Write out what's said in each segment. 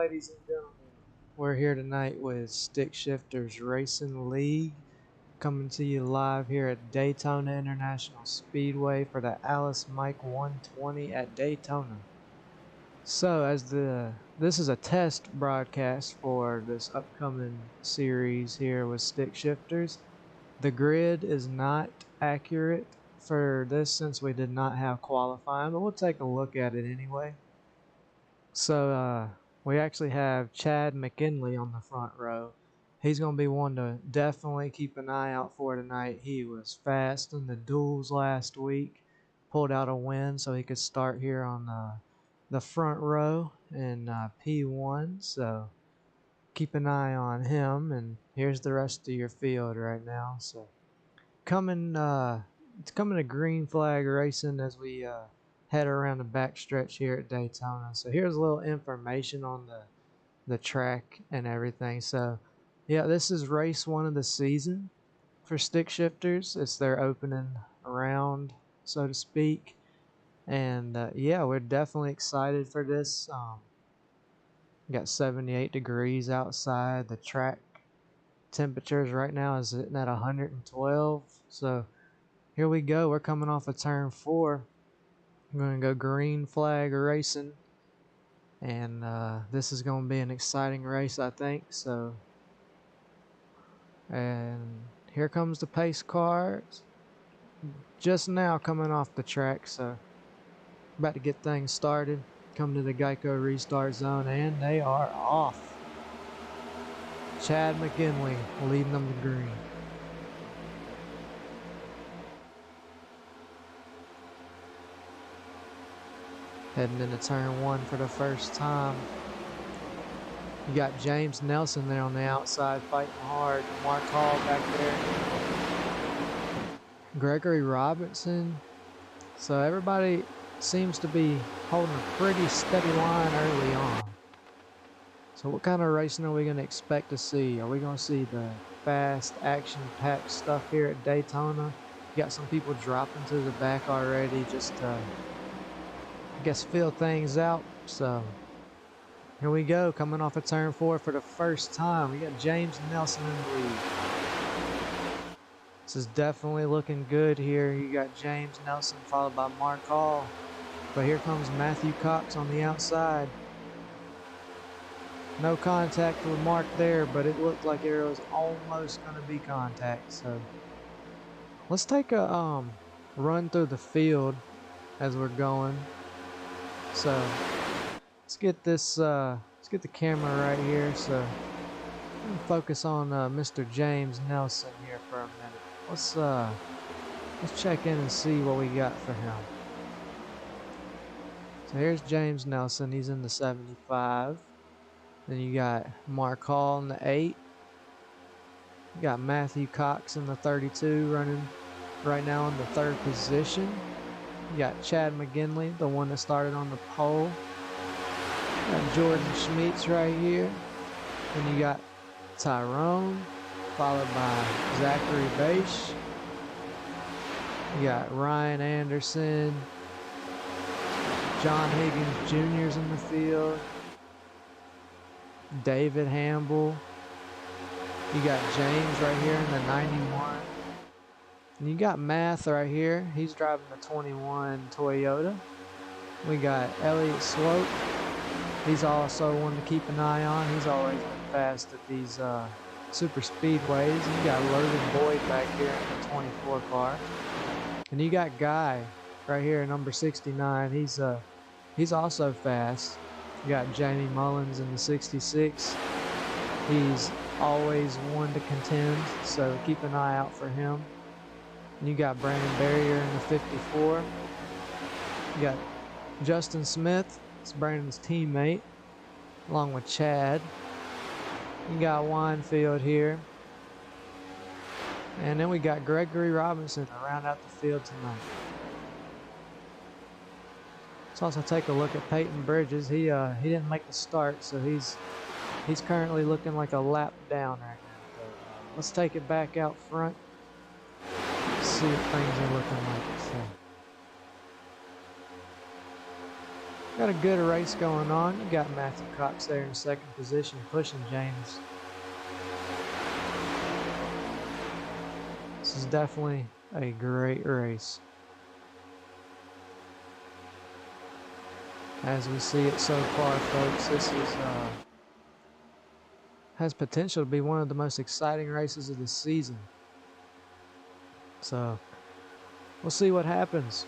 ladies and gentlemen. We're here tonight with Stick Shifters Racing League, coming to you live here at Daytona International Speedway for the Alice Mike 120 at Daytona. So, this is a test broadcast for this upcoming series here with Stick Shifters. The grid is not accurate for this since we did not have qualifying, but we'll take a look at it anyway. So we actually have Chad McKinley on the front row. He's going to be one to definitely keep an eye out for tonight. He was fast in the duels last week, pulled out a win so he could start here on the front row in P1. So keep an eye on him. And here's the rest of your field right now. So it's coming to green flag racing as we head around the back stretch here at Daytona. So here's a little information on the track and everything. So yeah, this is race 1 of the season for Stick Shifters. It's their opening round, so to speak. And yeah, we're definitely excited for this. Got 78 degrees outside. The track temperatures right now is sitting at 112. So here we go. We're coming off of turn 4. I'm going to go green flag racing. And this is going to be an exciting race, I think. So, and here comes the pace cars. Just now coming off the track. So, about to get things started. Come to the Geico restart zone. And they are off. Chad McKinley leading them to green. Heading into turn 1 for the first time. You got James Nelson there on the outside fighting hard. Mark Hall back there. Gregory Robinson. So everybody seems to be holding a pretty steady line early on. So what kind of racing are we going to expect to see? Are we going to see the fast, action-packed stuff here at Daytona? You got some people dropping to the back already just to, I guess, feel things out. So here we go, coming off of turn 4 for the first time. We got James Nelson in the lead. This is definitely looking good here. You got James Nelson followed by Mark Hall. But here comes Matthew Cox on the outside. No contact with Mark there, but it looked like there was almost going to be contact. So let's take a run through the field as we're going. So let's get this. Let's get the camera right here. So focus on Mr. James Nelson here for a minute. Let's check in and see what we got for him. So here's James Nelson. He's in the 75. Then you got Mark Hall in the 8. You got Matthew Cox in the 32 running right now in the 3rd position. You got Chad McKinley, the one that started on the pole. You got Jordan Schmitz right here. Then you got Tyrone, followed by Zachary Bache. You got Ryan Anderson. John Higgins Jr. is in the field. David Hamble. You got James right here in the 91. And you got Math right here. He's driving the 21 Toyota. We got Elliott Swope. He's also one to keep an eye on. He's always been fast at these super speedways. You got Logan Boyd back here in the 24 car. And you got Guy right here, number 69. He's also fast. You got Jamie Mullins in the 66. He's always one to contend, so keep an eye out for him. And you got Brandon Barrier in the 54. You got Justin Smith, it's Brandon's teammate, along with Chad. You got Winefield here. And then we got Gregory Robinson to round out the field tonight. Let's also take a look at Peyton Bridges. He didn't make the start, so he's currently looking like a lap down right now. But, let's take it back out front. See what things are looking like. So. Got a good race going on. You got Matthew Cox there in second position, pushing James. This is definitely a great race. As we see it so far, folks, this is has potential to be one of the most exciting races of the season. So we'll see what happens.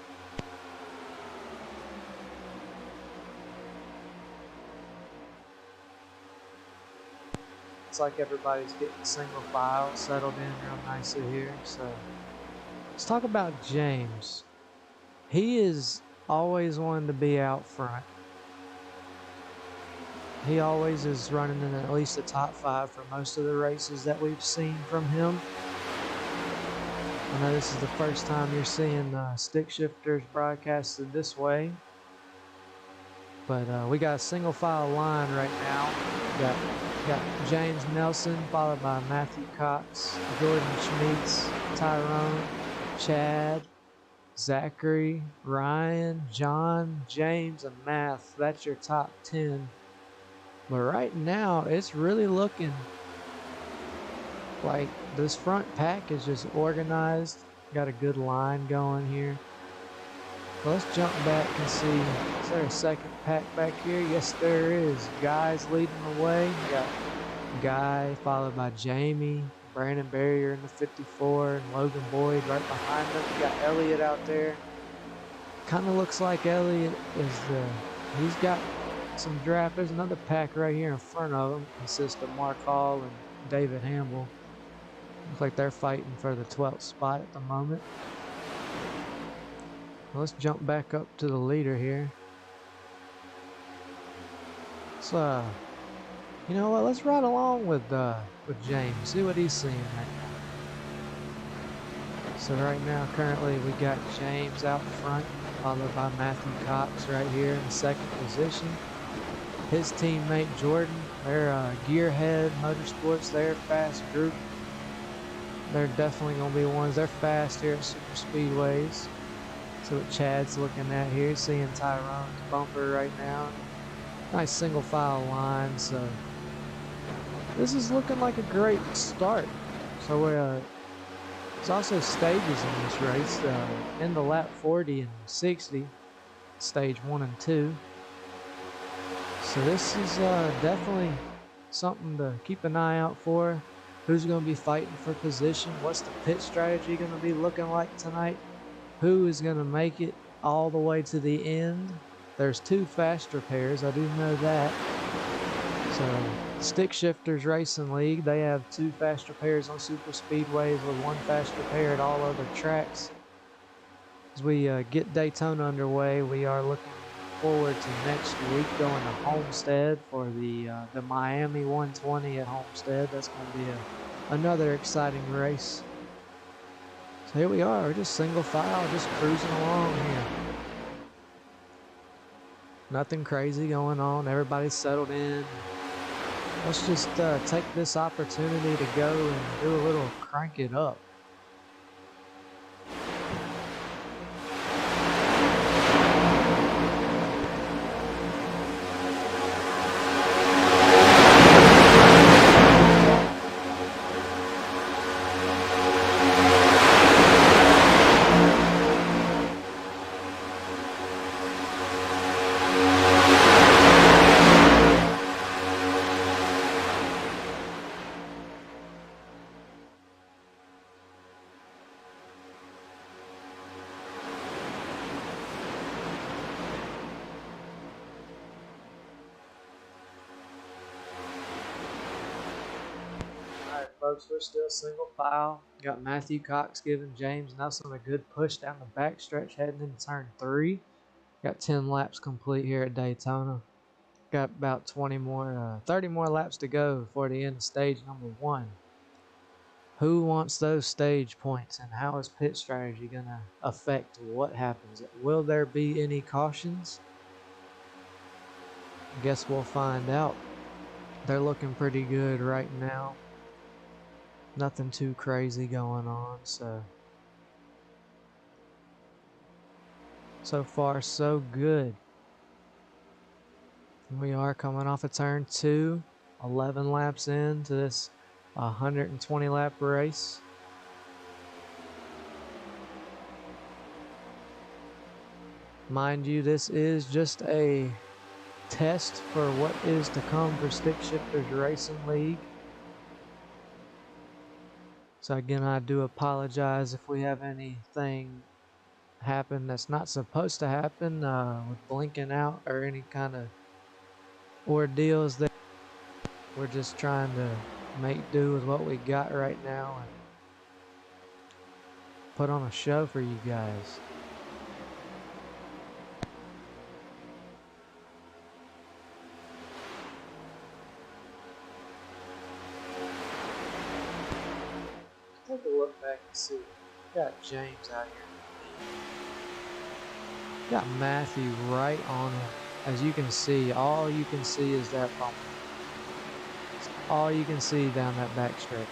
It's like everybody's getting single file settled in real nicely here. So let's talk about James. He is always wanting to be out front. He always is running in at least the top 5 for most of the races that we've seen from him. I know this is the first time you're seeing stick shifters broadcasted this way. But we got a single file line right now. Got James Nelson, followed by Matthew Cox, Jordan Schmeets, Tyrone, Chad, Zachary, Ryan, John, James, and Math. That's your top 10. But right now, it's really looking like this front pack is just organized. Got a good line going here. Well, let's jump back and see, is there a second pack back here? Yes, there is. Guy's leading the way. We got Guy, followed by Jamie, Brandon Barrier in the 54, and Logan Boyd right behind him. We got Elliott out there. Kind of looks like Elliott he's got some draft. There's another pack right here in front of him. Consists of Mark Hall and David Hamble. Looks like they're fighting for the 12th spot at the moment. Let's jump back up to the leader here. So, you know what? Let's ride along with James. See what he's seeing right now. So right now, currently, we got James out front, followed by Matthew Cox right here in second position. His teammate Jordan, they're Gearhead Motorsports. They're a fast group. They're definitely gonna be ones. They're fast here at super speedways. So what Chad's looking at here, seeing Tyrone's bumper right now. Nice single file line, so this is looking like a great start. So there's also stages in this race. In the lap 40 and 60, stage 1 and 2. So this is definitely something to keep an eye out for. Who's going to be fighting for position? What's the pit strategy going to be looking like tonight? Who is going to make it all the way to the end? There's 2 faster pairs, I do know that. So, Stick Shifters Racing League, they have 2 faster pairs on super speedways with 1 faster pair at all other tracks. As we get Daytona underway, we are looking forward to next week going to Homestead for the Miami 120 at Homestead. That's going to be another exciting race. So here we are, we're just single file, just cruising along here. Nothing crazy going on, everybody's settled in. Let's just take this opportunity to go and do a little crank it up. Alright folks, we're still single file. Got Matthew Cox giving James Nelson a good push down the backstretch heading into turn 3. Got 10 laps complete here at Daytona. Got about 30 more laps to go before the end of stage number 1. Who wants those stage points, and how is pit strategy going to affect what happens? Will there be any cautions? I guess we'll find out. They're looking pretty good right now. Nothing too crazy going on, so far so good. We are coming off of turn 2, 11 laps into this 120 lap race. Mind you, this is just a test for what is to come for Stick Shifters Racing League. So again, I do apologize if we have anything happen that's not supposed to happen with blinking out or any kind of ordeals there. We're just trying to make do with what we got right now and put on a show for you guys. Take a look back and see. Got James out here. Got Matthew right on him. As you can see, all you can see is that bump. It's all you can see down that back stretch.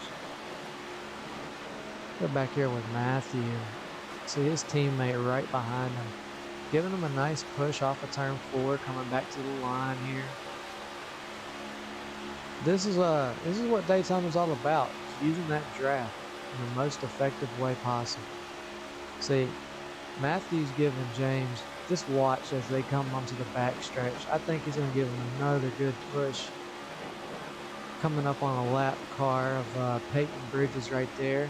Go back here with Matthew. See his teammate right behind him, giving him a nice push off of turn 4, coming back to the line here. This is what Daytona is all about, using that draft in the most effective way possible. See, Matthew's giving James, just watch as they come onto the back stretch. I think he's going to give him another good push. Coming up on a lap car of Peyton Bridges right there.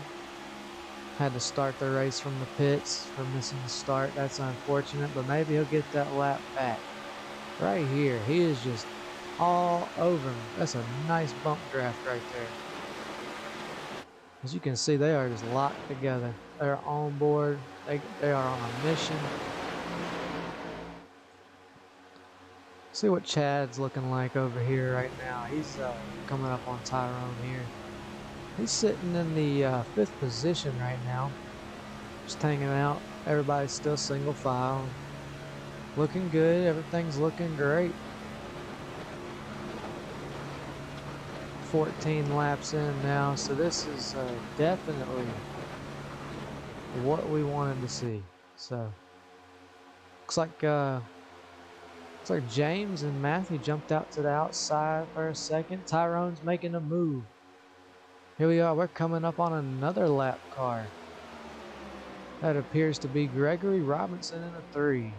Had to start the race from the pits for missing the start. That's unfortunate, but maybe he'll get that lap back. Right here, he is just all over him. That's a nice bump draft right there. As you can see, they are just locked together. They're on board. They are on a mission. See what Chad's looking like over here right now. He's coming up on Tyrone here. He's sitting in the 5th position right now. Just hanging out. Everybody's still single file. Looking good. Everything's looking great. 14 laps in now, so this is definitely what we wanted to see. So looks like James and Matthew jumped out to the outside for a second. Tyrone's making a move. Here we are. We're coming up on another lap car. That appears to be Gregory Robinson in a 3.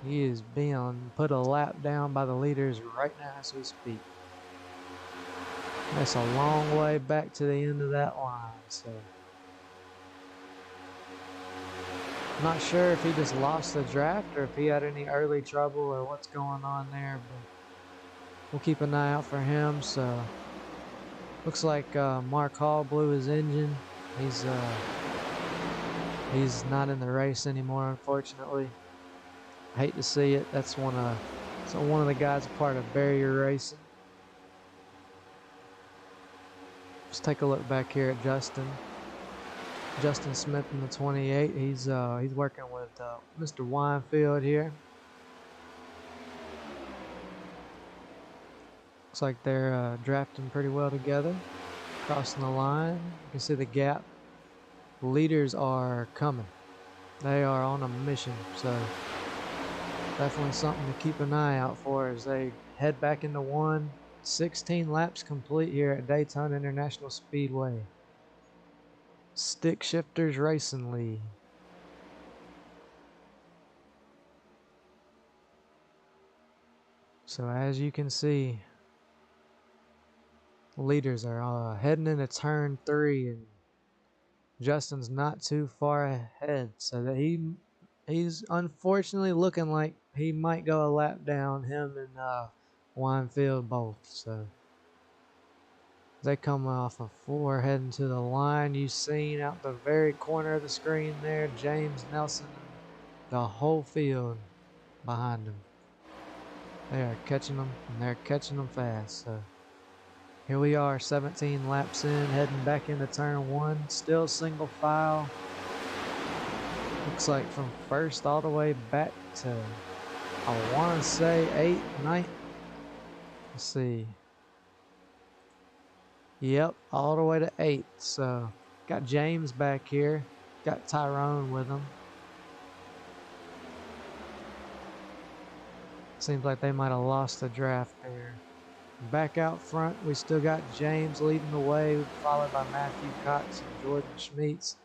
He is being put a lap down by the leaders right now as we speak. That's a long way back to the end of that line, so not sure if he just lost the draft or if he had any early trouble or what's going on there, but we'll keep an eye out for him. So looks like Mark Hall blew his engine. He's not in the race anymore, unfortunately. I hate to see it. That's one of the guys a part of Barrier Racing. Let's take a look back here at Justin Smith in the 28. He's working with Mr. Winefield here. Looks like they're drafting pretty well together. Crossing the line, you can see the gap. The leaders are coming. They are on a mission, so definitely something to keep an eye out for as they head back into 16 laps complete here at Daytona International Speedway. Stick Shifters Racing League. So as you can see, leaders are heading into turn 3, and Justin's not too far ahead, so that he's unfortunately looking like he might go a lap down, him and Winefield both. So they come off of 4 heading to the line. You've seen out the very corner of the screen there, James Nelson and the whole field behind him. They are catching them, and they're catching them fast. So here we are, 17 laps in, heading back into turn 1. Still single file. Looks like from first all the way back to, I want to say 8th, 9th. Let's see. Yep, all the way to 8th. So got James back here. Got Tyrone with him. Seems like they might have lost the draft there. Back out front, we still got James leading the way, followed by Matthew Cox and Jordan Schmeets.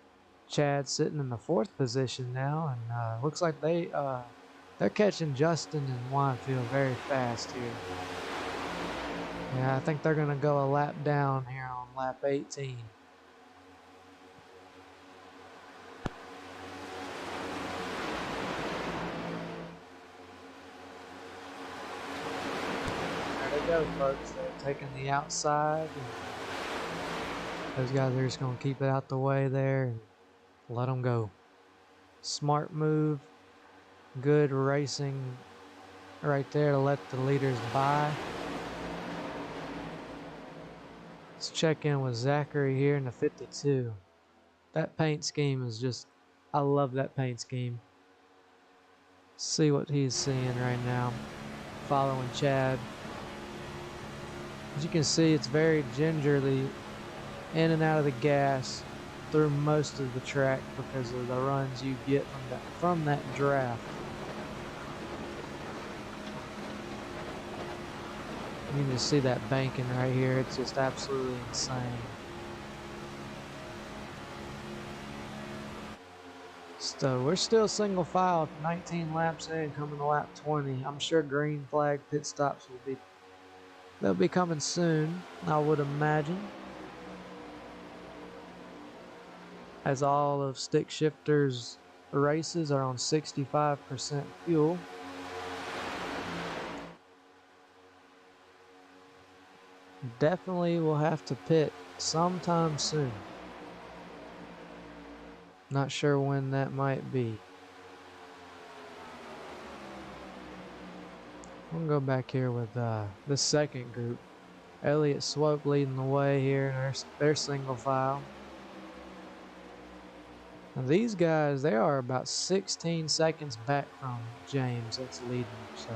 Chad sitting in the 4th position now, and looks like they're catching Justin and Winefield very fast here. Yeah, I think they're gonna go a lap down here on lap 18. There they go, folks. They're taking the outside. Those guys are just gonna keep it out the way there and let them go. Smart move. Good racing right there to let the leaders by. Let's check in with Zachary here in the 52. That paint scheme is just, I love that paint scheme. See what he's seeing right now. Following Chad. As you can see, it's very gingerly in and out of the gas through most of the track because of the runs you get from that draft. You can just see that banking right here. It's just absolutely insane. So we're still single file, 19 laps in, coming to lap 20. I'm sure green flag pit stops they'll be coming soon, I would imagine. As all of Stick Shifter's races are on 65% fuel. Definitely will have to pit sometime soon. Not sure when that might be. We'll go back here with the second group. Elliott Swope leading the way here in their single file. Now these guys, they are about 16 seconds back from James that's leading, so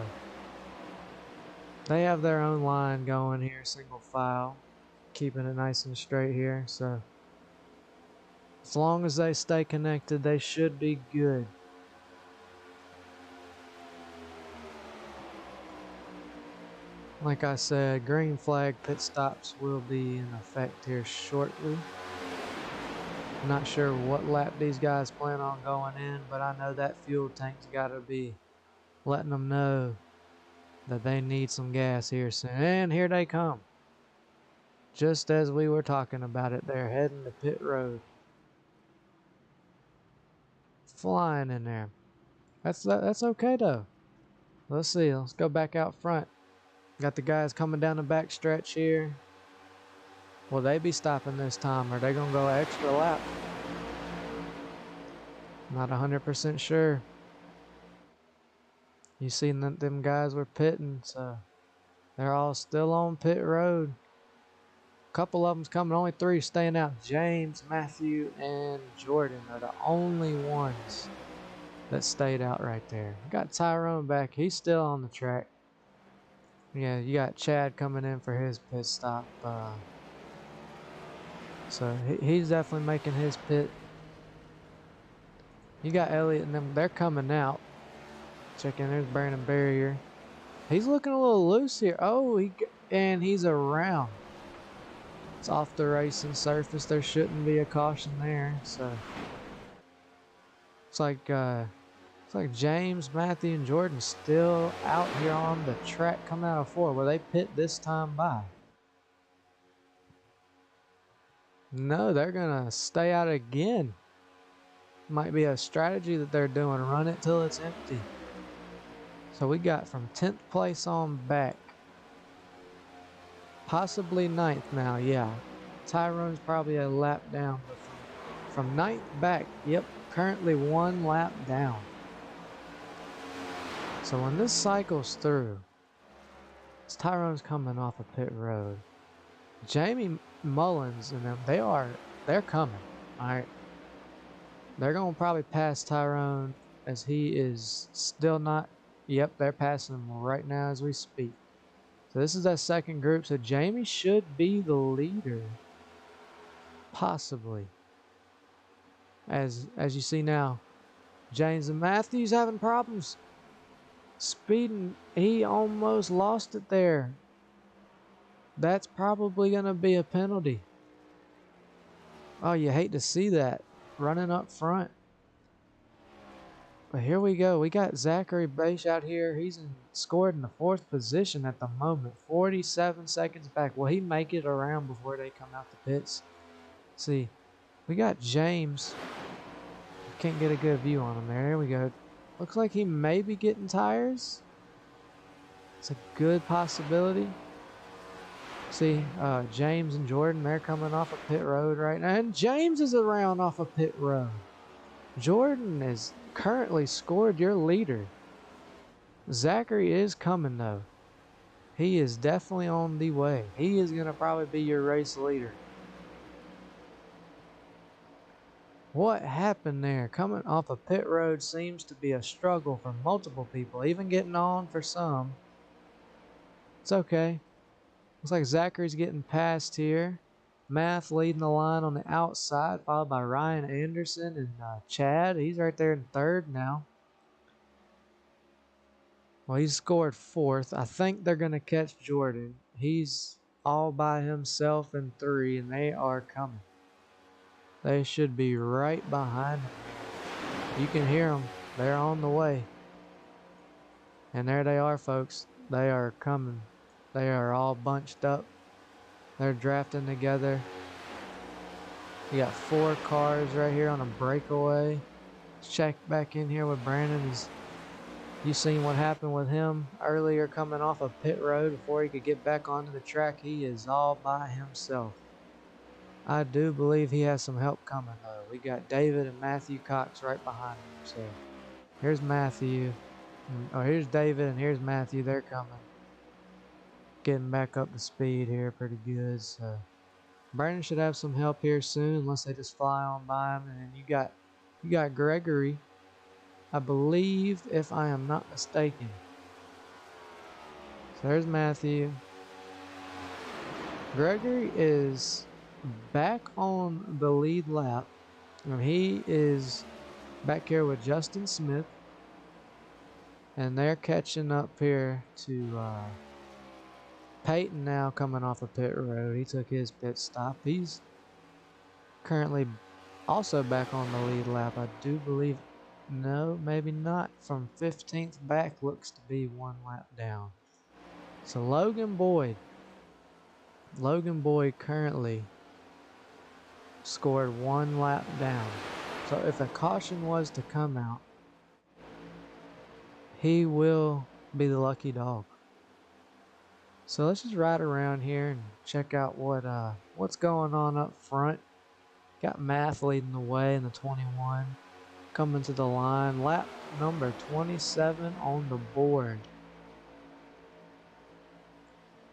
they have their own line going here, single file, keeping it nice and straight here. So as long as they stay connected, they should be good. Like I said, green flag pit stops will be in effect here shortly. I'm not sure what lap these guys plan on going in, but I know that fuel tank's got to be letting them know that they need some gas here soon. And here they come. Just as we were talking about it, they're heading to pit road. Flying in there. That's okay though. Let's see. Let's go back out front. Got the guys coming down the back stretch here. Will they be stopping this time? Are they gonna go an extra lap? Not 100% sure. You seen them guys were pitting, so they're all still on pit road. A couple of them's coming, only 3 staying out. James, Matthew, and Jordan are the only ones that stayed out right there. Got Tyrone back, he's still on the track. Yeah, you got Chad coming in for his pit stop. So he's definitely making his pit. You got Elliott and them, they're coming out. Check in, there's Brandon Barrier. He's looking a little loose here. Oh, and he's around. It's off the racing surface. There shouldn't be a caution there. So it's like James, Matthew, and Jordan still out here on the track coming out of 4. Will they pit this time by? No, they're gonna stay out again. Might be a strategy that they're doing. Run it till it's empty. So we got from 10th place on back. Possibly 9th now, yeah. Tyrone's probably a lap down. But from 9th back, yep, currently 1 lap down. So when this cycles through, Tyrone's coming off of pit road. Jamie Mullins and them, they're coming, alright. They're gonna probably pass Tyrone as he is still not, yep, they're passing him right now as we speak. So this is that second group, so Jamie should be the leader. Possibly. As you see now, James and Matthews having problems. Speeding, he almost lost it there. That's probably going to be a penalty. Oh, you hate to see that. Running up front. But here we go. We got Zachary Bache out here. Scored in the 4th position at the moment. 47 seconds back. Will he make it around before they come out the pits? See, we got James. Can't get a good view on him there. There we go. Looks like he may be getting tires. It's a good possibility. See, James and Jordan, they're coming off of pit road right now. And James is around off of pit road. Jordan is currently scored your leader. Zachary is coming though. He is definitely on the way. He is going to probably be your race leader. What happened there? Coming off of pit road seems to be a struggle for multiple people, even getting on for some. It's okay. Looks like Zachary's getting past here. Math leading the line on the outside, followed by Ryan Anderson and Chad. He's right there in 3rd now. Well, he's scored 4th. I think they're going to catch Jordan. He's all by himself in 3, and they are coming. They should be right behind him. You can hear them. They're on the way. And there they are, folks. They are coming. They are all bunched up. They're drafting together. You got 4 cars right here on a breakaway. Let's check back in here with Brandon. You seen what happened with him earlier coming off of pit road before he could get back onto the track. He is all by himself. I do believe he has some help coming though. We got David and Matthew Cox right behind him. So here's Matthew. Oh, here's David and here's Matthew. They're coming. Getting back up to speed here pretty good. So Brandon should have some help here soon unless they just fly on by him. And then you got Gregory, I believe, if I am not mistaken. So there's Matthew. Gregory is back on the lead lap. And he is back here with Justin Smith. And they're catching up here to Peyton now coming off of pit road. He took his pit stop. He's currently also back on the lead lap. I do believe, no, maybe not. From 15th back looks to be 1 lap down. So Logan Boyd currently scored 1 lap down. So if a caution was to come out, he will be the lucky dog. So let's just ride around here and check out what's going on up front. Got Math leading the way in the 21. Coming to the line. Lap number 27 on the board.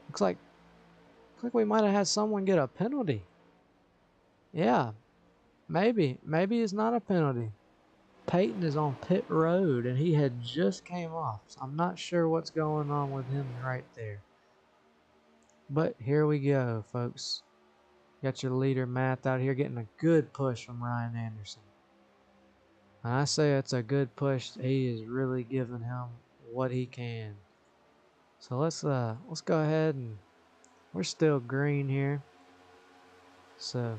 Looks like we might have had someone get a penalty. Yeah, maybe. Maybe it's not a penalty. Peyton is on pit road and he had just came off. So I'm not sure what's going on with him right there. But here we go, folks. Got your leader, Matt, out here getting a good push from Ryan Anderson. When I say it's a good push, he is really giving him what he can. So let's go ahead and we're still green here. So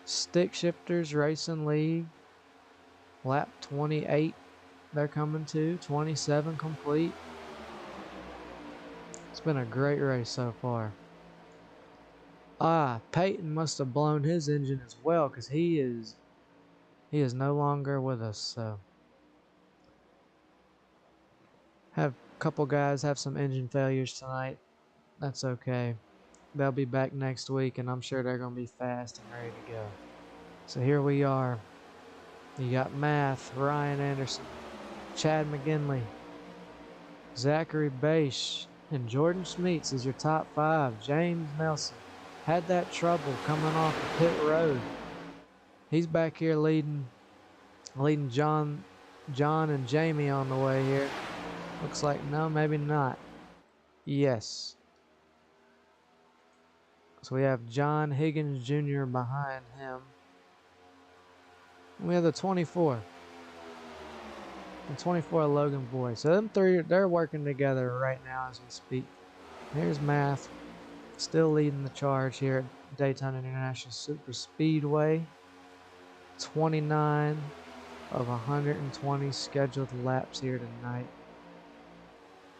Stick Shifters Racing League, lap 28. They're coming to 27 complete. It's been a great race so far. Peyton must have blown his engine as well because he is no longer with us. So have a couple guys have some engine failures tonight. That's okay. They'll be back next week and I'm sure they're going to be fast and ready to go. So here we are. You got Math, Ryan Anderson, Chad McGinley, Zachary Bache, and Jordan Schmeets is your top 5. James Nelson had that trouble coming off the pit road. He's back here leading John and Jamie on the way here. Looks like no, maybe not. Yes. So we have John Higgins Jr. behind him. We have the 24. and 24 Logan Boy. So them three, they're working together right now as we speak. Here's Math, still leading the charge here at Daytona International Super Speedway. 29 of 120 scheduled laps here tonight.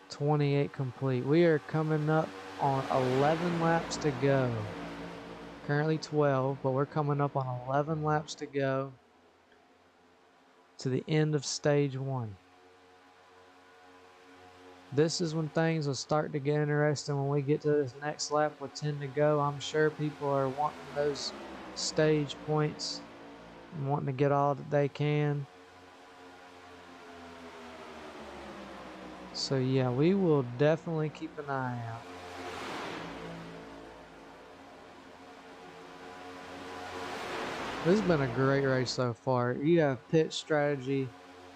28 complete. We are coming up on 11 laps to go. Currently 12, but we're coming up on 11 laps to go to the end of stage 1. This is when things will start to get interesting. When we get to this next lap with 10 to go, I'm sure people are wanting those stage points and wanting to get all that they can. So yeah, we will definitely keep an eye out. This has been a great race so far. You have pit strategy.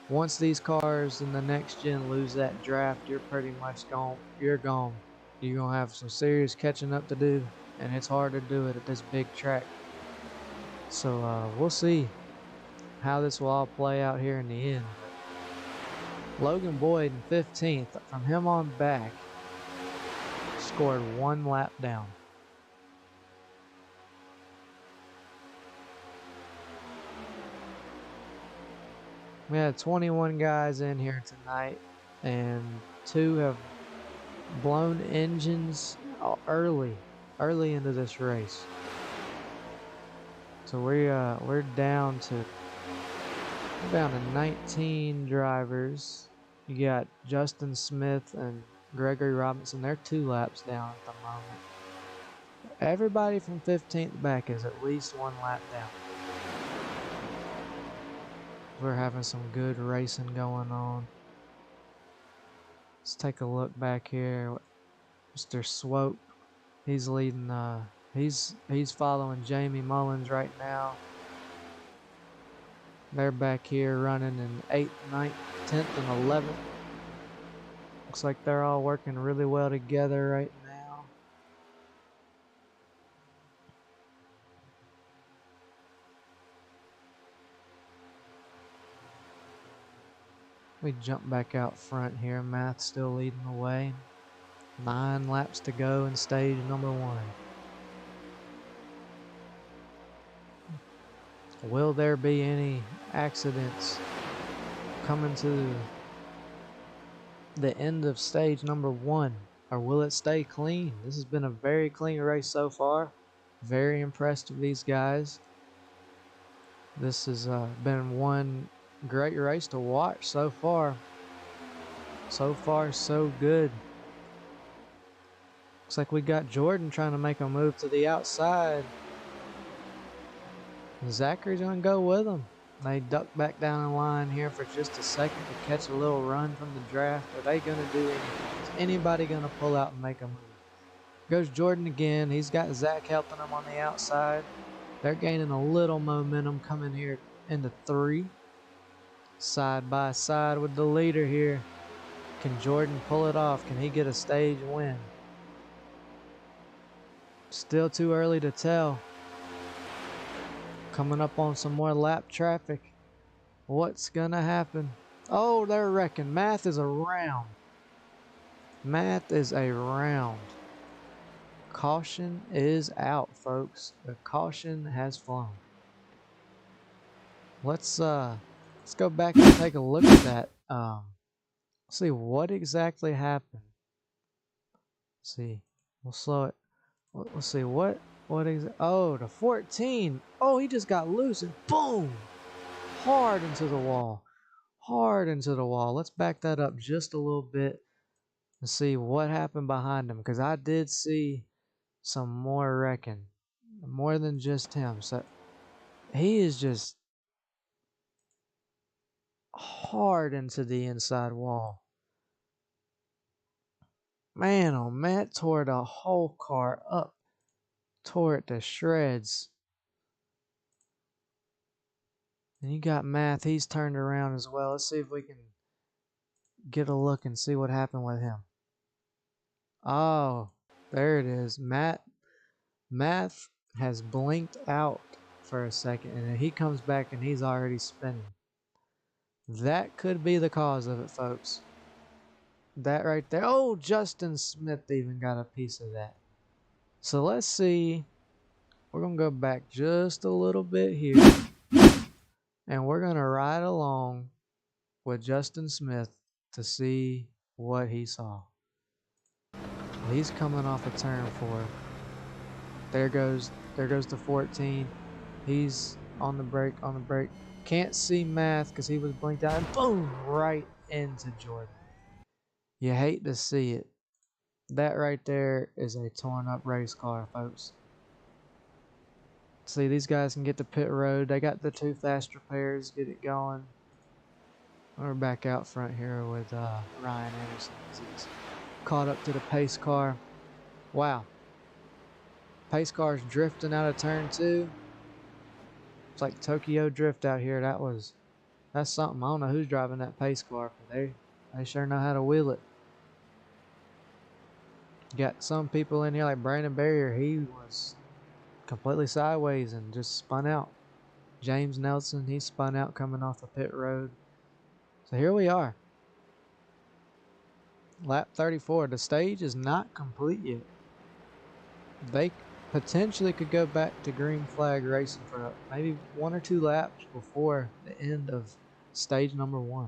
Once these cars in the next gen lose that draft, you're pretty much gone. You're gone. You're gonna have some serious catching up to do, and it's hard to do it at this big track. So we'll see how this will all play out here in the end. Logan Boyd in 15th. From him on back, scored 1 lap down. We had 21 guys in here tonight, and 2 have blown engines early into this race. So we're down to 19 drivers. You got Justin Smith and Gregory Robinson. They're 2 laps down at the moment. Everybody from 15th back is at least 1 lap down. We're having some good racing going on. Let's take a look back here. Mr. Swope, he's leading. He's following Jamie Mullins right now. They're back here running in 8th, 9th, 10th, and 11th. Looks like they're all working really well together right now. We jump back out front here. Math still leading the way. 9 laps to go in stage number 1. Will there be any accidents coming to the end of stage number 1, or will it stay clean? This has been a very clean race so far. Very impressed with these guys. This has been one great race to watch so far. So far, so good. Looks like we got Jordan trying to make a move to the outside. Zachary's going to go with him. They duck back down the line here for just a second to catch a little run from the draft. Are they going to do anything? Is anybody going to pull out and make a move? Goes Jordan again. He's got Zach helping him on the outside. They're gaining a little momentum coming here into 3. Side by side with the leader here. Can Jordan pull it off? Can he get a stage win? Still too early to tell. Coming up on some more lap traffic. What's gonna happen? Oh, they're wrecking. Math is around. Math is around. Caution is out, folks. The caution has flown. Let's go back and take a look at that. See what exactly happened. Let's see. We'll slow it. Let's see what is. Oh, the 14. Oh, he just got loose and boom, hard into the wall. Hard into the wall. Let's back that up just a little bit and see what happened behind him, because I did see some more wrecking, more than just him. So he is just hard into the inside wall. Man, oh man, tore the whole car up, tore it to shreds. And you got Math, he's turned around as well. Let's see if we can get a look and see what happened with him. Oh, there it is. Math has blinked out for a second, and then he comes back and he's already spinning. That could be the cause of it, folks. That right there. Oh, Justin Smith even got a piece of that. So let's see. We're going to go back just a little bit here. And we're going to ride along with Justin Smith to see what he saw. He's coming off of turn 4. There goes the 14. He's on the brake. Can't see Math because he was blinked out. And boom, right into Jordan. You hate to see it. That right there is a torn up race car, folks. See, these guys can get to pit road. They got the 2 fast repairs, get it going. We're back out front here with Ryan Anderson as he's caught up to the pace car. Wow. Pace car's drifting out of turn 2. It's like Tokyo Drift out here. That's something. I don't know who's driving that pace car, but they sure know how to wheel it. Got some people in here like Brandon Barrier. He was completely sideways and just spun out. James Nelson, he spun out coming off the pit road. So here we are. Lap 34. The stage is not complete yet. They potentially could go back to green flag racing for maybe 1 or 2 laps before the end of stage number 1.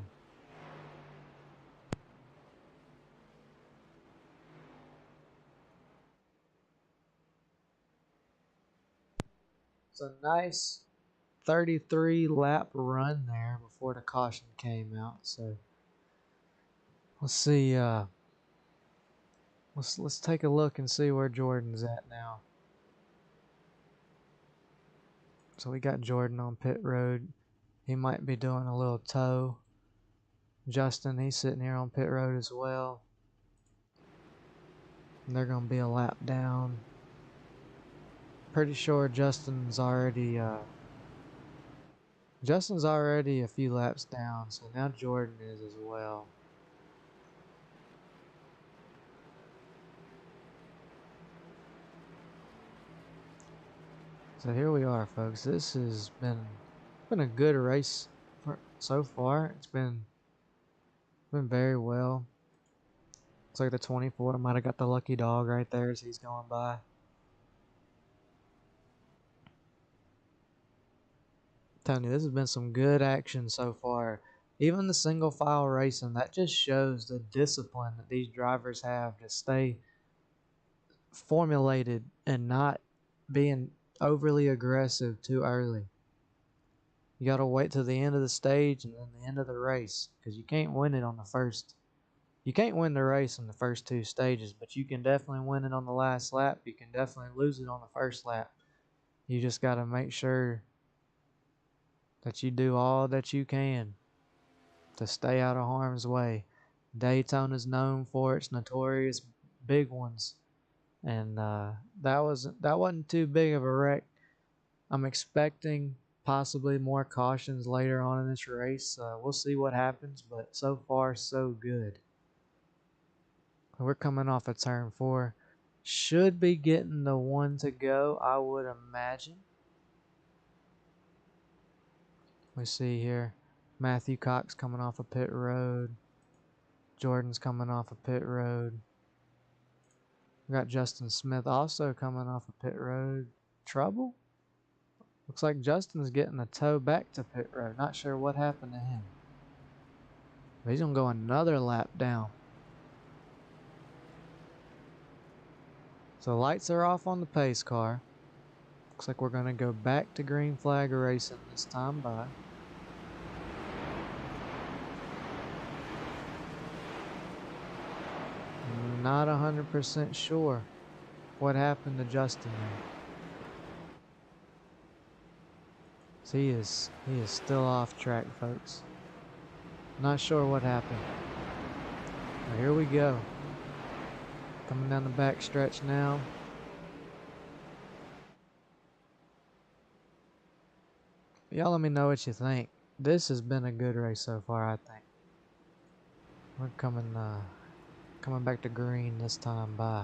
It's a nice 33 lap run there before the caution came out. So let's see. Let's take a look and see where Jordan's at now. So we got Jordan on pit road. He might be doing a little tow. Justin, he's sitting here on pit road as well. And they're gonna be a lap down. Pretty sure Justin's already a few laps down, so now Jordan is as well. So here we are, folks. This has been a good race so far. It's been very well. Looks like the 24 might have got the lucky dog right there as he's going by. Telling you, this has been some good action so far. Even the single file racing, that just shows the discipline that these drivers have to stay formulated and not being overly aggressive too early. You got to wait till the end of the stage and then the end of the race, because you can't win it on the first. You can't win the race in the first 2 stages, but you can definitely win it on the last lap. You can definitely lose it on the first lap. You just got to make sure that you do all that you can to stay out of harm's way. Daytona is known for its notorious big ones, and that wasn't too big of a wreck. I'm expecting possibly more cautions later on in this race. We'll see what happens, but so far so good. We're coming off of turn 4. Should be getting the 1 to go, I would imagine. We see here Matthew Cox coming off of pit road. Jordan's coming off of pit road. We got Justin Smith also coming off of pit road. Trouble? Looks like Justin's getting a tow back to pit road. Not sure what happened to him. But he's going to go another lap down. So lights are off on the pace car. Looks like we're going to go back to green flag racing this time by. Not 100% sure what happened to Justin there. So he is still off track, folks. Not sure what happened. But here we go. Coming down the back stretch now. Y'all let me know what you think. This has been a good race so far, I think. We're coming back to green this time by.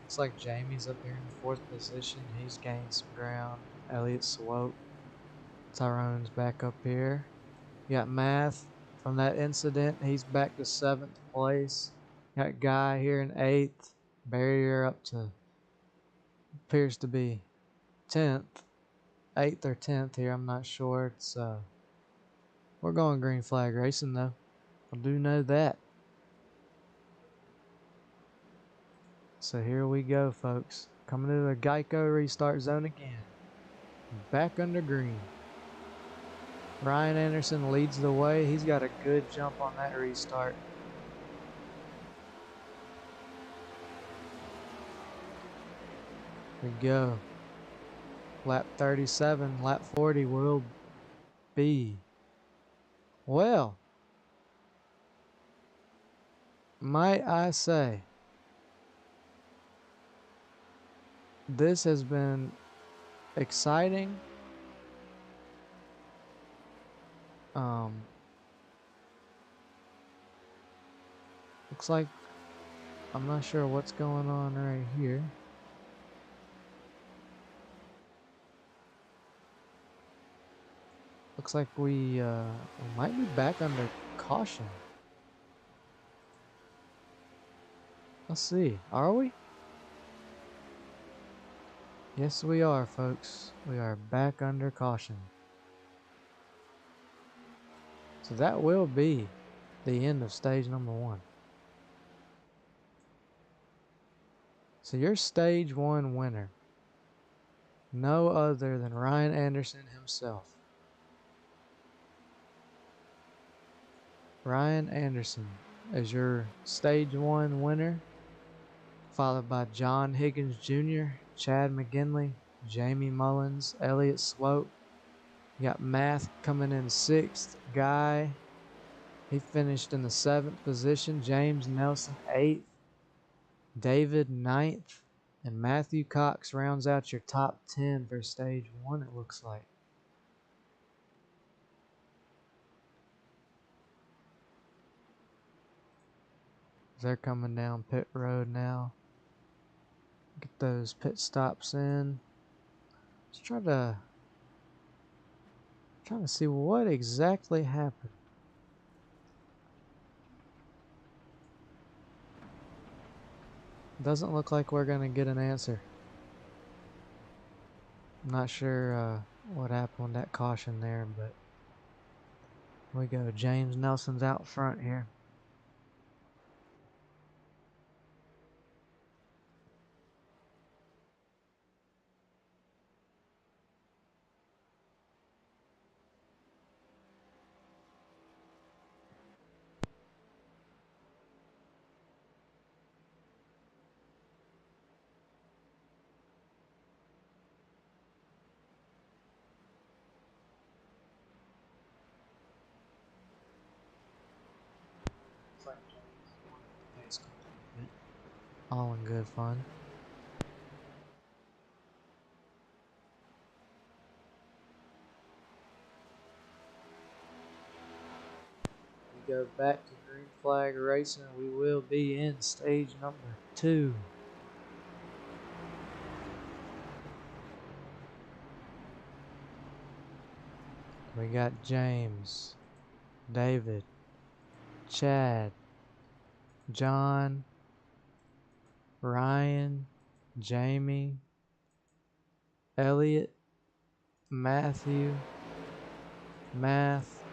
Looks like Jamie's up here in fourth position. He's gained some ground. Elliott Swope. Tyrone's back up here. You got Math from that incident. He's back to seventh place. Got Guy here in eighth. Barrier up to appears to be 10th. 8th or 10th here. I'm not sure. We're going green flag racing though. I do know that. So here we go, folks. Coming to the Geico restart zone again. Back under green. Ryan Anderson leads the way. He's got a good jump on that restart. Here we go. Lap 37, lap 40 will be. Well, might I say, this has been exciting. Looks like I'm not sure what's going on right here. Looks like we might be back under caution. Let's see. Are we? Yes, we are, folks. We are back under caution. So that will be the end of stage number 1. So your stage 1 winner, no other than Ryan Anderson himself. Ryan Anderson is your stage 1 winner, followed by John Higgins Jr., Chad McGinley, Jamie Mullins, Elliott Swope. You got Math coming in 6th. Guy, he finished in the 7th position. James Nelson 8th. David 9th. And Matthew Cox rounds out your top 10 for stage 1, it looks like. They're coming down pit road now. Get those pit stops in. Let's try to see what exactly happened. Doesn't look like we're gonna get an answer. I'm not sure what happened with that caution there, but here we go. James Nelson's out front here. All in good fun. We go back to green flag racing. We will be in stage number 2. We got James, David, Chad, John, Ryan, Jamie, Elliott, Matthew, Math,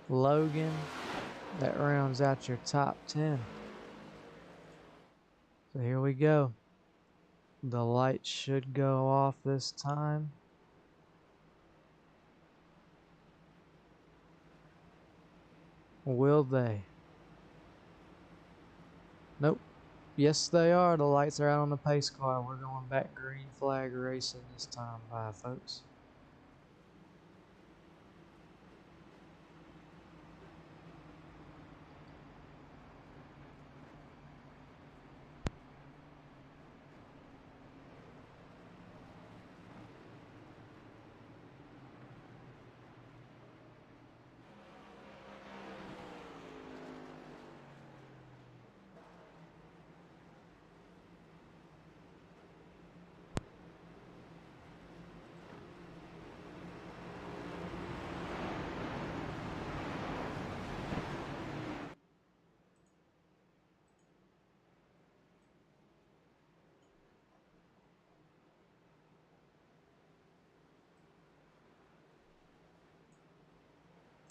Logan. That rounds out your top 10. So here we go. The lights should go off this time. Will they? Nope. Yes, they are. The lights are out on the pace car. We're going back green flag racing this time. Bye, folks.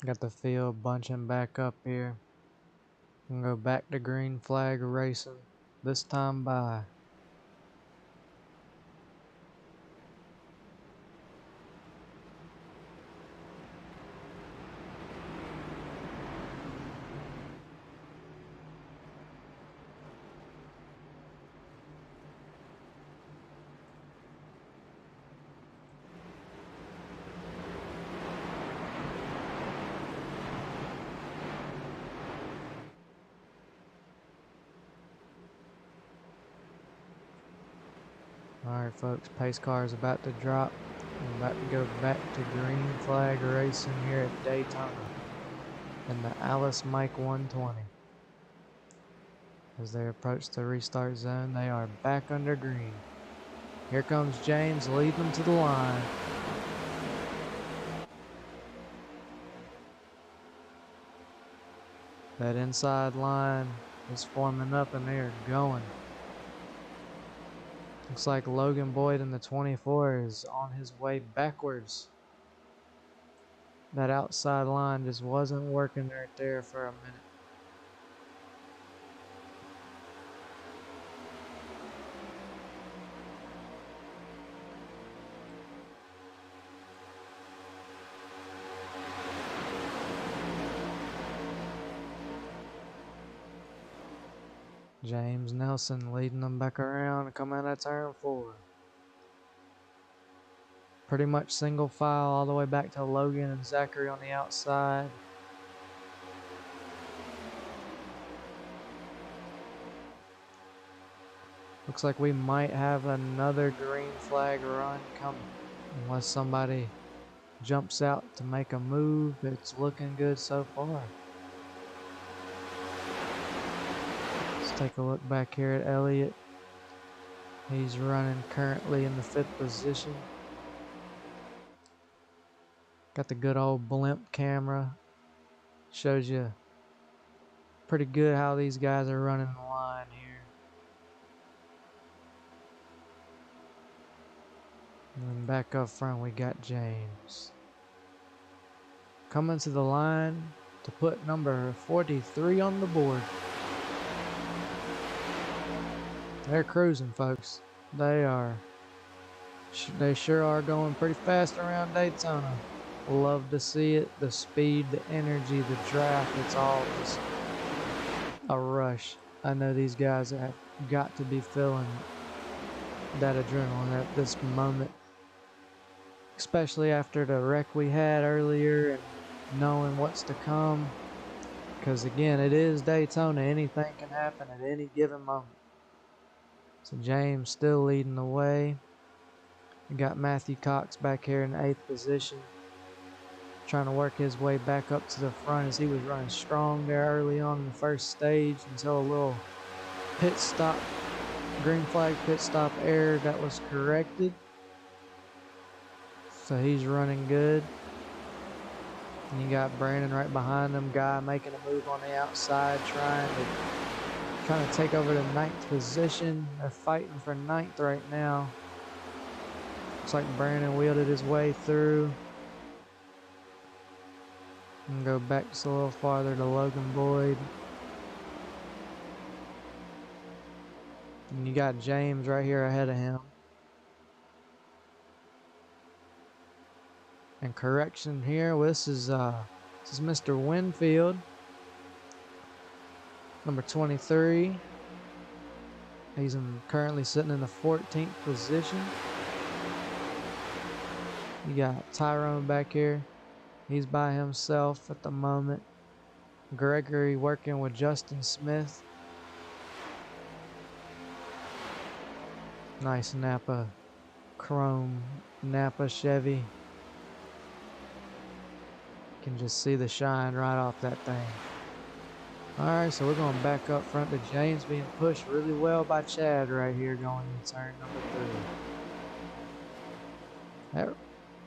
Got the field bunching back up here. And go back to green flag racing. This time by. Alright folks, pace car is about to drop. I'm about to go back to green flag racing here at Daytona in the Alice Mike 120. As they approach the restart zone, they are back under green. Here comes James, leading them to the line. That inside line is forming up and they are going. Looks like Logan Boyd in the 24 is on his way backwards. That outside line just wasn't working right there for a minute. James Nelson leading them back around and come out of turn 4. Pretty much single file all the way back to Logan and Zachary on the outside. Looks like we might have another green flag run coming. Unless somebody jumps out to make a move, it's looking good so far. Let's take a look back here at Elliott. He's running currently in the 5th position. Got the good old blimp camera. Shows you pretty good how these guys are running the line here. And then back up front we got James. Coming to the line to put number 43 on the board. They're cruising, folks. They sure are going pretty fast around Daytona. Love to see it. The speed, the energy, the draft, it's all just a rush. I know these guys have got to be feeling that adrenaline at this moment. Especially after the wreck we had earlier and knowing what's to come. Because again, it is Daytona. Anything can happen at any given moment. So James still leading the way. We got Matthew Cox back here in 8th position. Trying to work his way back up to the front as he was running strong there early on in the first stage until a little pit stop, green flag pit stop error that was corrected. So he's running good. And you got Brandon right behind him, guy making a move on the outside, trying to take over the 9th position. They're fighting for 9th right now. Looks like Brandon wielded his way through. And go back just a little farther to Logan Boyd. And you got James right here ahead of him. And correction here, well, this is Mr. Winfield, number 23. He's currently sitting in the 14th position. You got Tyrone back here. He's by himself at the moment. Gregory working with Justin Smith. Nice Napa chrome Napa Chevy. You can just see the shine right off that thing. Alright, so we're going back up front to James being pushed really well by Chad right here going into turn number 3. I'm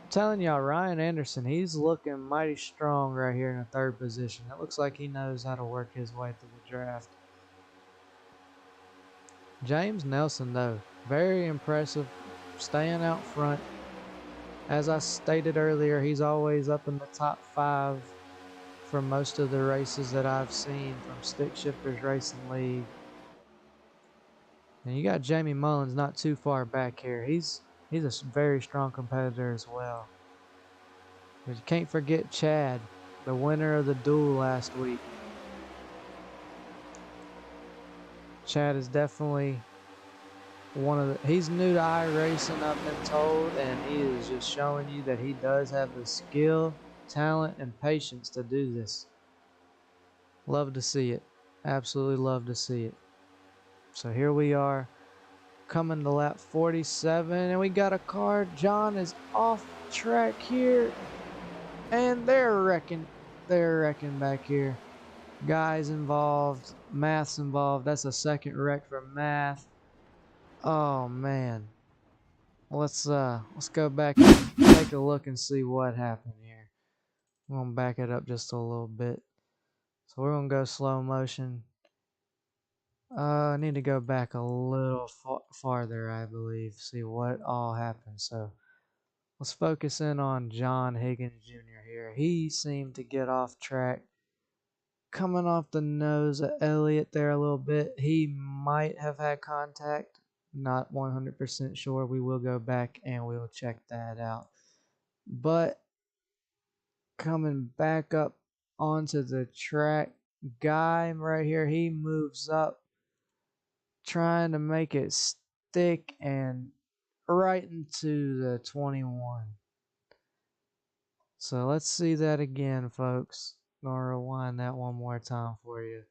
telling y'all, Ryan Anderson, he's looking mighty strong right here in the 3rd position. It looks like he knows how to work his way through the draft. James Nelson, though, very impressive, staying out front. As I stated earlier, he's always up in the top 5 for most of the races that I've seen from Stick Shifters Racing League. And you got Jamie Mullins not too far back here. He's a very strong competitor as well. But you can't forget Chad, the winner of the duel last week. Chad is definitely he's new to iRacing, I've been told, and he is just showing you that he does have the skill, talent, and patience to do this. Love to see it. Absolutely love to see it. So here we are, coming to lap 47, and we got a car. John is off track here, and they're wrecking. They're wrecking back here. Guys involved, Math's involved. That's a second wreck for Math. Oh man. Let's go back and take a look and see what happened here. I'm gonna back it up just a little bit. So we're gonna go slow motion. I need to go back a little farther, I believe, see what all happened. So let's focus in on John Higgins Jr. here. He seemed to get off track, coming off the nose of Elliott there a little bit. He might have had contact. Not 100% sure. We will go back and we'll check that out. But coming back up onto the track, Guy right here, he moves up, trying to make it stick and right into the 21. So let's see that again, folks. Gonna rewind that one more time for you.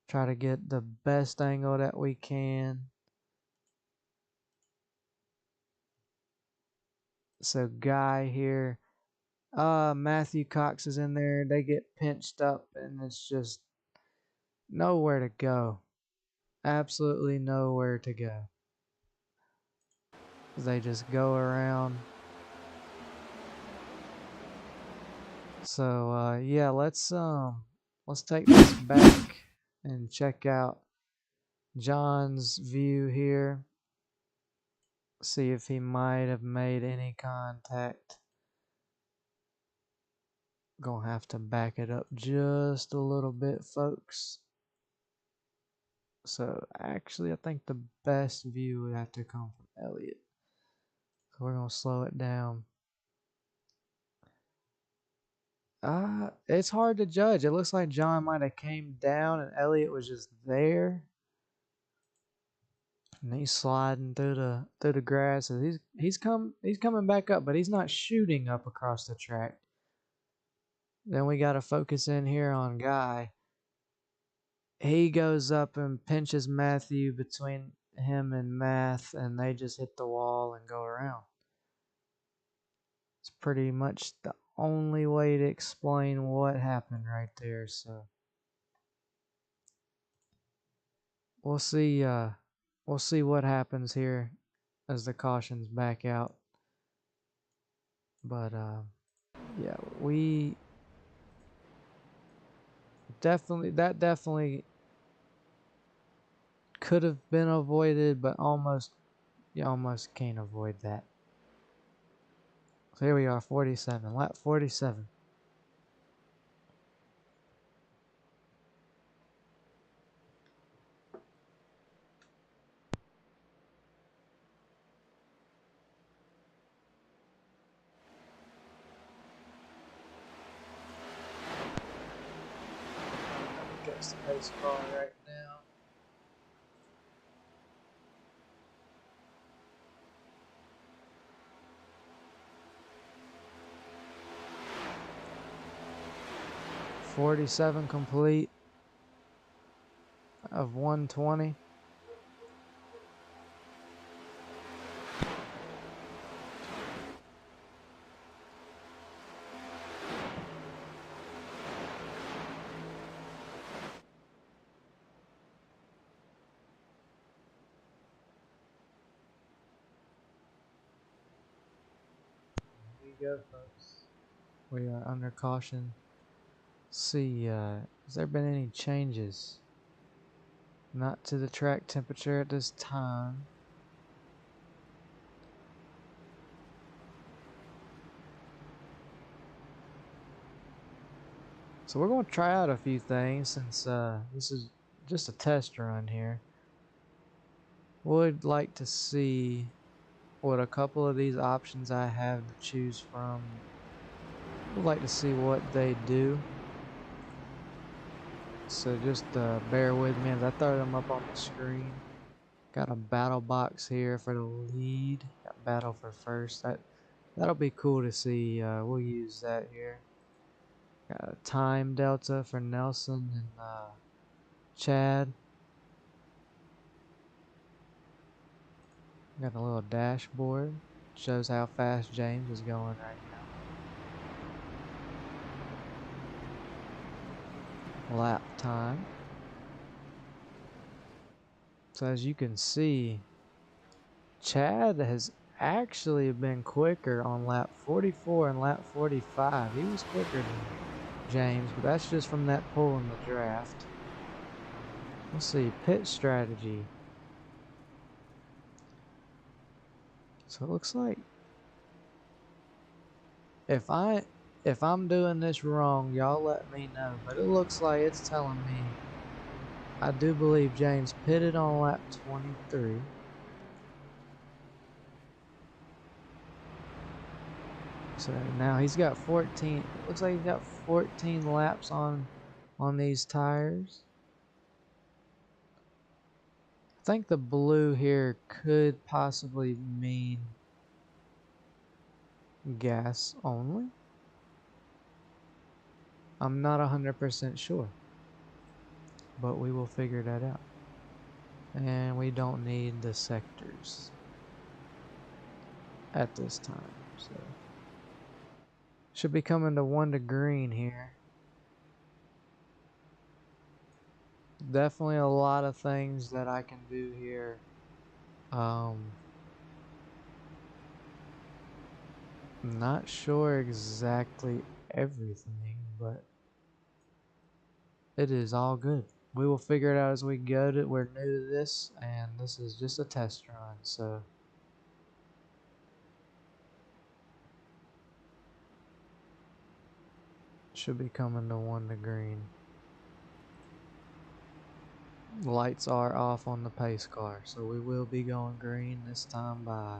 Try to get the best angle that we can. So Guy here. Matthew Cox is in there. They get pinched up and it's just nowhere to go. Absolutely nowhere to go. They just go around. So yeah, let's take this back and check out John's view here. See if he might have made any contact. Gonna have to back it up just a little bit, folks. So actually, I think the best view would have to come from Elliott. So we're gonna slow it down. It's hard to judge. It looks like John might have came down and Elliott was just there. And he's sliding through the grass. He's coming back up, but he's not shooting up across the track. Then we got to focus in here on Guy. He goes up and pinches Matthew between him and Math, and they just hit the wall and go around. It's pretty much the only way to explain what happened right there. So we'll see. We'll see what happens here as the cautions back out. But yeah, we definitely could have been avoided, but you almost can't avoid that. So here we are, 47, lap 47. Against the pace car right now. .47 complete of 120. Here you go, folks. We are under caution. See, has there been any changes? Not to the track temperature at this time. So we're going to try out a few things since this is just a test run here. Would like to see what a couple of these options I have to choose from. Would like to see what they do. So just bear with me as I throw them up on the screen. Got a battle box here for the lead. Got battle for first. That'll be cool to see. We'll use that here. Got a time delta for Nelson and Chad. Got a little dashboard. Shows how fast James is going right now. Lap time. So as you can see, Chad has actually been quicker on lap 44 and lap 45. He was quicker than James, but that's just from that pull in the draft. Let's see, pit strategy. So it looks like if I'm doing this wrong, y'all let me know. But it looks like it's telling me I do believe James pitted on lap 23. So now he's got 14. Looks like he's got 14 laps on these tires. I think the blue here could possibly mean gas only. I'm not 100% sure, but we will figure that out. And we don't need the sectors at this time, so should be coming to 1 to green here. Definitely a lot of things that I can do here. Not sure exactly everything, but it is all good. We will figure it out as we go. We're new to this, and this is just a test run, so should be coming to 1 to green. Lights are off on the pace car, so we will be going green this time by.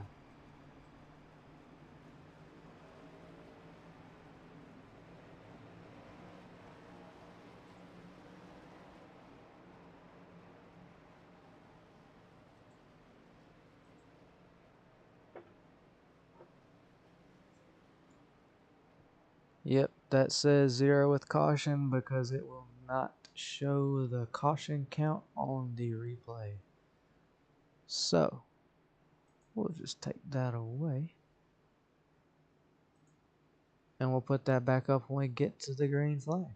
Yep, that says 0 with caution because it will not show the caution count on the replay. So, we'll just take that away. And we'll put that back up when we get to the green flag.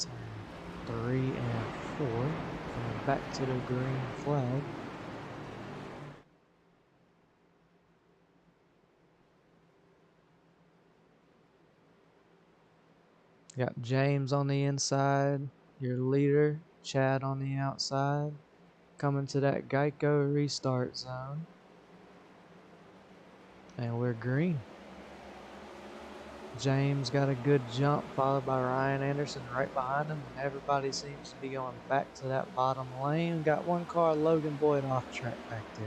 Turn 3 and 4, coming back to the green flag. Got James on the inside, your leader, Chad on the outside, coming to that Geico restart zone. And we're green. James got a good jump, followed by Ryan Anderson right behind him, and everybody seems to be going back to that bottom lane. Got one car, Logan Boyd, off track back there.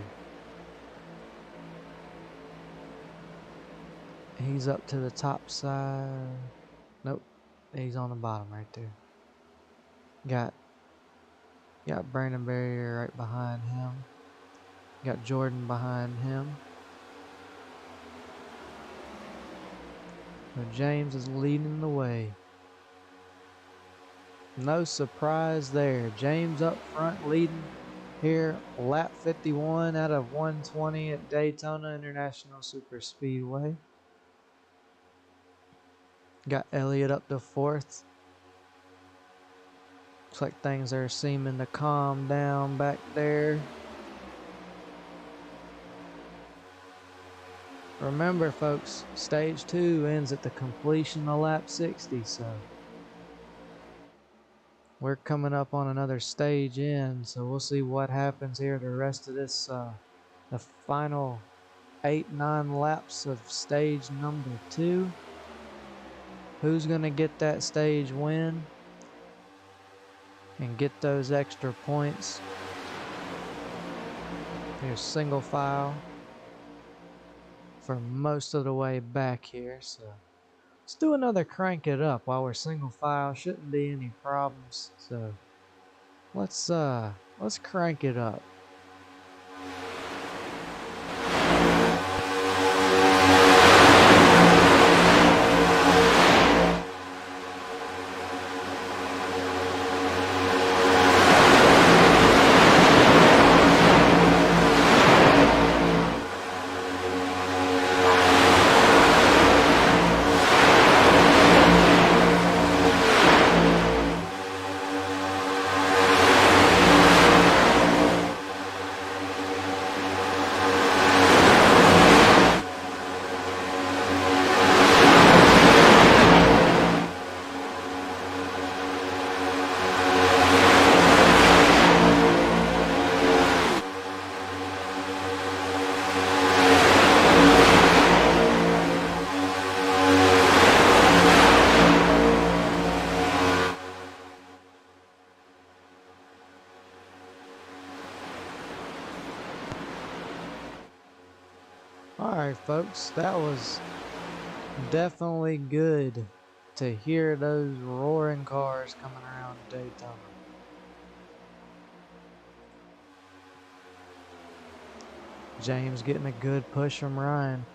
He's up to the top side. Nope, he's on the bottom right there. Got Brandon Barrier right behind him. Got Jordan behind him. So James is leading the way. No surprise there. James up front leading here, lap 51 out of 120 at Daytona International Superspeedway. Got Elliott up to 4th. Looks like things are seeming to calm down back there. Remember, folks, stage 2 ends at the completion of lap 60, so we're coming up on another stage in, so we'll see what happens here the rest of this, the final 8-9 laps of stage number 2. Who's going to get that stage win and get those extra points? Here's single file for most of the way back here, so let's do another crank it up while we're single file. Shouldn't be any problems, so let's crank it up. Alright folks, that was definitely good to hear those roaring cars coming around Daytona. James getting a good push from Ryan.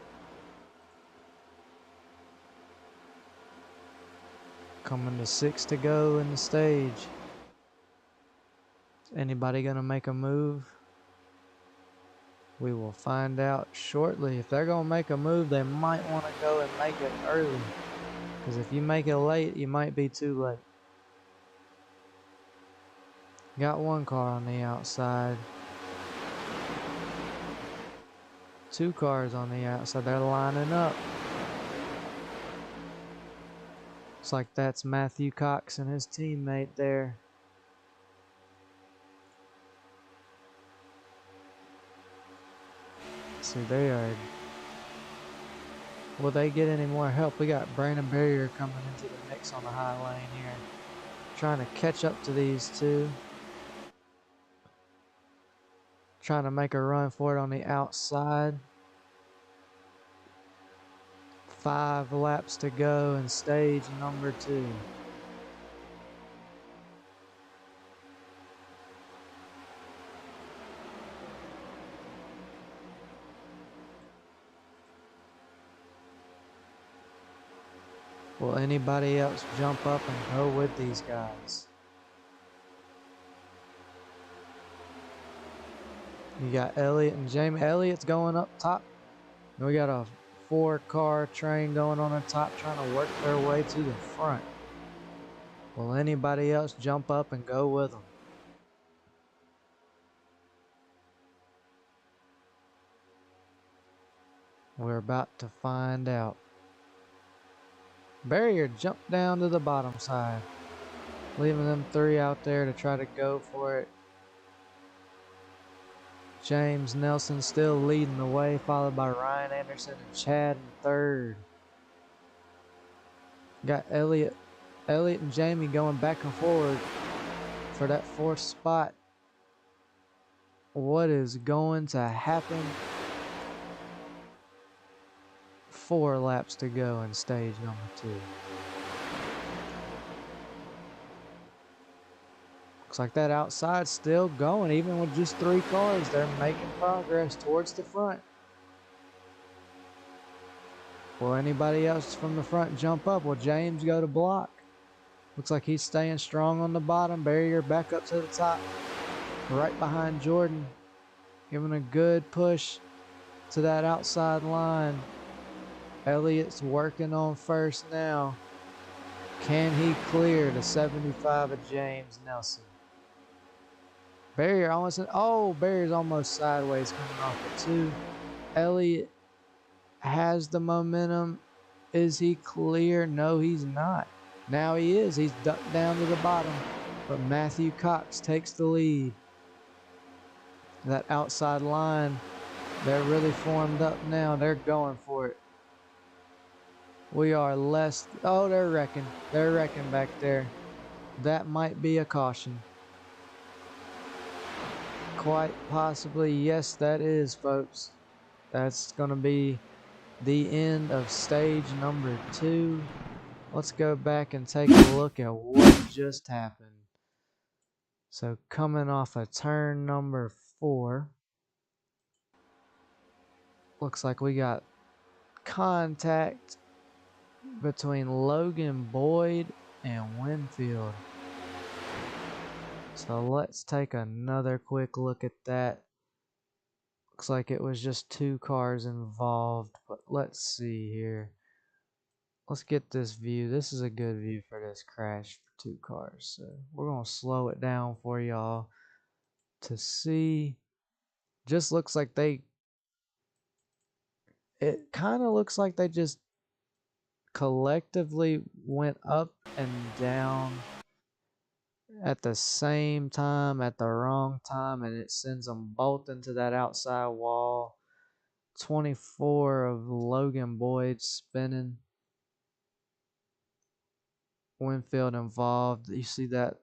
Coming to 6 to go in the stage. Anybody gonna make a move? We will find out shortly. If they're going to make a move, they might want to go and make it early. Because if you make it late, you might be too late. Got one car on the outside. 2 cars on the outside. They're lining up. Looks like that's Matthew Cox and his teammate there. See, they are. Will they get any more help? We got Brandon Barrier coming into the mix on the high lane here. Trying to catch up to these two. Trying to make a run for it on the outside. 5 laps to go in stage number 2. Will anybody else jump up and go with these guys? You got Elliott and Jamie. Elliott's going up top. And we got a 4-car train going on the top trying to work their way to the front. Will anybody else jump up and go with them? We're about to find out. Barrier jumped down to the bottom side, leaving them 3 out there to try to go for it. James Nelson still leading the way, followed by Ryan Anderson and Chad in 3rd. Got Elliott and Jamie going back and forward for that 4th spot. What is going to happen? 4 laps to go in stage number 2. Looks like that outside's still going, even with just 3 cars. They're making progress towards the front. Will anybody else from the front jump up? Will James go to block? Looks like he's staying strong on the bottom. Barrier back up to the top. Right behind Jordan. Giving a good push to that outside line. Elliott's working on first now. Can he clear the 75 of James Nelson? Barrier almost, Barrier's almost sideways coming off of 2. Elliott has the momentum. Is he clear? No, he's not. Now he is. He's ducked down to the bottom. But Matthew Cox takes the lead. That outside line, they're really formed up now. They're going for it. We are less. Oh, they're wrecking. They're wrecking back there. That might be a caution. Quite possibly. Yes, that is, folks. That's going to be the end of stage number 2. Let's go back and take a look at what just happened. So coming off of turn number 4, looks like we got contact between Logan Boyd and Winfield. So let's take another quick look at that. Looks like it was just 2 cars involved, but let's see here. Let's get this view. This is a good view for this crash for 2 cars. So we're going to slow it down for y'all to see. Just looks like it kind of looks like they just collectively went up and down at the same time at the wrong time, and it sends them both into that outside wall. 24 of Logan Boyd spinning. Winfield involved. You see that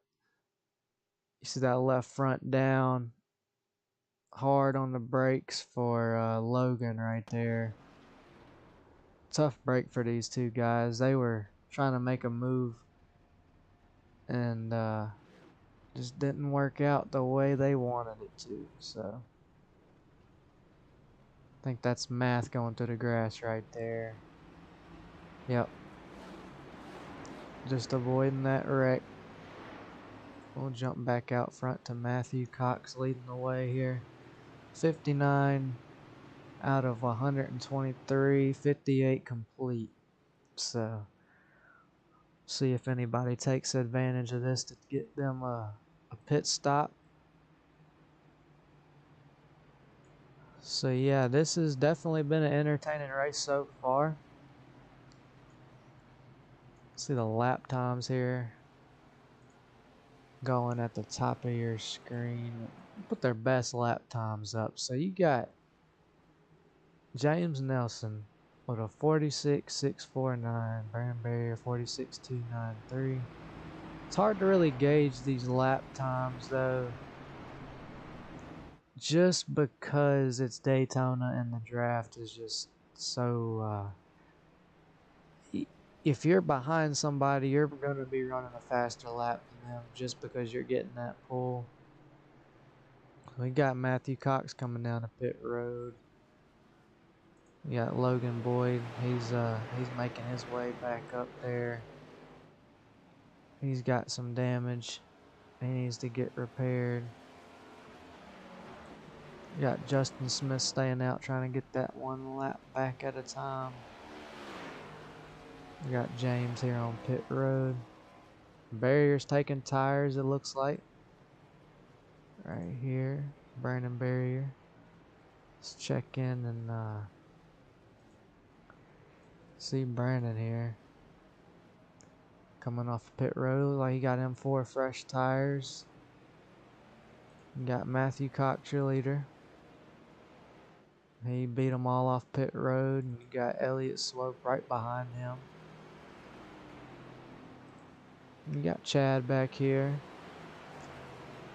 left front down. Hard on the brakes for Logan right there. Tough break for these 2 guys. They were trying to make a move and just didn't work out the way they wanted it to. So I think that's math going through the grass right there. Yep. Just avoiding that wreck. We'll jump back out front to Matthew Cox leading the way here. 59 out of 123, 58 complete. So see if anybody takes advantage of this to get them a pit stop. So yeah, this has definitely been an entertaining race so far. See the lap times here going at the top of your screen. Put their best lap times up. So you got James Nelson with a 46.649, Brandon Barrier 46.293. It's hard to really gauge these lap times though, just because it's Daytona and the draft is just so if you're behind somebody, you're going to be running a faster lap than them just because you're getting that pull. We got Matthew Cox coming down the pit road. We got Logan Boyd. He's making his way back up there. He's got some damage. He needs to get repaired. We got Justin Smith staying out trying to get that 1 lap back at a time. We got James here on pit road. Barrier's taking tires, it looks like. Right here, Brandon Barrier. Let's check in and see Brandon here. Coming off pit road, like he got him 4 fresh tires. You got Matthew Cox, your leader. He beat them all off pit road, and you got Elliott Slope right behind him. You got Chad back here.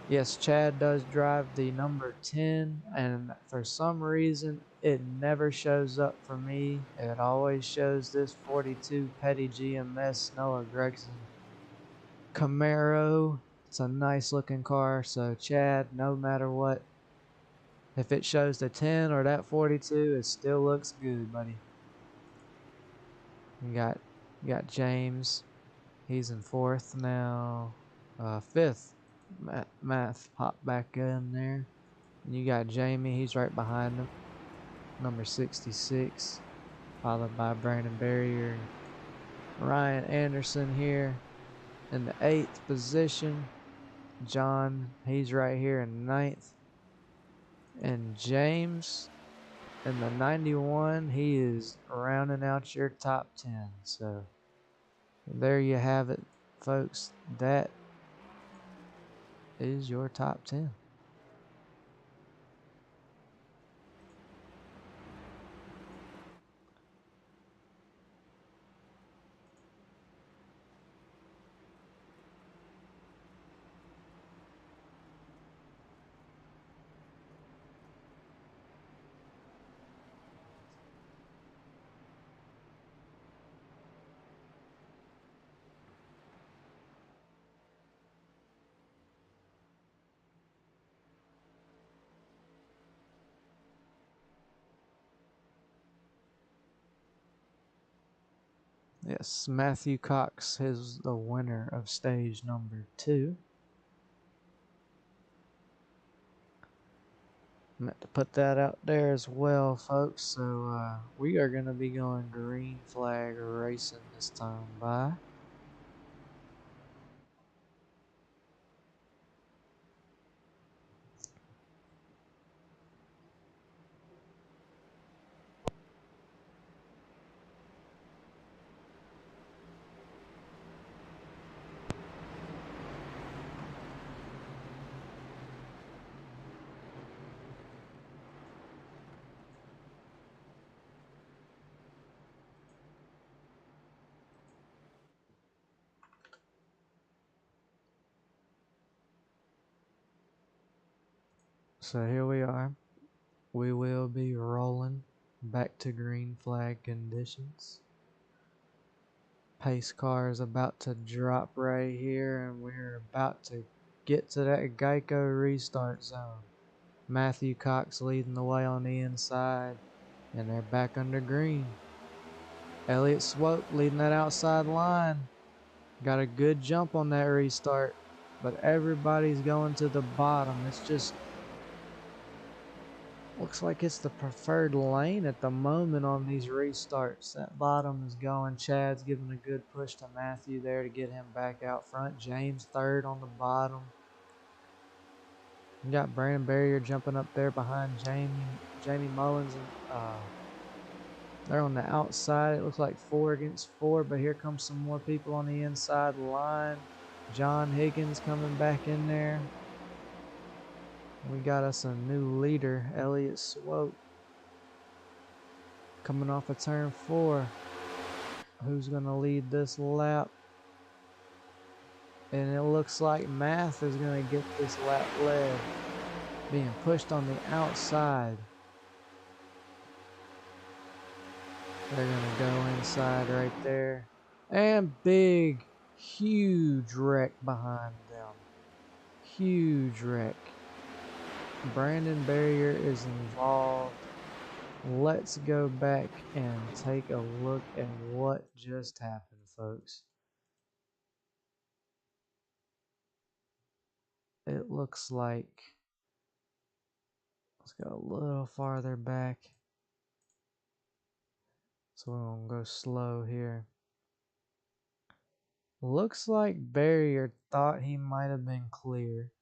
Yes, Chad does drive the number 10, and for some reason, it never shows up for me. It always shows this 42 Petty GMS Noah Gregson Camaro. It's a nice looking car, so Chad, no matter what, if it shows the 10 or that 42, it still looks good, buddy. You got James. He's in fourth now. Fifth. Math popped back in there. And you got Jamie. He's right behind him. Number 66. Followed by Brandon Barrier and Ryan Anderson here in the 8th position. John, he's right here in ninth. And James in the 91, he is rounding out your top 10. So there you have it, folks. That is your top 10. Yes, Matthew Cox is the winner of stage number 2. Meant to put that out there as well, folks. So we are going to be going green flag racing this time by. So here we are. We will be rolling back to green flag conditions. Pace car is about to drop right here, and we're about to get to that Geico restart zone. Matthew Cox leading the way on the inside, and they're back under green. Elliott Swope leading that outside line. Got a good jump on that restart, but everybody's going to the bottom. It's just looks like it's the preferred lane at the moment on these restarts. That bottom is going. Chad's giving a good push to Matthew there to get him back out front. James third on the bottom. You got Brandon Barrier jumping up there behind Jamie Mullins. And they're on the outside. It looks like 4 against 4, but here comes some more people on the inside line. John Higgins coming back in there. We got us a new leader, Elliott Swope, coming off of turn 4. Who's going to lead this lap? And it looks like Math is going to get this lap led. Being pushed on the outside. They're going to go inside right there. And big, huge wreck behind them. Huge wreck. Brandon Barrier is involved. Let's go back and take a look at what just happened, folks. It looks like, let's go a little farther back. So we're going to go slow here. Looks like Barrier thought he might have been clear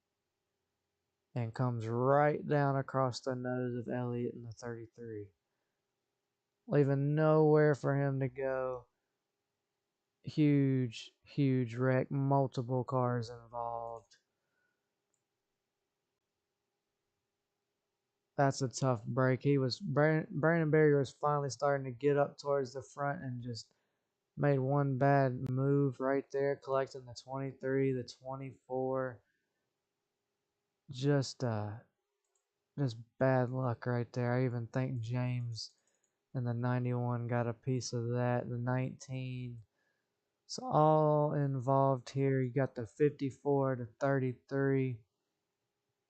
and comes right down across the nose of Elliott in the 33. Leaving nowhere for him to go. Huge, huge wreck. Multiple cars involved. That's a tough break. Brandon Barrier was finally starting to get up towards the front and just made one bad move right there, collecting the 23, the 24. Just bad luck right there. I even think James in the 91 got a piece of that. The 19. It's all involved here. You got the 54, the 33,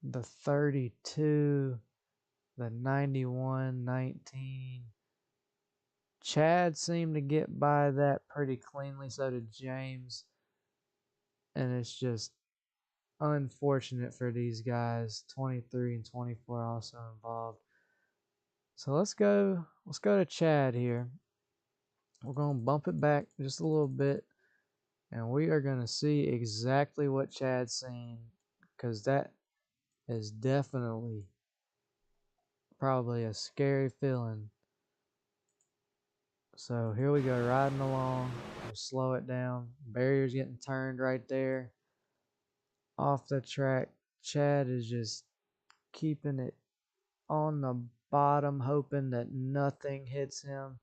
the 32, the 91, 19. Chad seemed to get by that pretty cleanly, so did James. and it's just unfortunate for these guys. 23 and 24 also involved. So let's go to Chad here. We're going to bump it back just a little bit, and we are going to see exactly what Chad's saying, because that is definitely probably a scary feeling. So here we go, riding along. We'll slow it down. Barrier's getting turned right there. Off the track. Chad is just keeping it on the bottom, hoping that nothing hits him.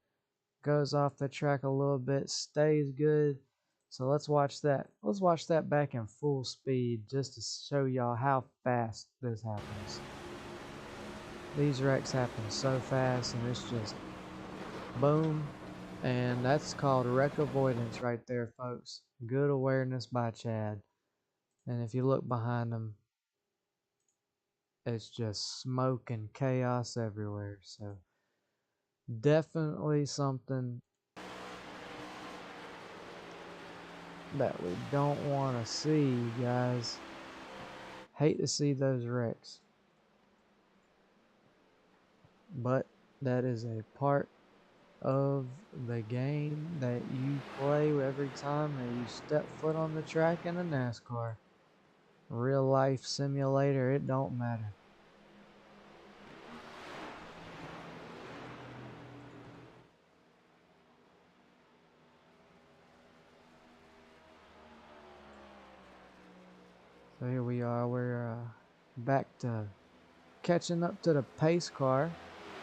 Goes off the track a little bit, stays good. So let's watch that. Let's watch that back in full speed just to show y'all how fast this happens. These wrecks happen so fast, and it's just boom. And that's called wreck avoidance right there, folks. Good awareness by Chad. And if you look behind him, it's just smoke and chaos everywhere. So definitely something that we don't want to see, guys. Hate to see those wrecks. But that is a part of the game that you play every time that you step foot on the track in a NASCAR. Real life simulator, it don't matter. So here we are, we're back to catching up to the pace car.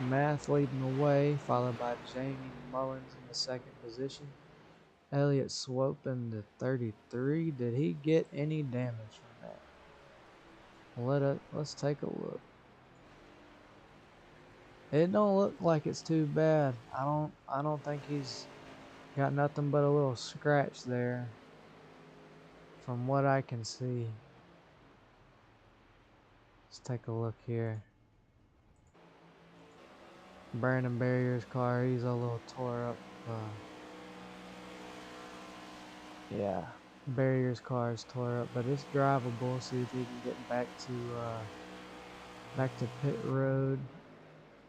Math leading the way, followed by Jamie Mullins in the second position. Elliott Swope in the 33. Did he get any damage from that? Let's take a look. It don't look like it's too bad. I don't think he's got nothing but a little scratch there from what I can see. Let's take a look here. Brandon Barrier's car, he's a little tore up. Yeah, Barrier's car is tore up, but it's drivable. See if he can get back to pit road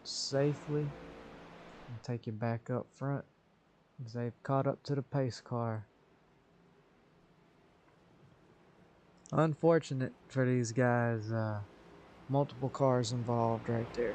safely and take you back up front, because they've caught up to the pace car. Unfortunate for these guys. Multiple cars involved right there.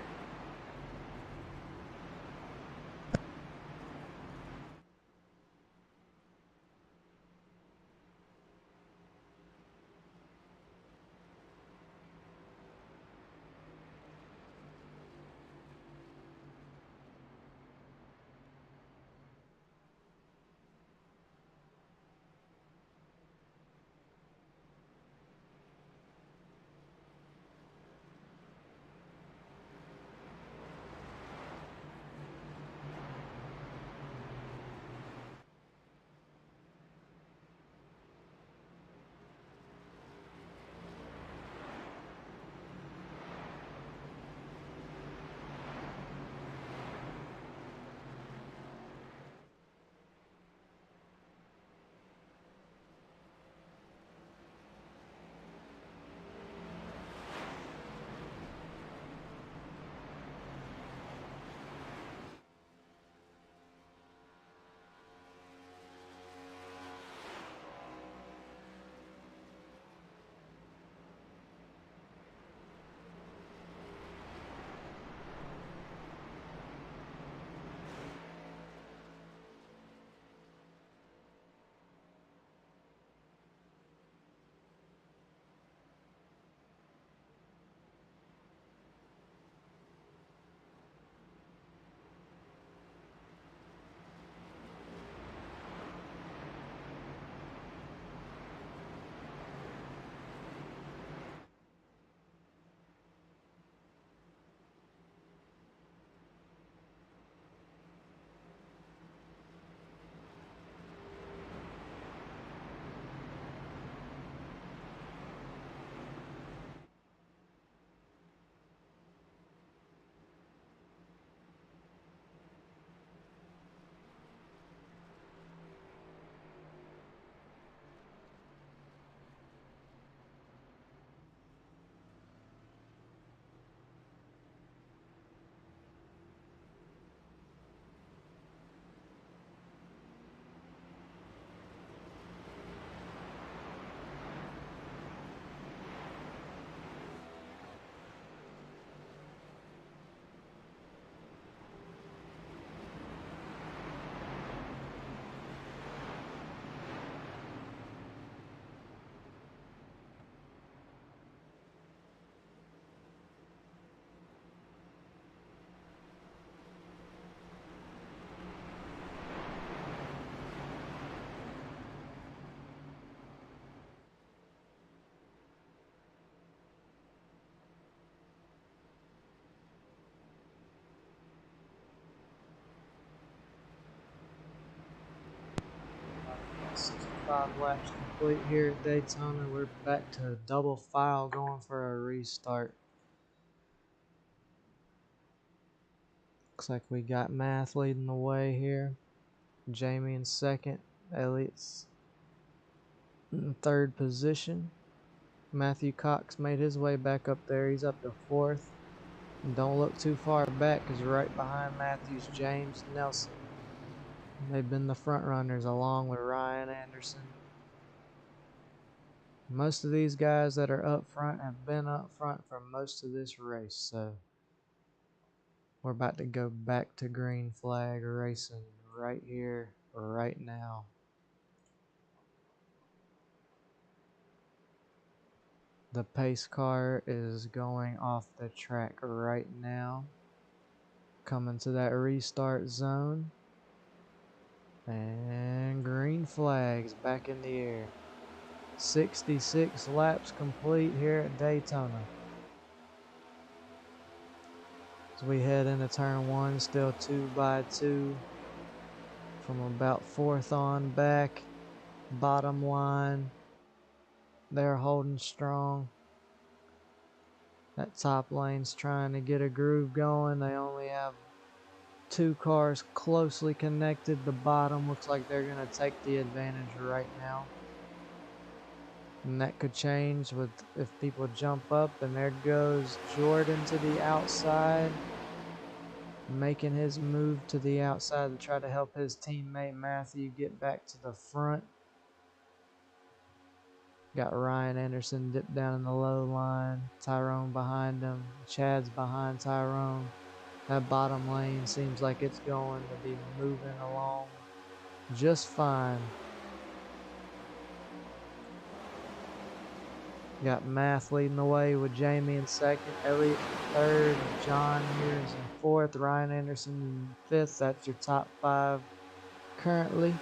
5 laps complete here at Daytona. We're back to double file going for a restart. Looks like we got Math leading the way here. Jamie in second. Elliot's in third position. Matthew Cox made his way back up there. He's up to fourth. And don't look too far back because right behind Matthew's James Nelson. They've been the front runners along with Ryan Anderson. Most of these guys that are up front have been up front for most of this race, so we're about to go back to green flag racing right here, right now. The pace car is going off the track right now, coming to that restart zone, and green flags back in the air. 66 laps complete here at Daytona. As we head into turn one, still 2 by 2 from about fourth on back. Bottom line, they're holding strong. That top lane's trying to get a groove going. They only have 2 cars closely connected. The bottom looks like they're going to take the advantage right now. And that could change with if people jump up. And there goes Jordan to the outside, making his move to the outside to try to help his teammate Matthew get back to the front. Got Ryan Anderson dipped down in the low line. Tyrone behind him. Chad's behind Tyrone. That bottom lane seems like it's going to be moving along just fine. Got Math leading the way with Jamie in second, Elliot in third, John here is in fourth, Ryan Anderson in fifth. That's your top 5 currently.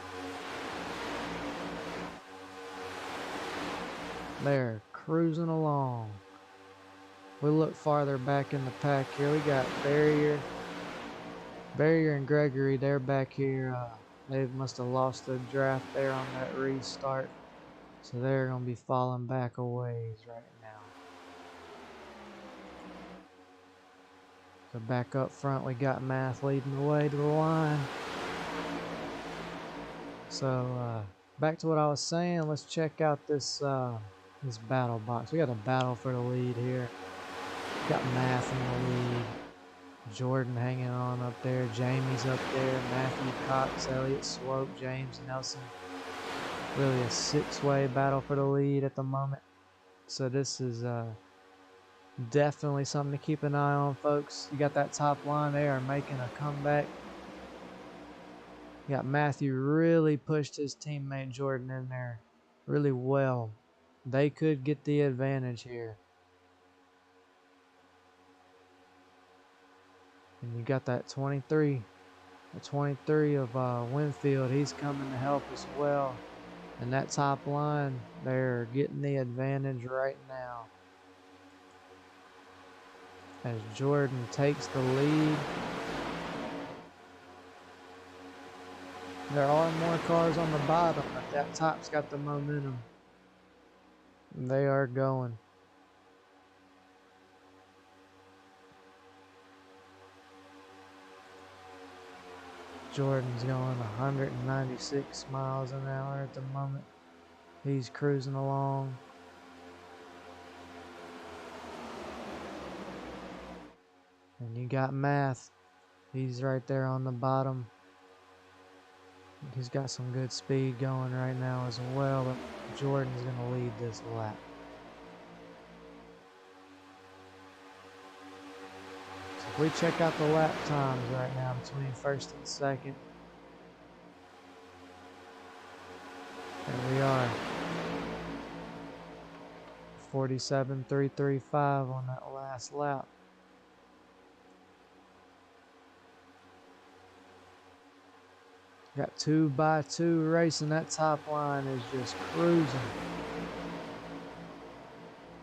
They're cruising along. We look farther back in the pack here. We got Barrier and Gregory. They're back here. They must have lost the draft there on that restart. So they're going to be falling back a ways right now. So back up front, we got Math leading the way to the line. So back to what I was saying. Let's check out this this battle box. We got a battle for the lead here. Got Math in the lead. Jordan hanging on up there. Jamie's up there. Matthew Cox, Elliott Swope, James Nelson. Really a 6-way battle for the lead at the moment. So this is definitely something to keep an eye on, folks. You got that top line. They are making a comeback. You got Matthew really pushed his teammate Jordan in there really well. They could get the advantage here. And you got that 23. The 23 of Winfield. He's coming to help as well. And that top line, they're getting the advantage right now. As Jordan takes the lead. There are more cars on the bottom, but that top's got the momentum. They are going. Jordan's going 196 miles an hour at the moment. He's cruising along. And you got Math. He's right there on the bottom. He's got some good speed going right now as well, but Jordan's going to lead this lap. So if we check out the lap times right now between first and second, there we are. 47.335 on that last lap. Got 2 by 2 racing. That top line is just cruising.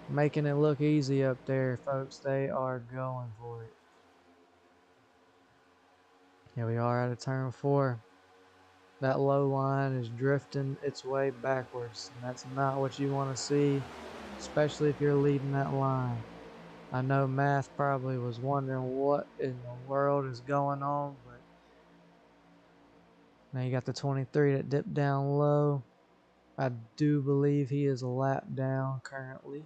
Making it look easy up there, folks. They are going for it. Here we are at a turn 4. That low line is drifting its way backwards, and that's not what you want to see, especially if you're leading that line. I know Math probably was wondering what in the world is going on, but now you got the 23 that dipped down low. I do believe he is a lap down currently.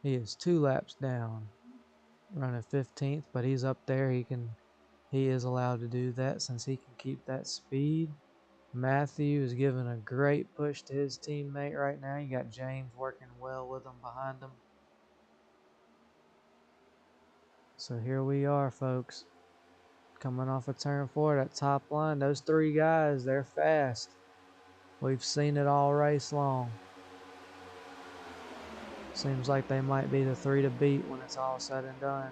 He is 2 laps down, running 15th, but he's up there. He is allowed to do that since he can keep that speed. Matthew is giving a great push to his teammate right now. You got James working well with him behind him. So here we are, folks. Coming off of turn 4, that top line, those 3 guys, they're fast. We've seen it all race long. Seems like they might be the 3 to beat when it's all said and done.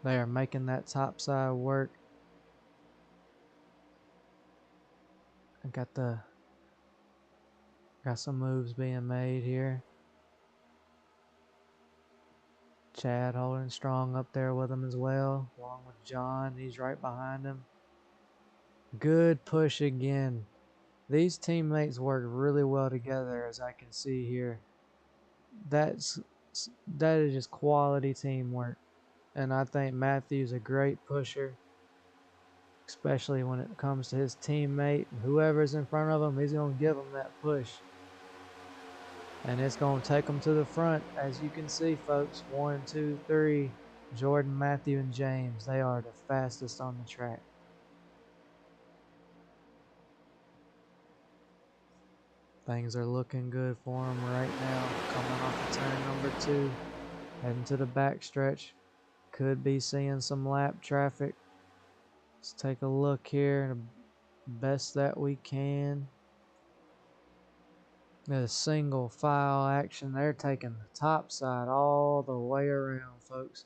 They are making that top side work. I got some moves being made here. Chad holding strong up there with him as well, along with John. He's right behind him. Good push again. These teammates work really well together, as I can see here. That is just quality teamwork. And I think Matthew's a great pusher, especially when it comes to his teammate. Whoever's in front of him, he's going to give him that push. And it's going to take them to the front. As you can see, folks, 1, 2, 3, Jordan, Matthew, and James. They are the fastest on the track. Things are looking good for them right now. Coming off of turn number 2, heading to the backstretch. Could be seeing some lap traffic. Let's take a look here, best that we can. A single file action. They're taking the top side all the way around, folks.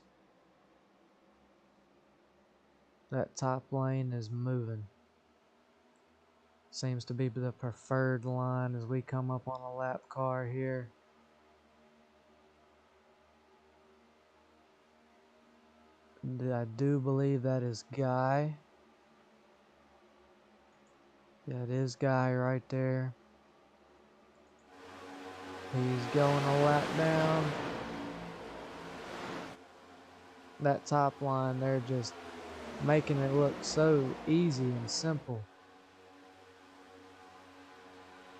That top lane is moving. Seems to be the preferred line as we come up on a lap car here. I do believe that is Guy. That is Guy right there. He's going a lap down. That top line, they're just making it look so easy and simple.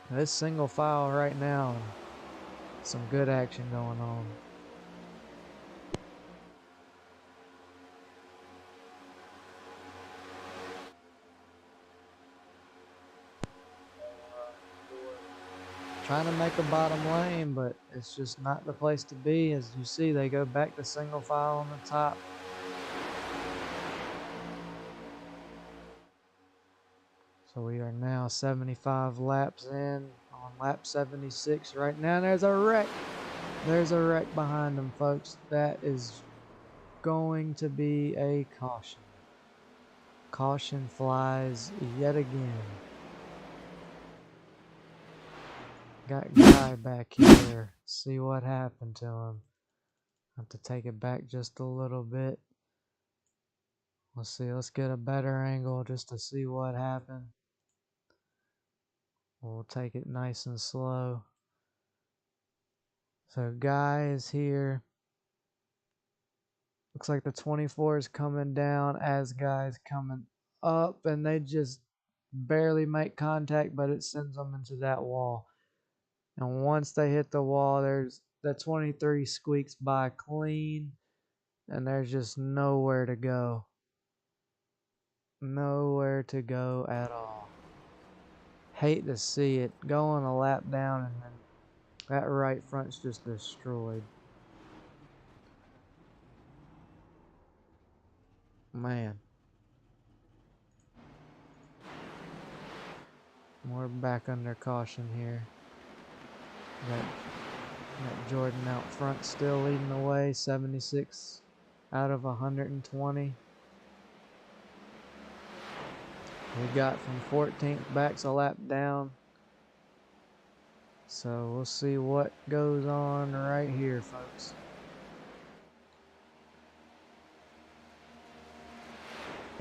This single file right now, some good action going on. Trying to make a bottom lane, but it's just not the place to be. As you see, they go back to single file on the top. So we are now 75 laps in, on lap 76 right now. There's a wreck. There's a wreck behind them, folks. That is going to be a caution. Caution flies yet again. Got Guy back here. See what happened to him. Have to take it back just a little bit. Let's see. Let's get a better angle just to see what happened. We'll take it nice and slow. So Guy is here. Looks like the 24 is coming down as Guy's coming up, and they just barely make contact, but it sends them into that wall. And once they hit the wall, there's the 23 squeaks by clean, and there's just nowhere to go. Nowhere to go at all. Hate to see it. Going a lap down, and then that right front's just destroyed. Man. We're back under caution here. Got Jordan out front still leading the way, 76 out of 120. We got from 14th back a lap down. So we'll see what goes on right here, folks.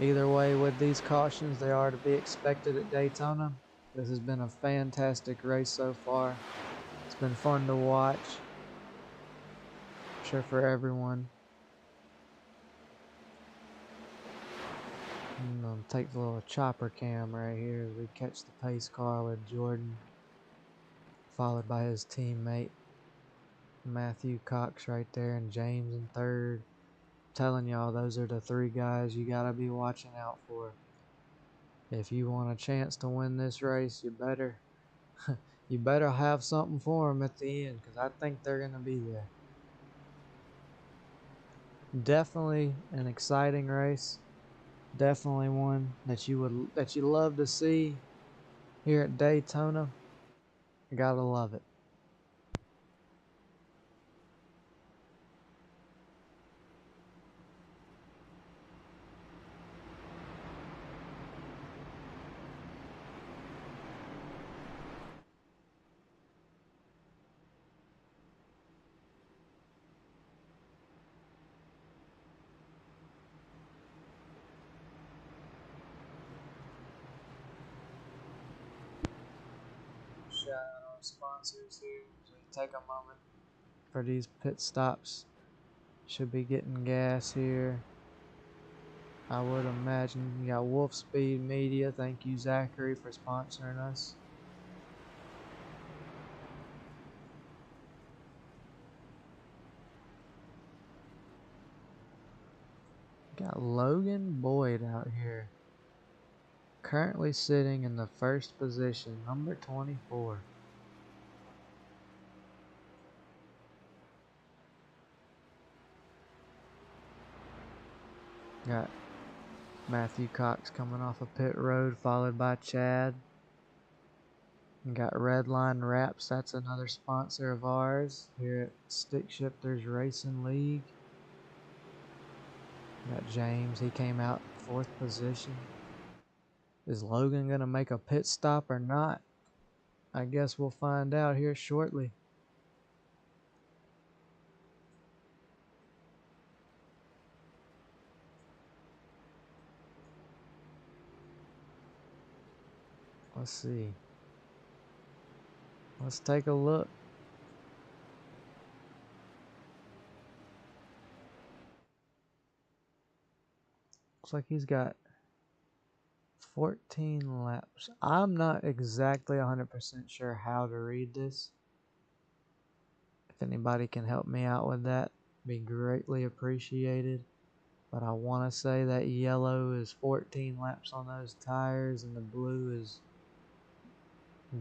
Either way, with these cautions, they are to be expected at Daytona. This has been a fantastic race so far. It's been fun to watch. I'm sure for everyone. I'm gonna take the little chopper cam right here as we catch the pace car with Jordan, followed by his teammate Matthew Cox right there, and James in third. Telling y'all, those are the three guys you gotta be watching out for. If you want a chance to win this race, you better you better have something for them at the end, because I think they're gonna be there. Definitely an exciting race. Definitely one that you love to see here at Daytona. You gotta love it. Shout out our sponsors here. So take a moment for these pit stops. Should be getting gas here. I would imagine. You got Wolf Speed Media. Thank you, Zachary, for sponsoring us. Got Logan Boyd out here. Currently sitting in the first position, number 24. Got Matthew Cox coming off of pit road, followed by Chad. And got Redline Wraps, that's another sponsor of ours here at Stick Shifters Racing League. Got James, he came out in fourth position. Is Logan gonna make a pit stop or not? I guess we'll find out here shortly. Let's see. Let's take a look. Looks like he's got 14 laps. I'm not exactly 100% sure how to read this. If anybody can help me out with that, be greatly appreciated. But I want to say that yellow is 14 laps on those tires and the blue is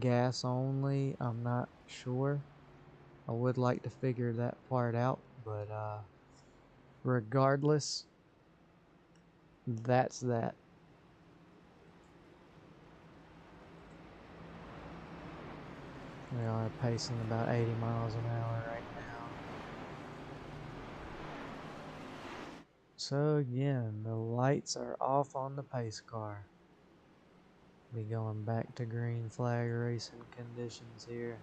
gas only. I'm not sure. I would like to figure that part out, but regardless, that's that. We are pacing about 80 miles an hour right now. So again, the lights are off on the pace car. Be going back to green flag racing conditions here.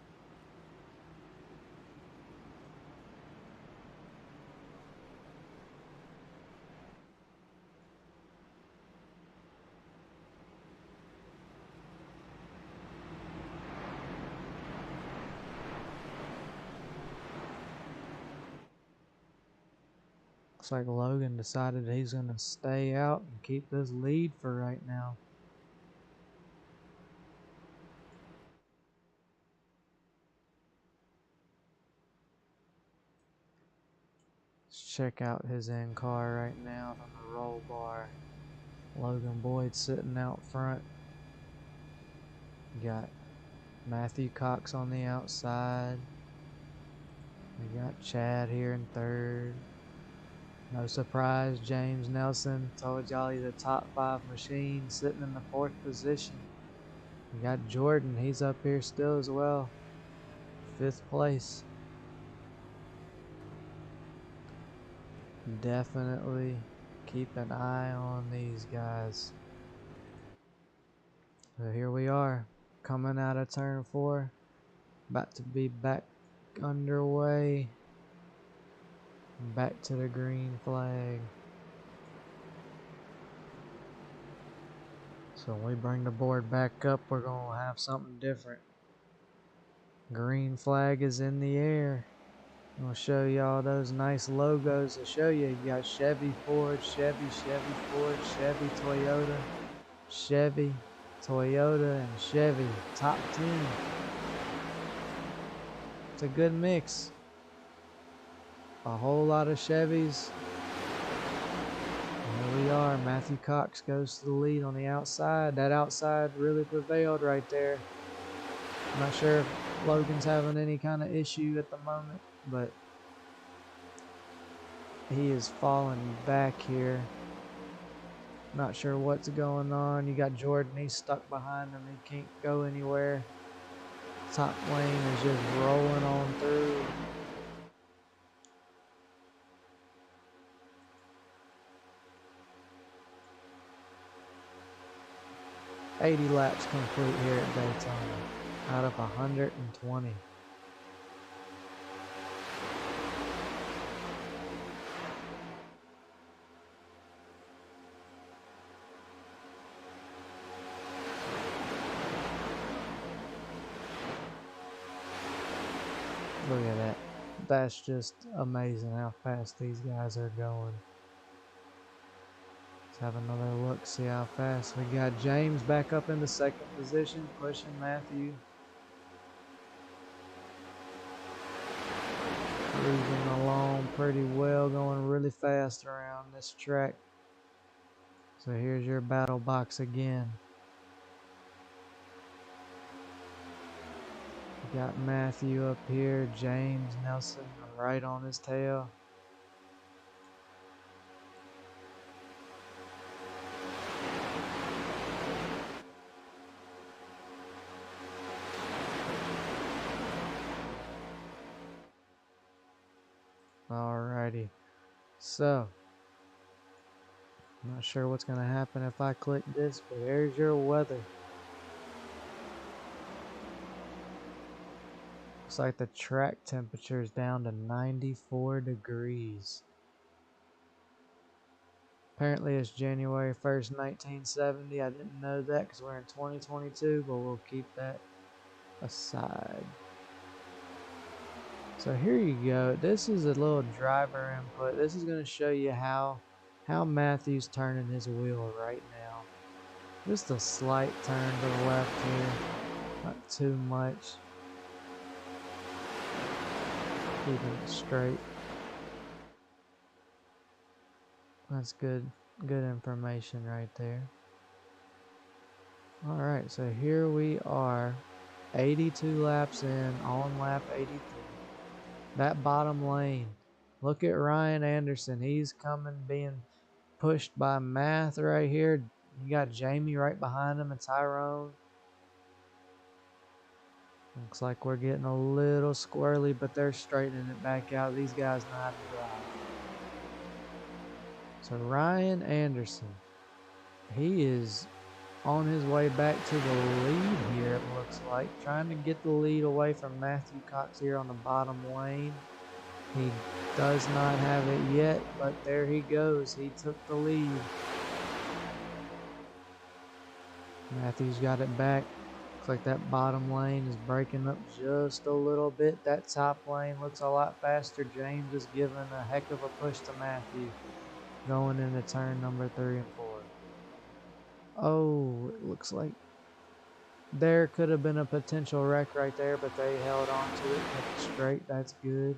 Looks like Logan decided he's going to stay out and keep this lead for right now. Let's check out his in car right now from the roll bar. Logan Boyd sitting out front. We got Matthew Cox on the outside. We got Chad here in third. No surprise, James Nelson. Told y'all he's a top 5 machine sitting in the 4th position. We got Jordan, he's up here still as well. 5th place. Definitely keep an eye on these guys. So here we are, coming out of turn 4. About to be back underway. Back to the green flag. So when we bring the board back up, we're going to have something different. Green flag is in the air. I'm going to show you all those nice logos to show you. You got Chevy, Ford, Chevy, Ford, Chevy, Toyota, Chevy, Toyota, and Chevy. Top 10. It's a good mix. A whole lot of Chevys. And here we are. Matthew Cox goes to the lead on the outside. That outside really prevailed right there. I'm not sure if Logan's having any kind of issue at the moment, but he is falling back here. Not sure what's going on. You got Jordan, he's stuck behind him. He can't go anywhere. Top lane is just rolling on through. $80 laps complete here at Daytona out of 120. Look at that. That's just amazing how fast these guys are going. Let's have another look, see how fast. We got James back up in the second position, pushing Matthew. Cruising along pretty well, going really fast around this track. So here's your battle box again. You got Matthew up here, James Nelson right on his tail. Alrighty, so I'm not sure what's gonna happen if I click this, but here's your weather. Looks like the track temperature is down to 94 degrees. Apparently it's January 1st, 1970. I didn't know that because we're in 2022, but we'll keep that aside. So here you go. This is a little driver input. This is going to show you how Matthew's turning his wheel right now. Just a slight turn to the left here. Not too much. Keeping it straight. That's good information right there. Alright, so here we are. 82 laps in, on lap 83. That bottom lane. Look at Ryan Anderson. He's coming, being pushed by Math right here. You got Jamie right behind him and Tyrone. Looks like we're getting a little squirrely, but they're straightening it back out. These guys know how to drive. So Ryan Anderson, he is on his way back to the lead here, it looks like. Trying to get the lead away from Matthew Cox here on the bottom lane. He does not have it yet, but there he goes. He took the lead. Matthew's got it back. Looks like that bottom lane is breaking up just a little bit. That top lane looks a lot faster. James is giving a heck of a push to Matthew going into turn number 3 and 4. Oh, it looks like there could have been a potential wreck right there, but they held on to it, kept it straight. That's good.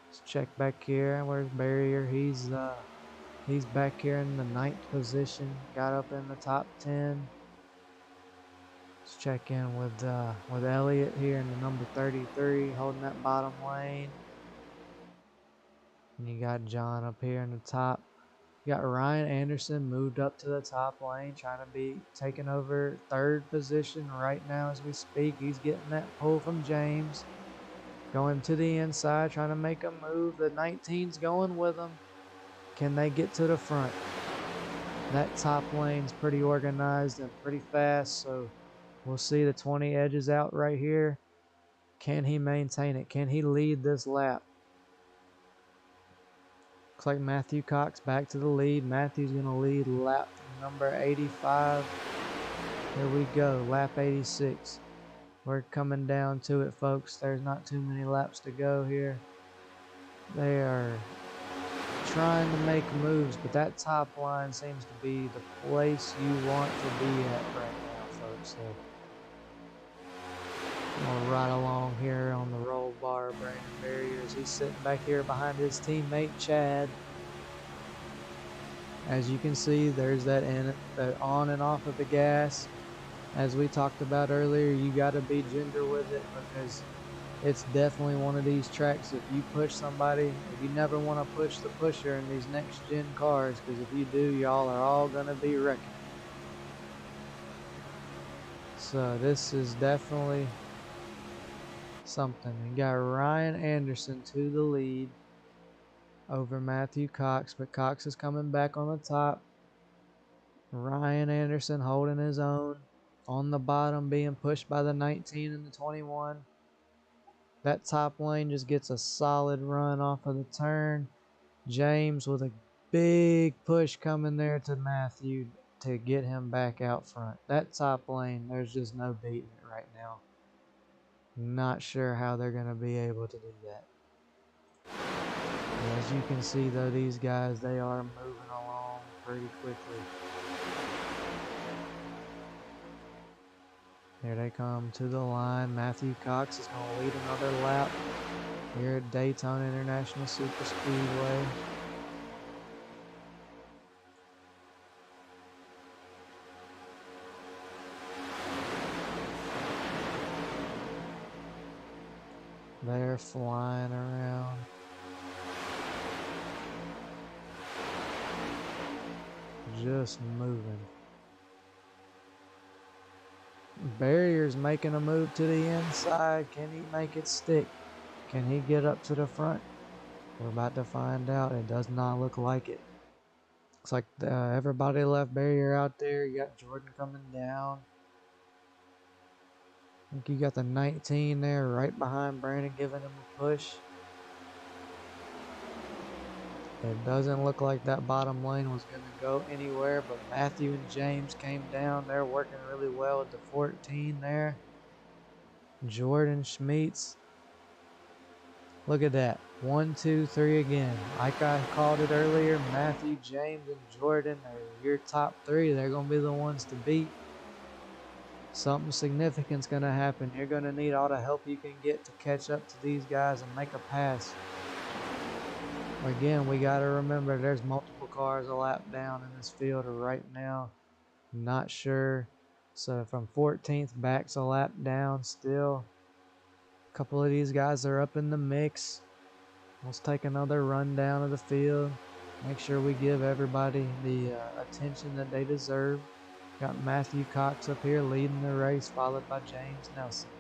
Let's check back here. Where's Barrier? He's back here in the 9th position. Got up in the top 10. Let's check in with Elliott here in the number 33, holding that bottom lane. And you got John up here in the top. You got Ryan Anderson moved up to the top lane, trying to be taking over 3rd position right now as we speak. He's getting that pull from James. Going to the inside, trying to make a move. The 19's going with him. Can they get to the front? That top lane's pretty organized and pretty fast, so we'll see the 20 edges out right here. Can he maintain it? Can he lead this lap? Looks like Matthew Cox back to the lead. Matthew's going to lead lap number 85. Here we go, lap 86. We're coming down to it, folks. There's not too many laps to go here. They are trying to make moves, but that top line seems to be the place you want to be at right now, folks. So we'll ride along here on the roll bar. Brandon Barriers, he's sitting back here behind his teammate Chad. As you can see, there's that on and off of the gas. As we talked about earlier, you got to be ginger with it, because it's definitely one of these tracks. If you push somebody, you never want to push the pusher in these next gen cars, because if you do, y'all are all going to be wrecking. So this is definitely something. You got Ryan Anderson to the lead over Matthew Cox, but Cox is coming back on the top. Ryan Anderson holding his own on the bottom, being pushed by the 19 and the 21. That top lane just gets a solid run off of the turn. James with a big push coming there to Matthew to get him back out front. That top lane, there's just no beating it right now. Not sure how they're going to be able to do that. As you can see, though, these guys, they are moving along pretty quickly. Here they come to the line. Matthew Cox is going to lead another lap here at Daytona International Super Speedway. They're flying around. Just moving. Barrier's making a move to the inside. Can he make it stick? Can he get up to the front? We're about to find out. It does not look like it. Looks like everybody left Barrier out there. You got Jordan coming down. I think you got the 19 there right behind Brandon, giving him a push. It doesn't look like that bottom lane was going to go anywhere, but Matthew and James came down. They're working really well at the 14 there. Jordan Schmeets. Look at that. 1, 2, 3 again. Like I called it earlier, Matthew, James, and Jordan are your top three. They're going to be the ones to beat. Something significant's going to happen. You're going to need all the help you can get to catch up to these guys and make a pass. Again, we got to remember there's multiple cars a lap down in this field right now. Not sure. So from 14th back's a lap down still. A couple of these guys are up in the mix. Let's take another rundown of the field. Make sure we give everybody the attention that they deserve. Got Matthew Cox up here leading the race, followed by James Nelson.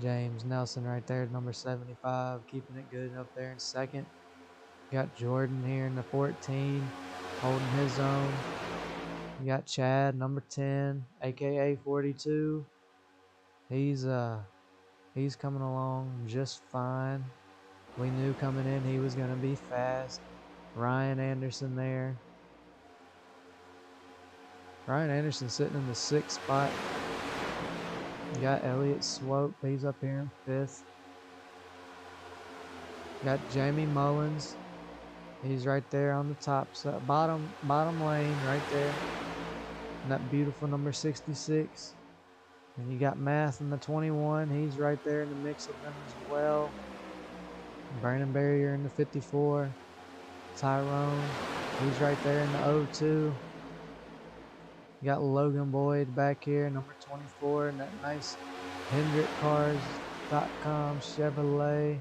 James Nelson right there, number 75, keeping it good up there in second. Got Jordan here in the 14, holding his own. You got Chad, number 10, aka 42. He's coming along just fine. We knew coming in he was going to be fast. Ryan Anderson there. Ryan Anderson sitting in the 6th spot. You got Elliott Swope, he's up here in 5th. Got Jamie Mullins. He's right there on the top, so bottom lane right there. And that beautiful number 66. And you got Math in the 21. He's right there in the mix of them as well. Brandon Barrier in the 54. Tyrone, he's right there in the 02. You got Logan Boyd back here, number 24, and that nice HendrickCars.com Chevrolet.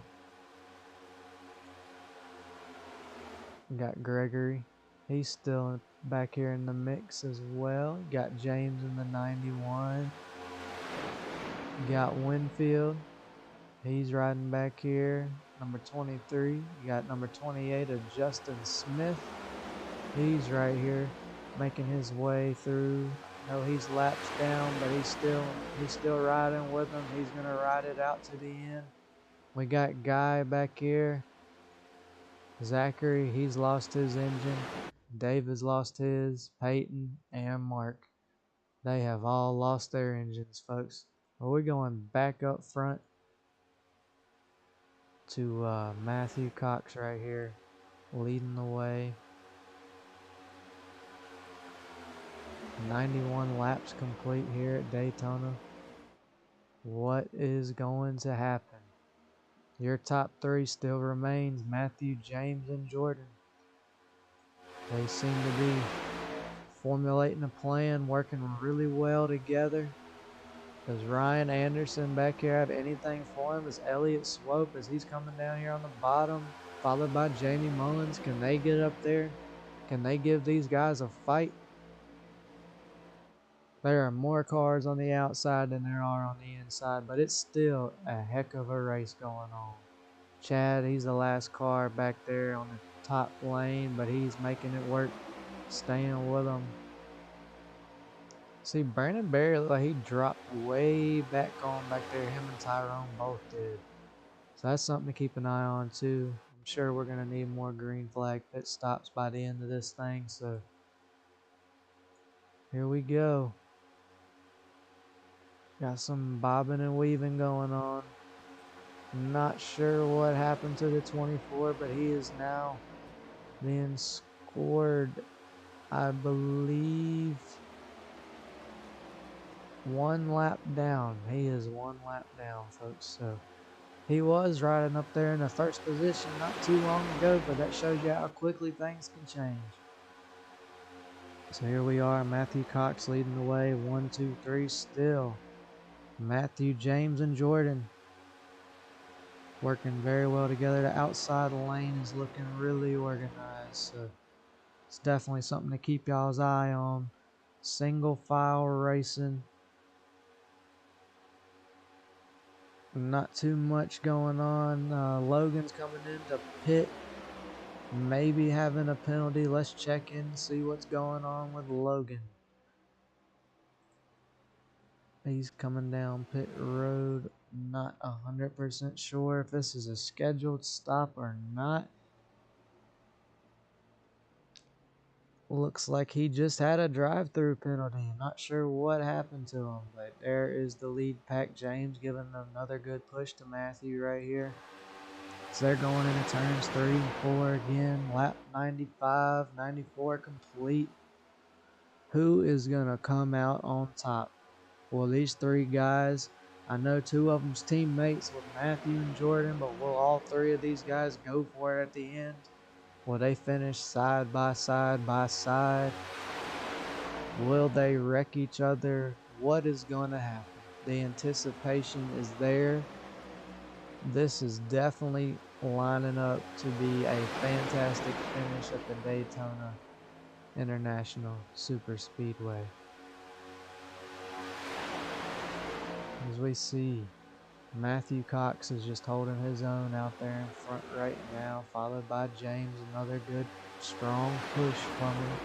You got Gregory. He's still back here in the mix as well. You got James in the 91. You got Winfield. He's riding back here. Number 23. You got number 28 of Justin Smith. He's right here making his way through. No, he's laps down, but he's still riding with them. He's gonna ride it out to the end. We got Guy back here. Zachary, he's lost his engine. Dave has lost his. Peyton and Mark. They have all lost their engines, folks. Well, we're going back up front to Matthew Cox right here, leading the way. 91 laps complete here at Daytona. What is going to happen? Your top three still remains Matthew, James, and Jordan. They seem to be formulating a plan, working really well together. Does Ryan Anderson back here have anything for him? Is Elliott Swope as he's coming down here on the bottom, followed by Jamie Mullins? Can they get up there? Can they give these guys a fight? There are more cars on the outside than there are on the inside, but it's still a heck of a race going on. Chad, he's the last car back there on the top lane, but he's making it work, staying with them. See, Brandon Berry looked like he dropped way back on back there. Him and Tyrone both did. So that's something to keep an eye on too. I'm sure we're going to need more green flag pit stops by the end of this thing. So here we go. Got some bobbing and weaving going on. Not sure what happened to the 24, but he is now being scored, I believe, one lap down. He is one lap down, folks. So he was riding up there in the first position not too long ago, but that shows you how quickly things can change. So here we are, Matthew Cox leading the way, 1, 2, 3 still. Matthew, James, and Jordan working very well together. The outside lane is looking really organized, so it's definitely something to keep y'all's eye on. Single file racing. Not too much going on. Logan's coming into pit, maybe having a penalty. Let's check in and see what's going on with Logan. He's coming down pit road. Not 100% sure if this is a scheduled stop or not. Looks like he just had a drive-through penalty. Not sure what happened to him, but there is the lead pack. James giving another good push to Matthew right here. So they're going into turns 3 and 4 again. Lap 95, 94 complete. Who is going to come out on top? Well, these three guys, I know 2 of them's teammates with Matthew and Jordan, but will all 3 of these guys go for it at the end? Will they finish side by side by side? Will they wreck each other? What is going to happen? The anticipation is there. This is definitely lining up to be a fantastic finish at the Daytona International Super Speedway. As we see, Matthew Cox is just holding his own out there in front right now, followed by James. Another good, strong push from him.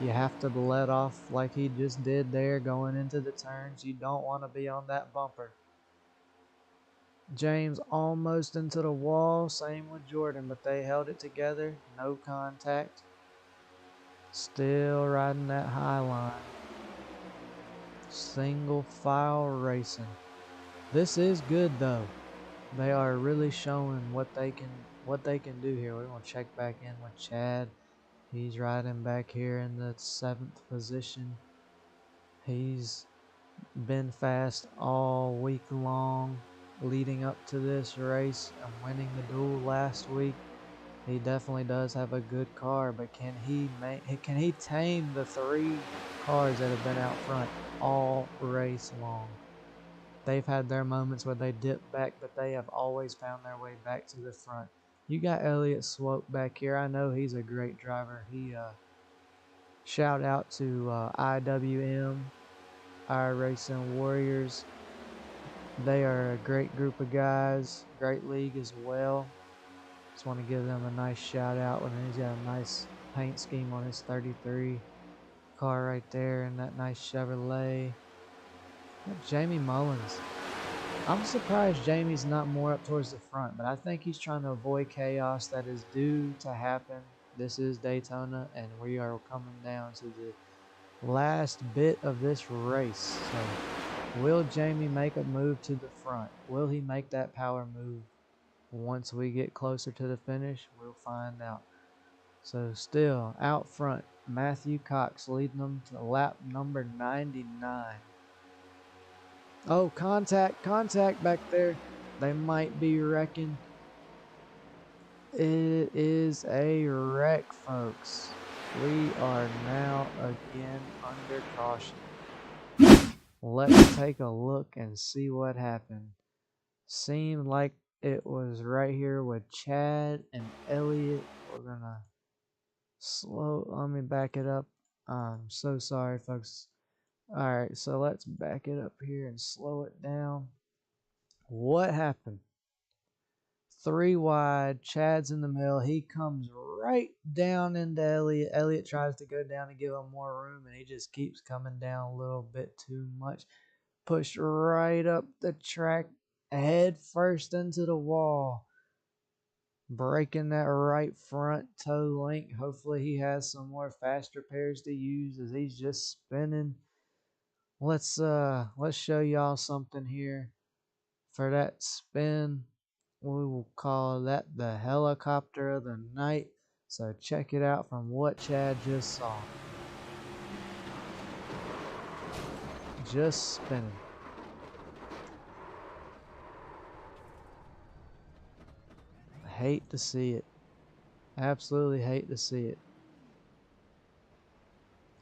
You have to let off like he just did there going into the turns. You don't want to be on that bumper. James almost into the wall. Same with Jordan, but they held it together. No contact. Still riding that high line. Single file racing. This is good though. They are really showing what they can do here. We're gonna check back in with Chad. He's riding back here in the 7th position. He's been fast all week long leading up to this race and winning the duel last week. He definitely does have a good car, but can he tame the 3 cars that have been out front all race long? They've had their moments where they dip back, but they have always found their way back to the front. You got Elliott Swope back here. I know he's a great driver. Shout out to IWM, our Racing Warriors. They are a great group of guys, great league as well. Just want to give them a nice shout out. And he's got a nice paint scheme on his 33 car right there, and that nice Chevrolet. Jamie Mullins. I'm surprised Jamie's not more up towards the front, but I think he's trying to avoid chaos that is due to happen. This is Daytona, and we are coming down to the last bit of this race. So will Jamie make a move to the front? Will he make that power move? Once we get closer to the finish, we'll find out. So still out front, Matthew Cox leading them to lap number 99. Oh, contact back there. They might be wrecking. It is a wreck, folks. We are now again under caution. Let's take a look and see what happened. Seemed like it was right here with Chad and Elliott. We're gonna let me back it up. I'm so sorry, folks. Alright, so let's back it up here and slow it down. What happened? 3 wide, Chad's in the middle. He comes right down into Elliott. Elliott tries to go down and give him more room, and he just keeps coming down a little bit too much. Pushed right up the track, head first into the wall. Breaking that right front toe link. Hopefully he has some more faster pairs to use as he's just spinning. Let's show y'all something here. For that spin, we will call that the helicopter of the night. So check it out from what Chad just saw. Just spinning. Hate to see it. Absolutely hate to see it.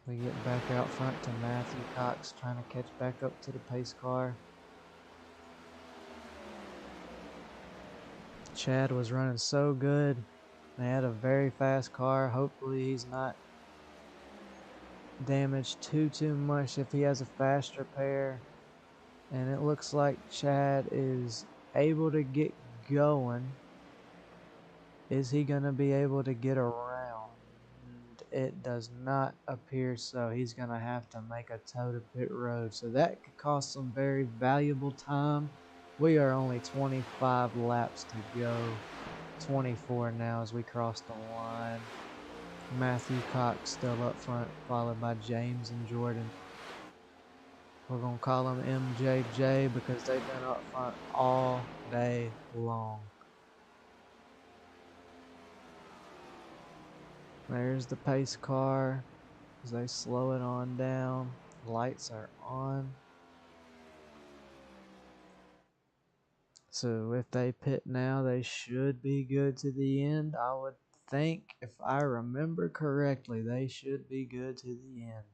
We get back out front to Matthew Cox trying to catch back up to the pace car. Chad was running so good. They had a very fast car. Hopefully he's not damaged too much if he has a faster pair. And it looks like Chad is able to get going. Is he going to be able to get around? It does not appear so. He's going to have to make a toe to pit road. So that could cost some very valuable time. We are only 25 laps to go. 24 now as we cross the line. Matthew Cox still up front, followed by James and Jordan. We're going to call them MJJ because they've been up front all day long. There's the pace car as they slow it on down. Lights are on. So if they pit now, they should be good to the end. I would think, if I remember correctly, they should be good to the end.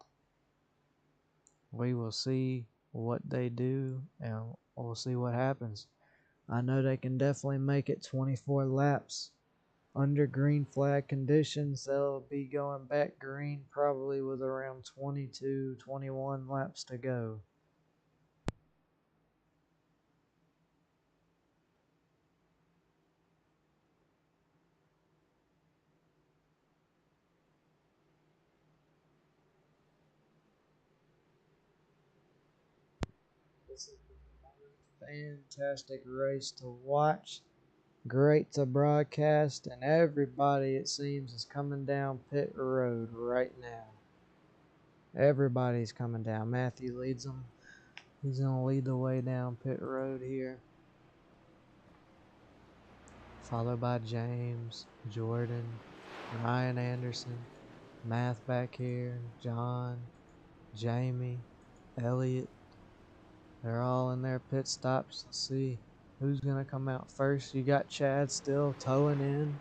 We will see what they do and we'll see what happens. I know they can definitely make it 24 laps. Under green flag conditions, they'll be going back green probably with around 22, 21 laps to go. This has been a fantastic race to watch. Great to broadcast, and everybody, it seems, is coming down pit road right now. Everybody's coming down. Matthew leads them. He's going to lead the way down pit road here. Followed by James, Jordan, Ryan Anderson, Math back here, John, Jamie, Elliott. They're all in their pit stops. Let's see who's going to come out first. You got Chad still towing in.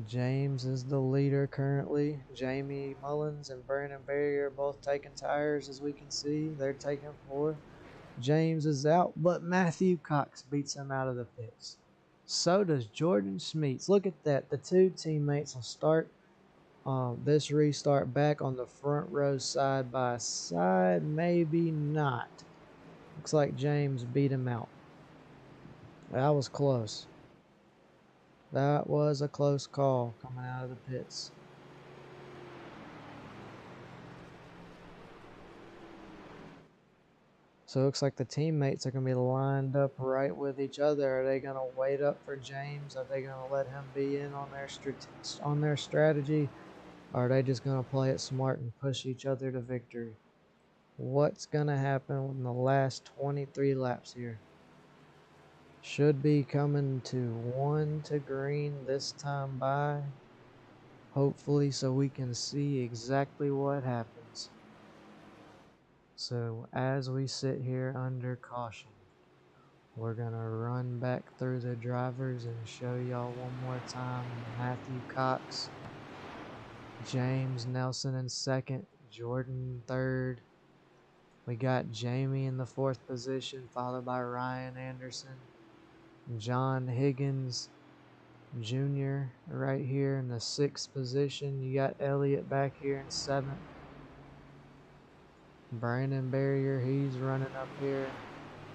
James is the leader currently. Jamie Mullins and Brandon Berry are both taking tires, as we can see. They're taking 4. James is out, but Matthew Cox beats him out of the pits. So does Jordan Schmeets. Look at that. The two teammates will start this restart back on the front row side by side. Maybe not. Looks like James beat him out. That was close. That was a close call coming out of the pits. So it looks like the teammates are going to be lined up right with each other. Are they going to wait up for James? Are they going to let him be in on their strategy? Are they just going to play it smart and push each other to victory? What's going to happen in the last 23 laps here? Should be coming to 1 to green this time by. Hopefully, so we can see exactly what happens. So as we sit here under caution, we're going to run back through the drivers and show y'all one more time. Matthew Cox, James Nelson in second, Jordan third. We got Jamie in the fourth position, followed by Ryan Anderson. John Higgins Jr. right here in the sixth position. You got Elliott back here in seventh. Brandon Barrier, he's running up here.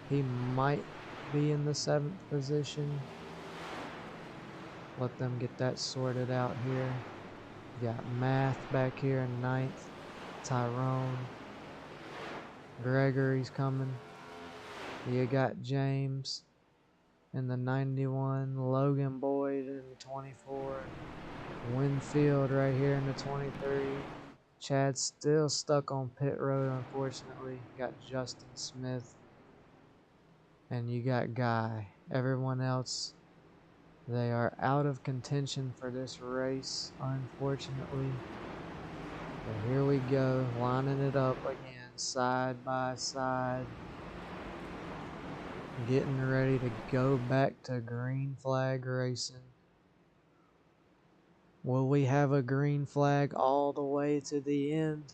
He might be in the seventh position. Let them get that sorted out here. You got Math back here in ninth. Tyrone. Gregory's coming. You got James in the 91. Logan Boyd in the 24. Winfield right here in the 23. Chad's still stuck on pit road, unfortunately. You got Justin Smith. And you got Guy. Everyone else, they are out of contention for this race, unfortunately. But here we go, lining it up again, side by side. Getting ready to go back to green flag racing. Will we have a green flag all the way to the end?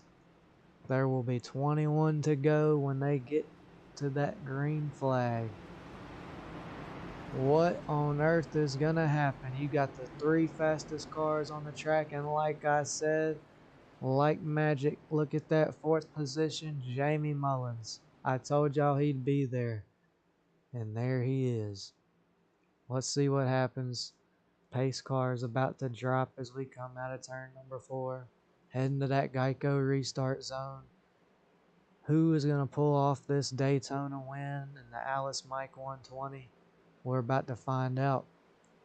There will be 21 to go when they get to that green flag. What on earth is gonna happen? You got the 3 fastest cars on the track, and like I said, like magic, look at that 4th position, Jamie Mullins. I told y'all he'd be there. And there he is. Let's see what happens. Pace car is about to drop as we come out of turn number 4. Heading to that Geico restart zone. Who is going to pull off this Daytona win in the Alice Mike 120? We're about to find out.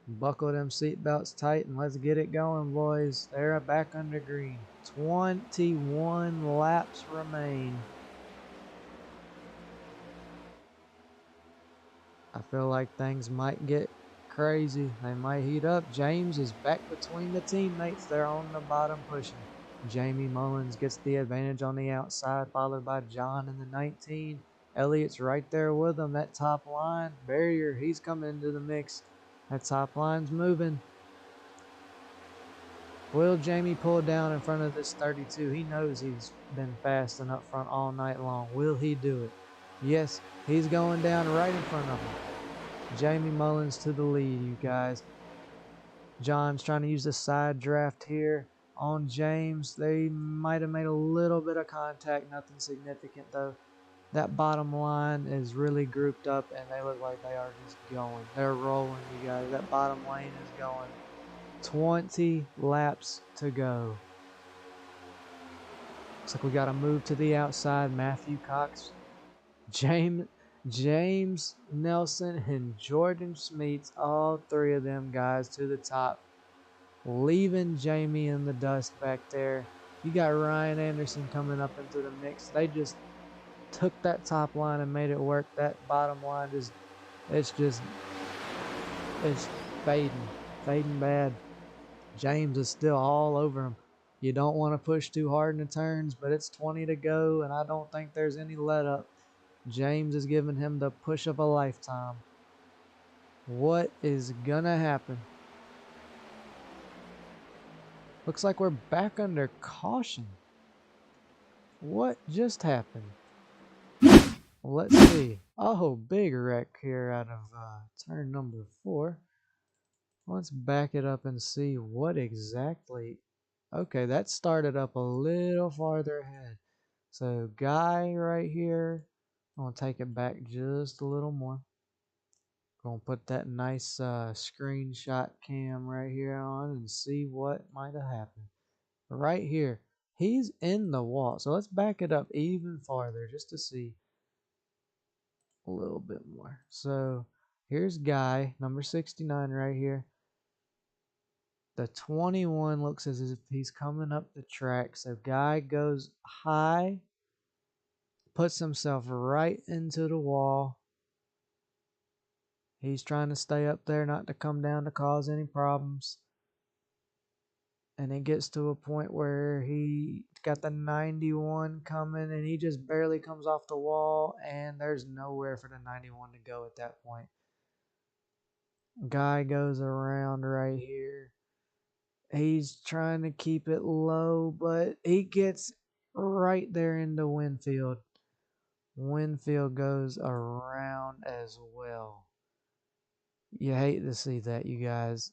Buckle them seatbelts tight and let's get it going, boys. They're back under green. 21 laps remain. I feel like things might get crazy. They might heat up. James is back between the teammates. They're on the bottom pushing. Jamie Mullins gets the advantage on the outside, followed by John in the 19. Elliott's right there with him. That top line. Barrier, he's coming into the mix. That top line's moving. Will Jamie pull down in front of this 32? He knows he's been fast and up front all night long. Will he do it? Yes, he's going down right in front of him. Jamie Mullins to the lead, you guys. John's trying to use the side draft here on James. They might have made a little bit of contact, nothing significant though. That bottom line is really grouped up and they look like they are just going. They're rolling, you guys. That bottom lane is going. 20 laps to go. Looks like we got to move to the outside. Matthew Cox, James Nelson, and Jordan Schmeets, all 3 of them guys to the top, leaving Jamie in the dust back there. You got Ryan Anderson coming up into the mix. They just took that top line and made it work. That bottom line it's fading bad. James is still all over him. You don't want to push too hard in the turns, but it's 20 to go, and I don't think there's any let up. James is giving him the push of a lifetime. What is gonna happen? Looks like we're back under caution. What just happened? Let's see. Oh, big wreck here out of turn number 4. Let's back it up and see what exactly. Okay, that started up a little farther ahead. So Guy right here. I'm going to take it back just a little more. Going to put that nice screenshot cam right here on and see what might have happened. Right here. He's in the wall. So let's back it up even farther just to see a little bit more. So here's Guy, number 69 right here. The 21 looks as if he's coming up the track. So guy goes high, puts himself right into the wall. He's trying to stay up there, not to come down to cause any problems. And it gets to a point where he got the 91 coming and he just barely comes off the wall, and there's nowhere for the 91 to go at that point. Guy goes around right here. He's trying to keep it low, but he gets right there into Winfield. Winfield goes around as well. You hate to see that, you guys.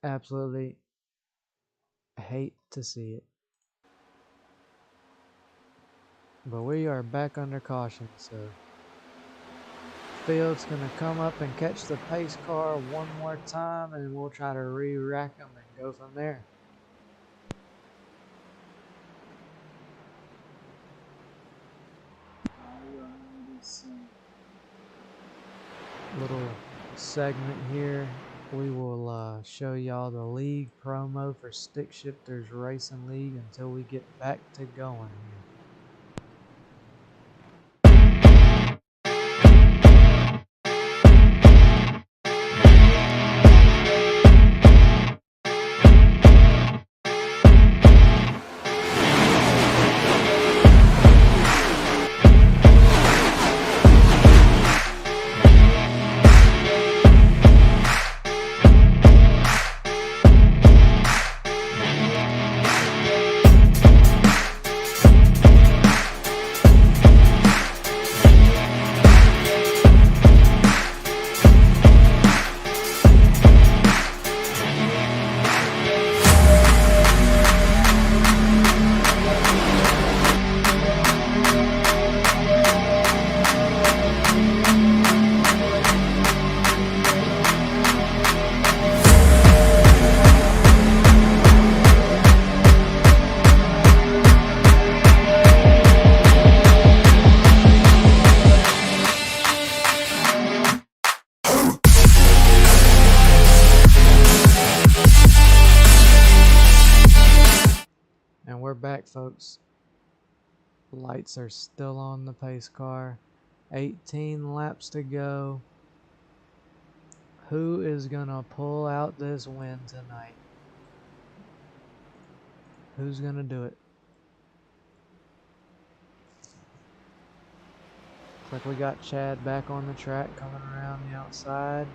Absolutely hate to see it. But we are back under caution, so Field's going to come up and catch the pace car one more time, and we'll try to re-rack them and go from there. Little segment here. We will show y'all the league promo for Stick Shifters Racing League until we get back to going here. And we're back, folks. Lights are still on the pace car. 18 laps to go. Who is going to pull out this win tonight? Who's going to do it? Looks like we got Chad back on the track coming around the outside.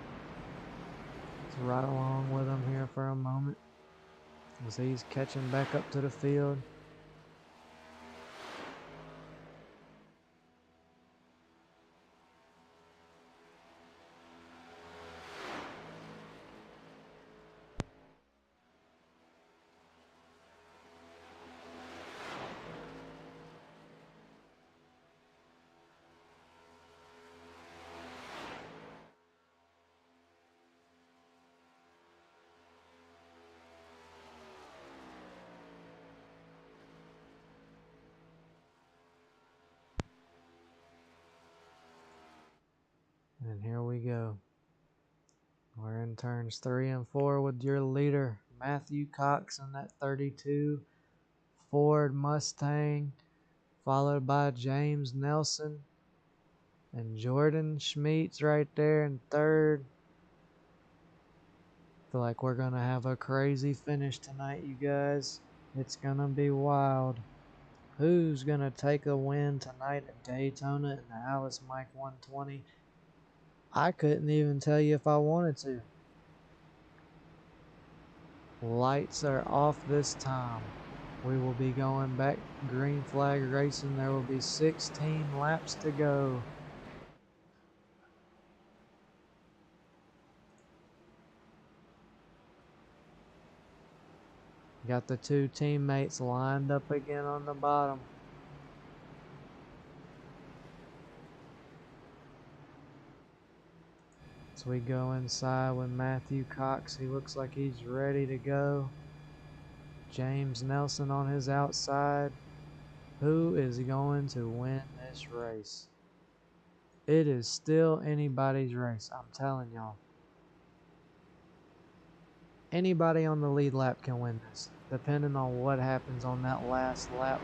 Let's ride along with him here for a moment as he's catching back up to the field. And here we go. We're in turns 3 and 4 with your leader, Matthew Cox, in that 32 Ford Mustang, followed by James Nelson and Jordan Schmeets right there in third. Feel like we're going to have a crazy finish tonight, you guys. It's going to be wild. Who's going to take a win tonight at Daytona in the Alice Mike 120? I couldn't even tell you if I wanted to. Lights are off this time. We will be going back green flag racing. There will be 16 laps to go. Got the two teammates lined up again on the bottom. As we go inside with Matthew Cox, he looks like he's ready to go. James Nelson on his outside. Who is going to win this race? It is still anybody's race, I'm telling y'all. Anybody on the lead lap can win this, depending on what happens on that last lap.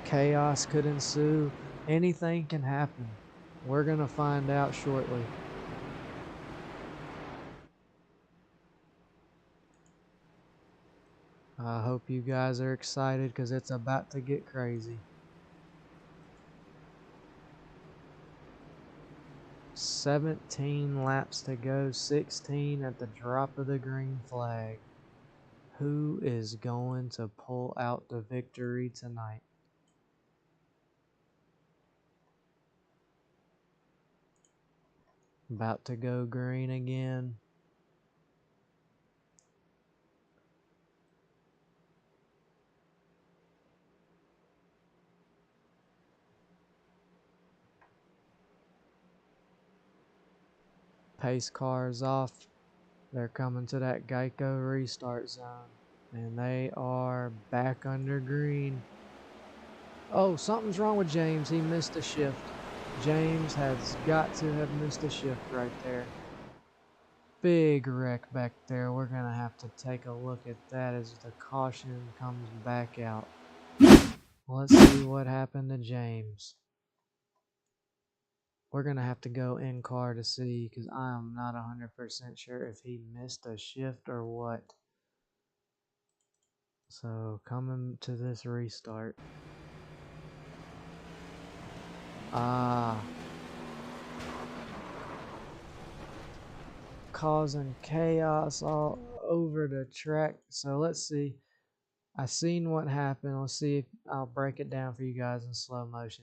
Chaos could ensue. Anything can happen. We're going to find out shortly. I hope you guys are excited because it's about to get crazy. 17 laps to go, 16 at the drop of the green flag. Who is going to pull out the victory tonight? About to go green again. Pace cars off. They're coming to that Geico restart zone. And they are back under green. Oh, something's wrong with James. He missed a shift. James has got to have missed a shift right there. Big wreck back there. We're going to have to take a look at that as the caution comes back out. Let's see what happened to James. We're going to have to go in car to see because I am not 100% sure if he missed a shift or what. So coming to this restart. Causing chaos all over the track. So let's see. I seen what happened. Let's see if I'll break it down for you guys in slow motion.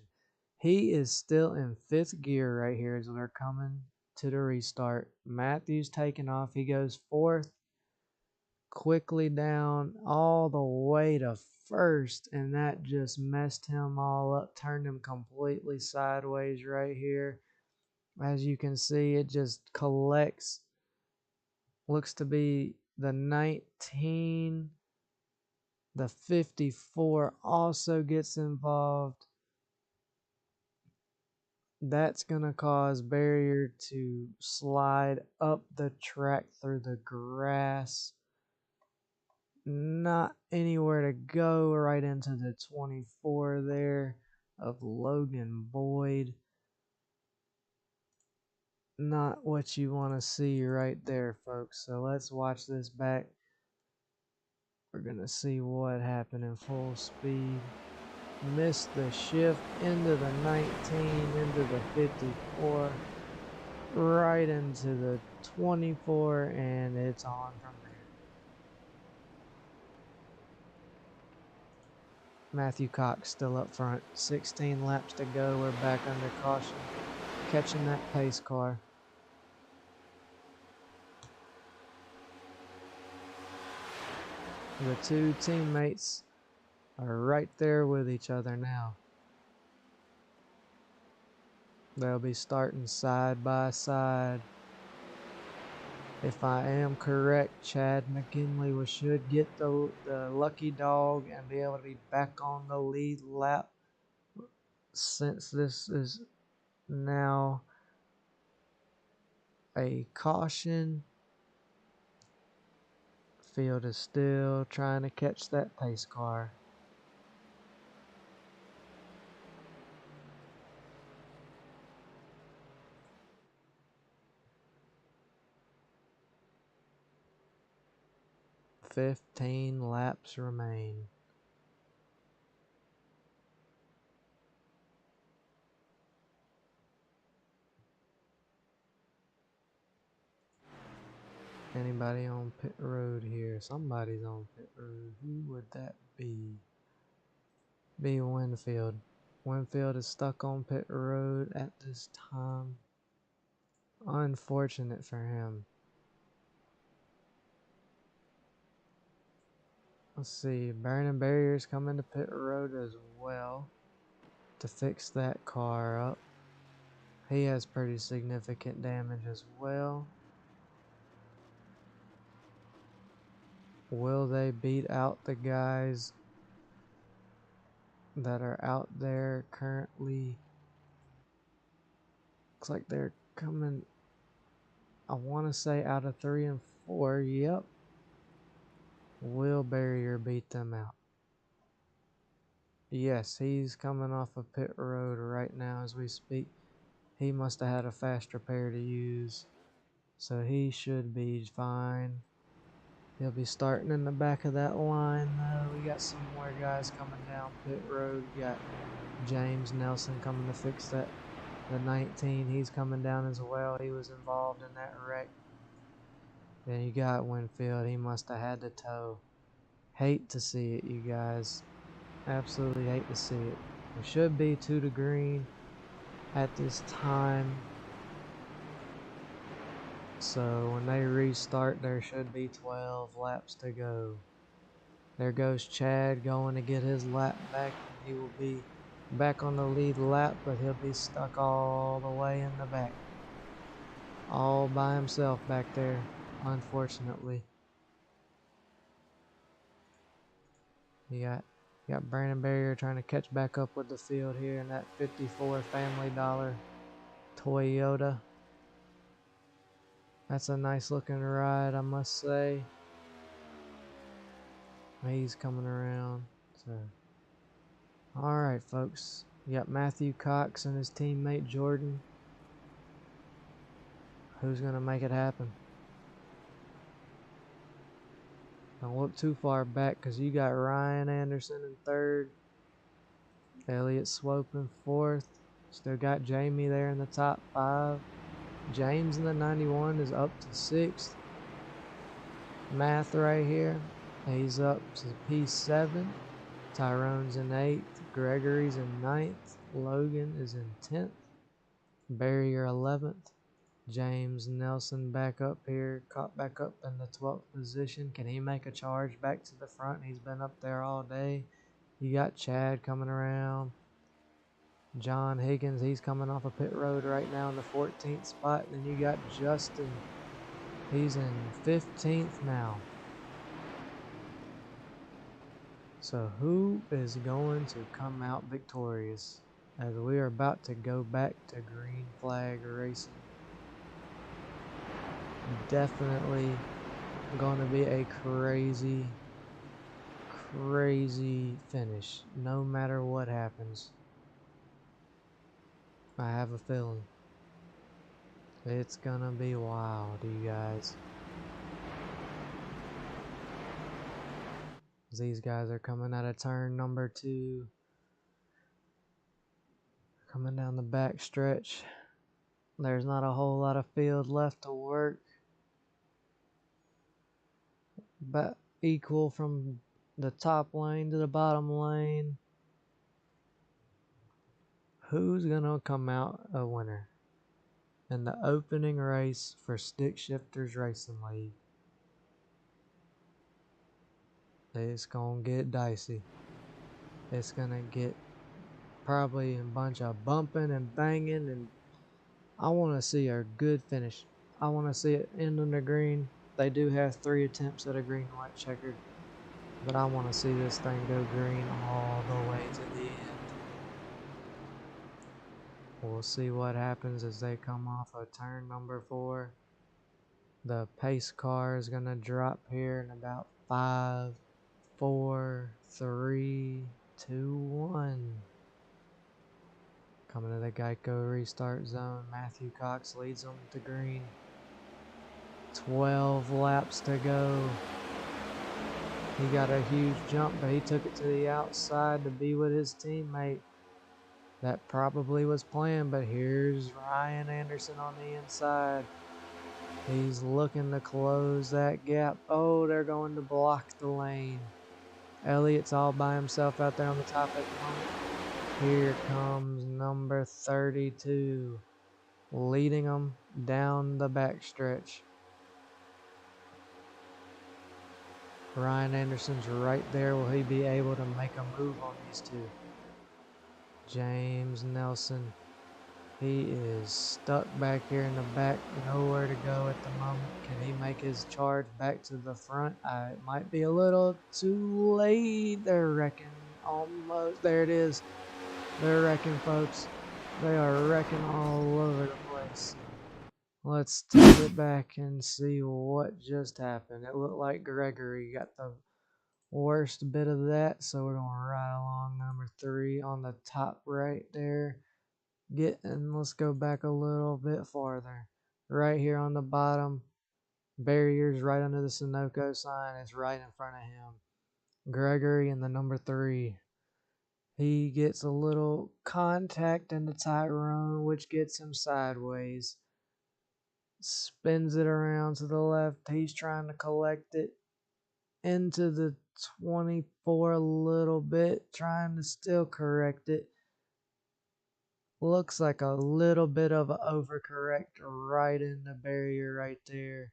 He is still in 5th gear right here as we're coming to the restart. Matthew's taking off. He goes 4th, quickly down all the way to 1st, and that just messed him all up, turned him completely sideways right here. As you can see, it just collects. Looks to be the 19. The 54 also gets involved. That's going to cause barrier to slide up the track through the grass. Not anywhere to go, right into the 24 there of Logan Boyd. Not what you want to see right there, folks. So let's watch this back. We're going to see what happened in full speed. Missed the shift into the 19, into the 54, right into the 24, and it's on from there. Matthew Cox still up front. 16 laps to go. We're back under caution. Catching that pace car. The two teammates are right there with each other now. They'll be starting side by side. If I am correct, Chad McKinley should get the lucky dog and be able to be back on the lead lap, since this is now a caution. Field is still trying to catch that pace car. "15 laps remain." Anybody on pit road here? Somebody's on pit road. Who would that be? Be Winfield. Winfield is stuck on pit road at this time. Unfortunate for him. Let's see. Burning Barriers coming to pit road as well to fix that car up. He has pretty significant damage as well. Will they beat out the guys that are out there currently? Looks like they're coming, I want to say, out of 3 and 4. Yep. Will Barrier beat them out? Yes, he's coming off a pit road right now as we speak. He must have had a faster pair to use, so he should be fine. He'll be starting in the back of that line though. We got some more guys coming down pit road. We got James Nelson coming to fix that. The 19, he's coming down as well. He was involved in that wreck. Then you got Winfield. He must have had to tow. Hate to see it, you guys. Absolutely hate to see it. There should be 2 to green at this time. So when they restart, there should be 12 laps to go. There goes Chad going to get his lap back. He will be back on the lead lap, but he'll be stuck all the way in the back. All by himself back there, unfortunately. You got Brandon Barrier trying to catch back up with the field here in that 54 Family Dollar Toyota. That's a nice looking ride, I must say. He's coming around. So, all right, folks. You got Matthew Cox and his teammate Jordan. Who's gonna make it happen? Don't look too far back because you got Ryan Anderson in third, Elliott Swope in fourth. Still got Jamie there in the top 5. James in the 91 is up to 6th. Math right here. He's up to P7. Tyrone's in 8th. Gregory's in 9th. Logan is in 10th. Barrier 11th. James Nelson back up here. Caught back up in the 12th position. Can he make a charge back to the front? He's been up there all day. You got Chad coming around. John Higgins, he's coming off a pit road right now in the 14th spot. Then you got Justin. He's in 15th now. So who is going to come out victorious as we are about to go back to green flag racing? Definitely going to be a crazy finish no matter what happens. I have a feeling it's gonna be wild, you guys. These guys are coming out of turn number 2, coming down the back stretch. There's not a whole lot of field left to work, but equal from the top lane to the bottom lane. Who's gonna come out a winner in the opening race for Stick Shifters Racing League? It's gonna get dicey. It's gonna get probably a bunch of bumping and banging, and I want to see a good finish. I want to see it end on the green. They do have 3 attempts at a green white checkered, but I want to see this thing go green all the way to the end. We'll see what happens as they come off of turn number 4. The pace car is gonna drop here in about 5, 4, 3, 2, 1. Coming to the Geico restart zone. Matthew Cox leads them to green. 12 laps to go. He got a huge jump, but he took it to the outside to be with his teammate. That probably was planned, but here's Ryan Anderson on the inside. He's looking to close that gap. Oh, they're going to block the lane. Elliott's all by himself out there on the top at the moment. Here comes number 32, leading them down the backstretch. Ryan Anderson's right there. Will he be able to make a move on these 2? James Nelson, he is stuck back here in the back, nowhere to go at the moment. Can he make his charge back to the front? It might be a little too late. They're wrecking almost. There it is. They're wrecking, folks. They are wrecking all over the place. Let's take it back and see what just happened. It looked like Gregory got the worst bit of that. So we're going to ride along number 3 on the top right there. Let's go back a little bit farther. Right here on the bottom, barriers right under the Sunoco sign is right in front of him. Gregory in the number 3. He gets a little contact into Tyrone, which gets him sideways. Spins it around to the left. He's trying to collect it into the 24 a little bit, trying to still correct it. Looks like a little bit of an overcorrect right in the barrier right there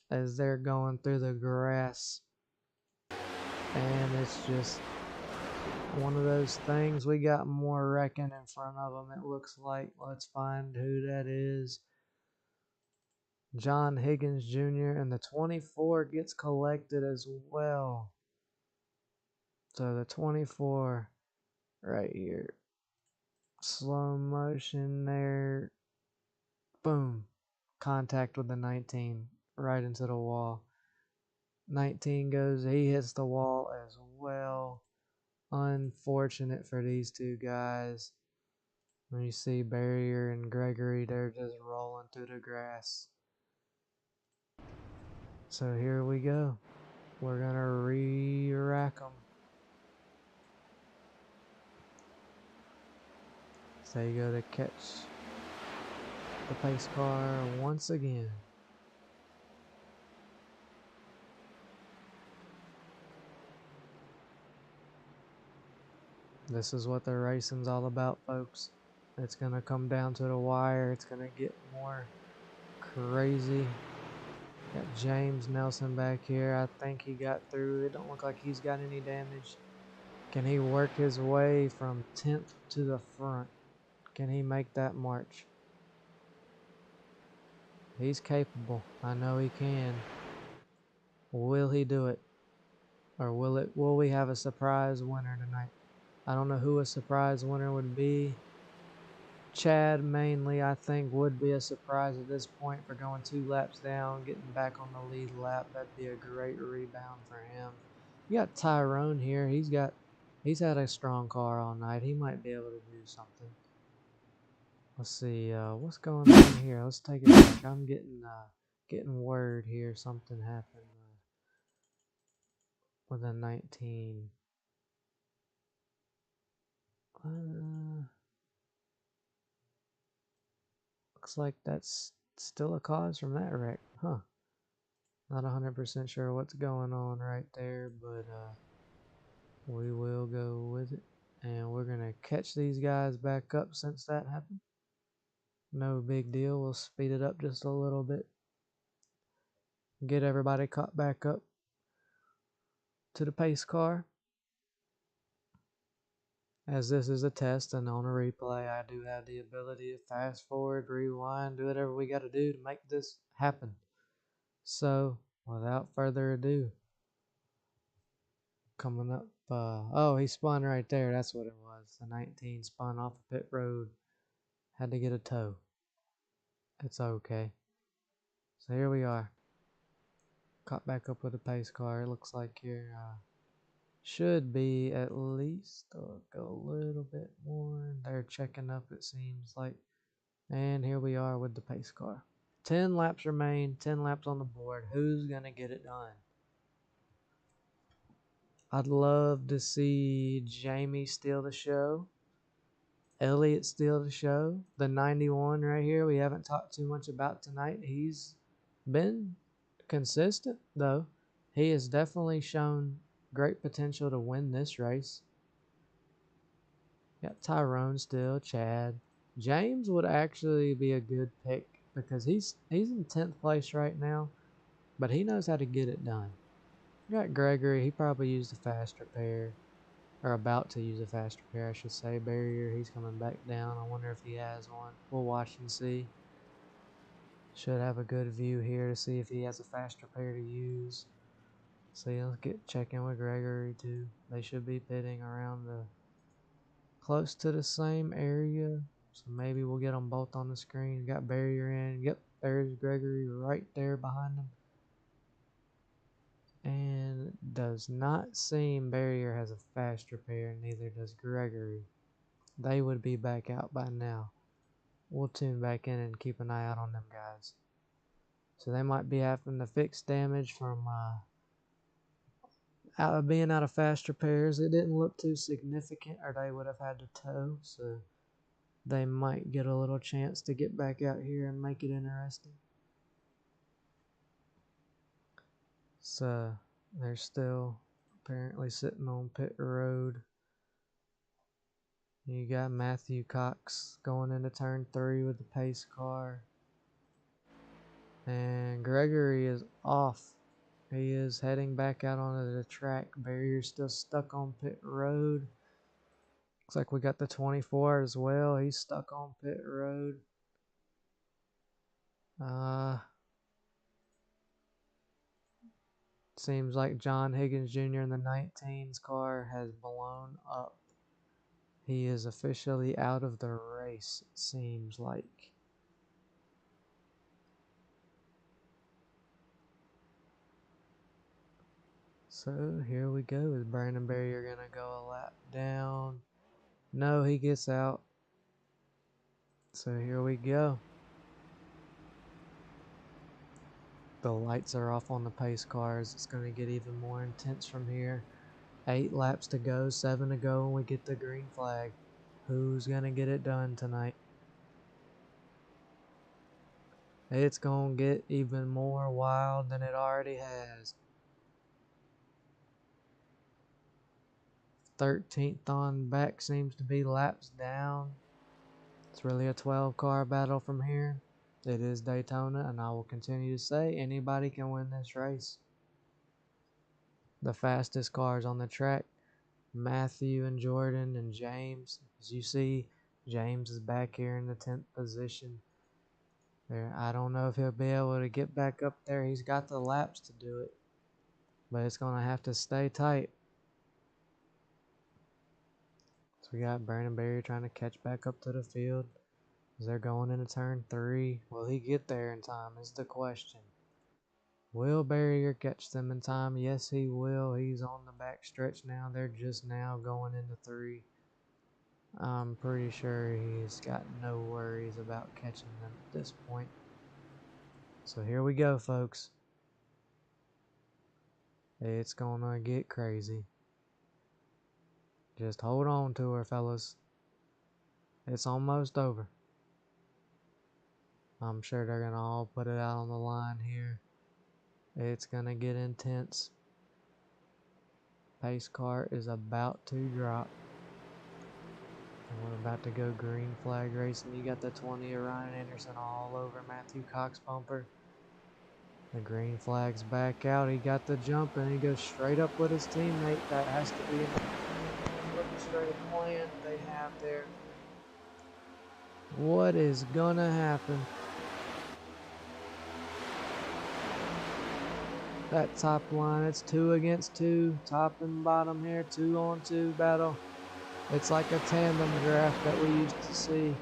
as they're going through the grass. And it's just one of those things. We got more wrecking in front of them, it looks like. Let's find who that is. John Higgins Jr. and the 24 gets collected as well. So the 24 right here. Slow motion there. Boom. Contact with the 19 right into the wall. 19 goes, he hits the wall as well. Unfortunate for these two guys. When you see Barrier and Gregory, they're just rolling through the grass. So here we go. We're going to re-rack them. So you go to catch the pace car once again. This is what the racing's all about, folks. It's going to come down to the wire. It's going to get more crazy. Got James Nelson back here. I think he got through. It don't look like he's got any damage. Can he work his way from 10th to the front? Can he make that march? He's capable. I know he can. Will he do it? Or will we have a surprise winner tonight? I don't know who a surprise winner would be. Chad mainly, I think, would be a surprise at this point for going 2 laps down, getting back on the lead lap. That'd be a great rebound for him. You got Tyrone here. He's had a strong car all night. He might be able to do something. Let's see, what's going on here? Let's take it back. I'm getting word here. Something happened with a 19. Looks like that's still a cause from that wreck, huh? Not 100% sure what's going on right there, but we will go with it. And we're going to catch these guys back up since that happened. No big deal. We'll speed it up just a little bit. Get everybody caught back up to the pace car. As this is a test and on a replay, I do have the ability to fast forward, rewind, do whatever we got to do to make this happen. So, without further ado, coming up, oh, he spun right there. That's what it was. The 19 spun off the pit road. Had to get a tow. It's okay. So here we are. Caught back up with the pace car. It looks like here should be at least go a little bit more. They're checking up, it seems like. And here we are with the pace car. 10 laps remain, 10 laps on the board. Who's going to get it done? I'd love to see Jamie steal the show. Elliott steal the show. The 91 right here, we haven't talked too much about tonight. He's been consistent, though. He has definitely shown great potential to win this race. Got Tyrone still, Chad. James would actually be a good pick because he's in 10th place right now, but he knows how to get it done. Got Gregory. He probably used a fast repair, or about to use a fast repair, I should say. Barrier, he's coming back down. I wonder if he has one. We'll watch and see. Should have a good view here to see if he has a fast repair to use. See, let's get checking with Gregory too. They should be pitting around the close to the same area, so maybe we'll get them both on the screen. Got Barrier in. Yep, there's Gregory right there behind him. And does not seem Barrier has a fast repair, neither does Gregory. They would be back out by now. We'll tune back in and keep an eye out on them guys. So they might be having to fix damage from being out of fast repairs. It didn't look too significant, or they would have had to tow. So they might get a little chance to get back out here and make it interesting. So they're still apparently sitting on pit road. You got Matthew Cox going into turn 3 with the pace car. And Gregory is off. He is heading back out onto the track. Barrier's still stuck on pit road. Looks like we got the 24 as well. He's stuck on pit road. Seems like John Higgins Jr. in the 19's car has blown up. He is officially out of the race, it seems like. So here we go. Is Brandon Barrier going to go a lap down? No, he gets out. So here we go. The lights are off on the pace cars. It's going to get even more intense from here. 8 laps to go, 7 to go, and we get the green flag. Who's going to get it done tonight? It's going to get even more wild than it already has. 13th on back seems to be laps down. It's really a 12-car battle from here. It is Daytona, and I will continue to say anybody can win this race. The fastest cars on the track, Matthew and Jordan and James. As you see, James is back here in the 10th position. There, I don't know if he'll be able to get back up there. He's got the laps to do it, but it's going to have to stay tight. So we got Brandon Barrier trying to catch back up to the field. As they're going into turn 3. Will he get there in time is the question. Will Barrier catch them in time? Yes, he will. He's on the back stretch now. They're just now going into 3. I'm pretty sure he's got no worries about catching them at this point. So here we go, folks. It's gonna get crazy. Just hold on to her, fellas. It's almost over. I'm sure they're gonna all put it out on the line here. It's gonna get intense. Pace car is about to drop. And we're about to go green flag racing. You got the 20 of Ryan Anderson all over Matthew Cox bumper. The green flag's back out. He got the jump and he goes straight up with his teammate. That has to be an orchestrated plan they have there. What is gonna happen? That top line, it's 2 against 2. Top and bottom here, 2-on-2 battle. It's like a tandem draft that we used to see.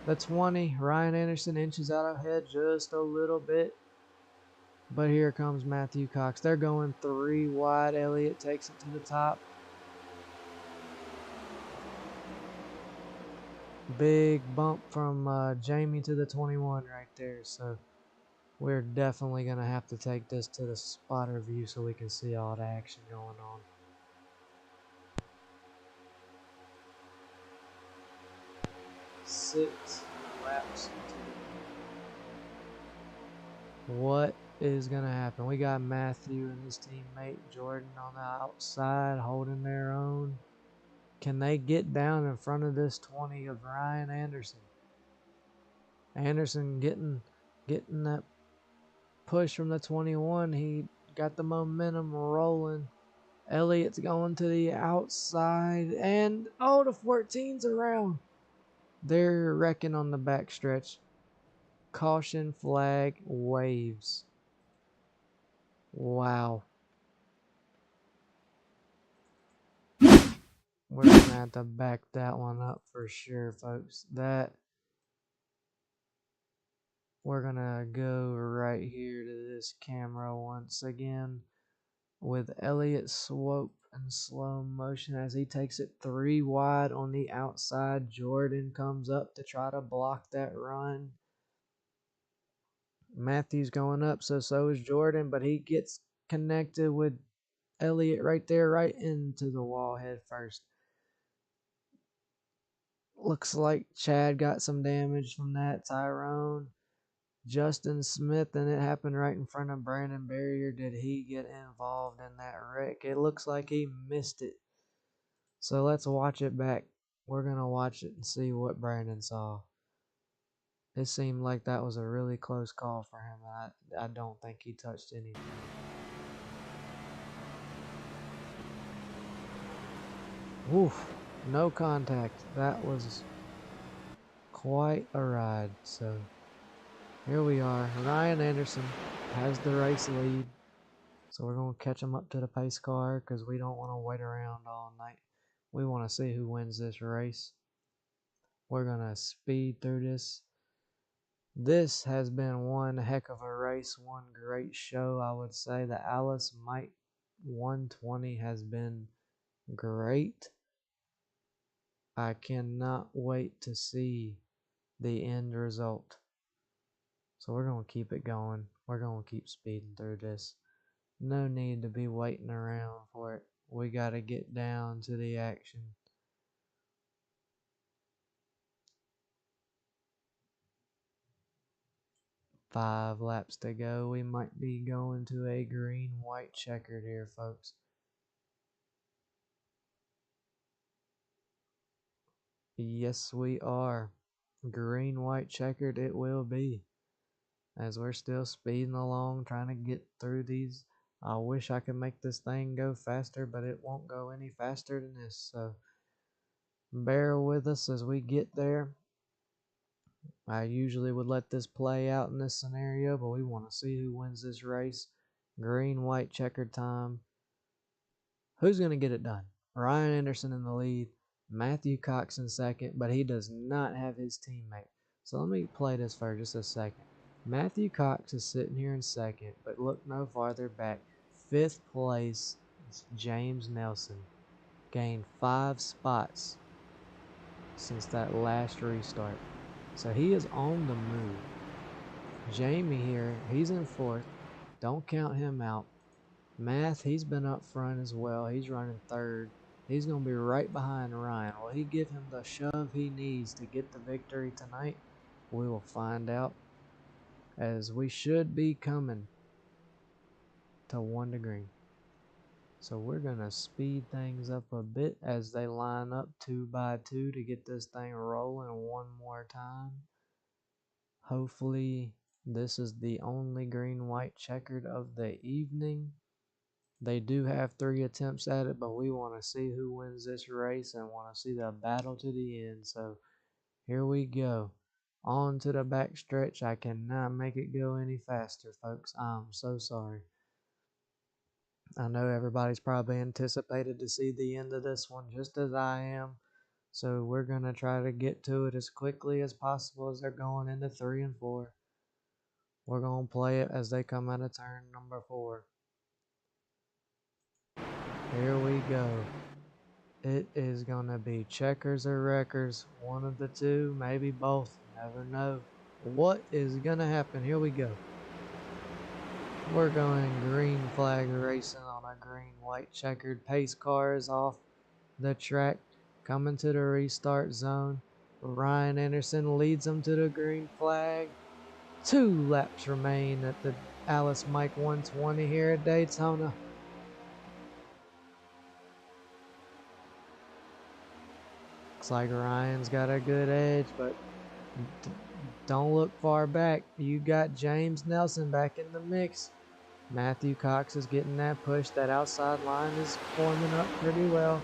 The 20, Ryan Anderson inches out ahead just a little bit. But here comes Matthew Cox. They're going 3 wide. Elliott takes it to the top. Big bump from Jamie to the 21 right there. So we're definitely going to have to take this to the spotter view so we can see all the action going on. Six laps. What is going to happen? We got Matthew and his teammate Jordan on the outside holding their own. Can they get down in front of this 20 of Ryan Anderson? Anderson getting that push from the 21. He got the momentum rolling. Elliott's going to the outside. And, oh, the 14's around. They're wrecking on the backstretch. Caution flag waves. Wow. We're going to have to back that one up for sure, folks. We're going to go right here to this camera once again. with Elliott Swope in slow motion as he takes it 3 wide on the outside. Jordan comes up to try to block that run. Matthews going up, so is Jordan, but he gets connected with Elliott right there, right into the wall head first. Looks like Chad got some damage from that. Tyrone, Justin Smith, and it happened right in front of Brandon Barrier. Did he get involved in that wreck? It looks like he missed it. So let's watch it back. We're going to watch it and see what Brandon saw. It seemed like that was a really close call for him. I don't think he touched anything. Woof, no contact. That was quite a ride. So here we are. Ryan Anderson has the race lead. So we're going to catch him up to the pace car because we don't want to wait around all night. We want to see who wins this race. We're going to speed through this. This has been one heck of a race, one great show, I would say. The Alice Mike 120 has been great. I cannot wait to see the end result. So we're going to keep it going. We're going to keep speeding through this. No need to be waiting around for it. We got to get down to the action. Five laps to go. We might be going to a green-white checkered here, folks. Yes, we are. Green-white checkered it will be. As we're still speeding along, trying to get through these. I wish I could make this thing go faster, but it won't go any faster than this. So bear with us as we get there. I usually would let this play out in this scenario, but we want to see who wins this race. Green, white, checkered time. Who's going to get it done? Ryan Anderson in the lead. Matthew Cox in second, but he does not have his teammate. So let me play this for just a second. Matthew Cox is sitting here in second, but look no farther back. Fifth place, James Nelson. Gained 5 spots since that last restart. So he is on the move. Jamie here, he's in fourth. Don't count him out. Math, he's been up front as well. He's running third. He's going to be right behind Ryan. Will he give him the shove he needs to get the victory tonight? We will find out, as we should be coming to 1 to green. So we're going to speed things up a bit as they line up 2 by 2 to get this thing rolling one more time. Hopefully this is the only green-white checkered of the evening. They do have 3 attempts at it, but we want to see who wins this race and want to see the battle to the end. So here we go. On to the back stretch. I cannot make it go any faster, folks. I'm so sorry. I know everybody's probably anticipated to see the end of this one just as I am. So we're going to try to get to it as quickly as possible as they're going into 3 and 4. We're going to play it as they come out of turn number 4. Here we go. It is going to be checkers or wreckers. One of the two, maybe both. Never know. What is going to happen? Here we go. We're going green flag racing on a green-white checkered. Pace cars off the track, coming to the restart zone. Ryan Anderson leads them to the green flag. 2 laps remain at the Alice Mike 120 here at Daytona. Looks like Ryan's got a good edge, but don't look far back. You got James Nelson back in the mix. Matthew Cox is getting that push. That outside line is forming up pretty well.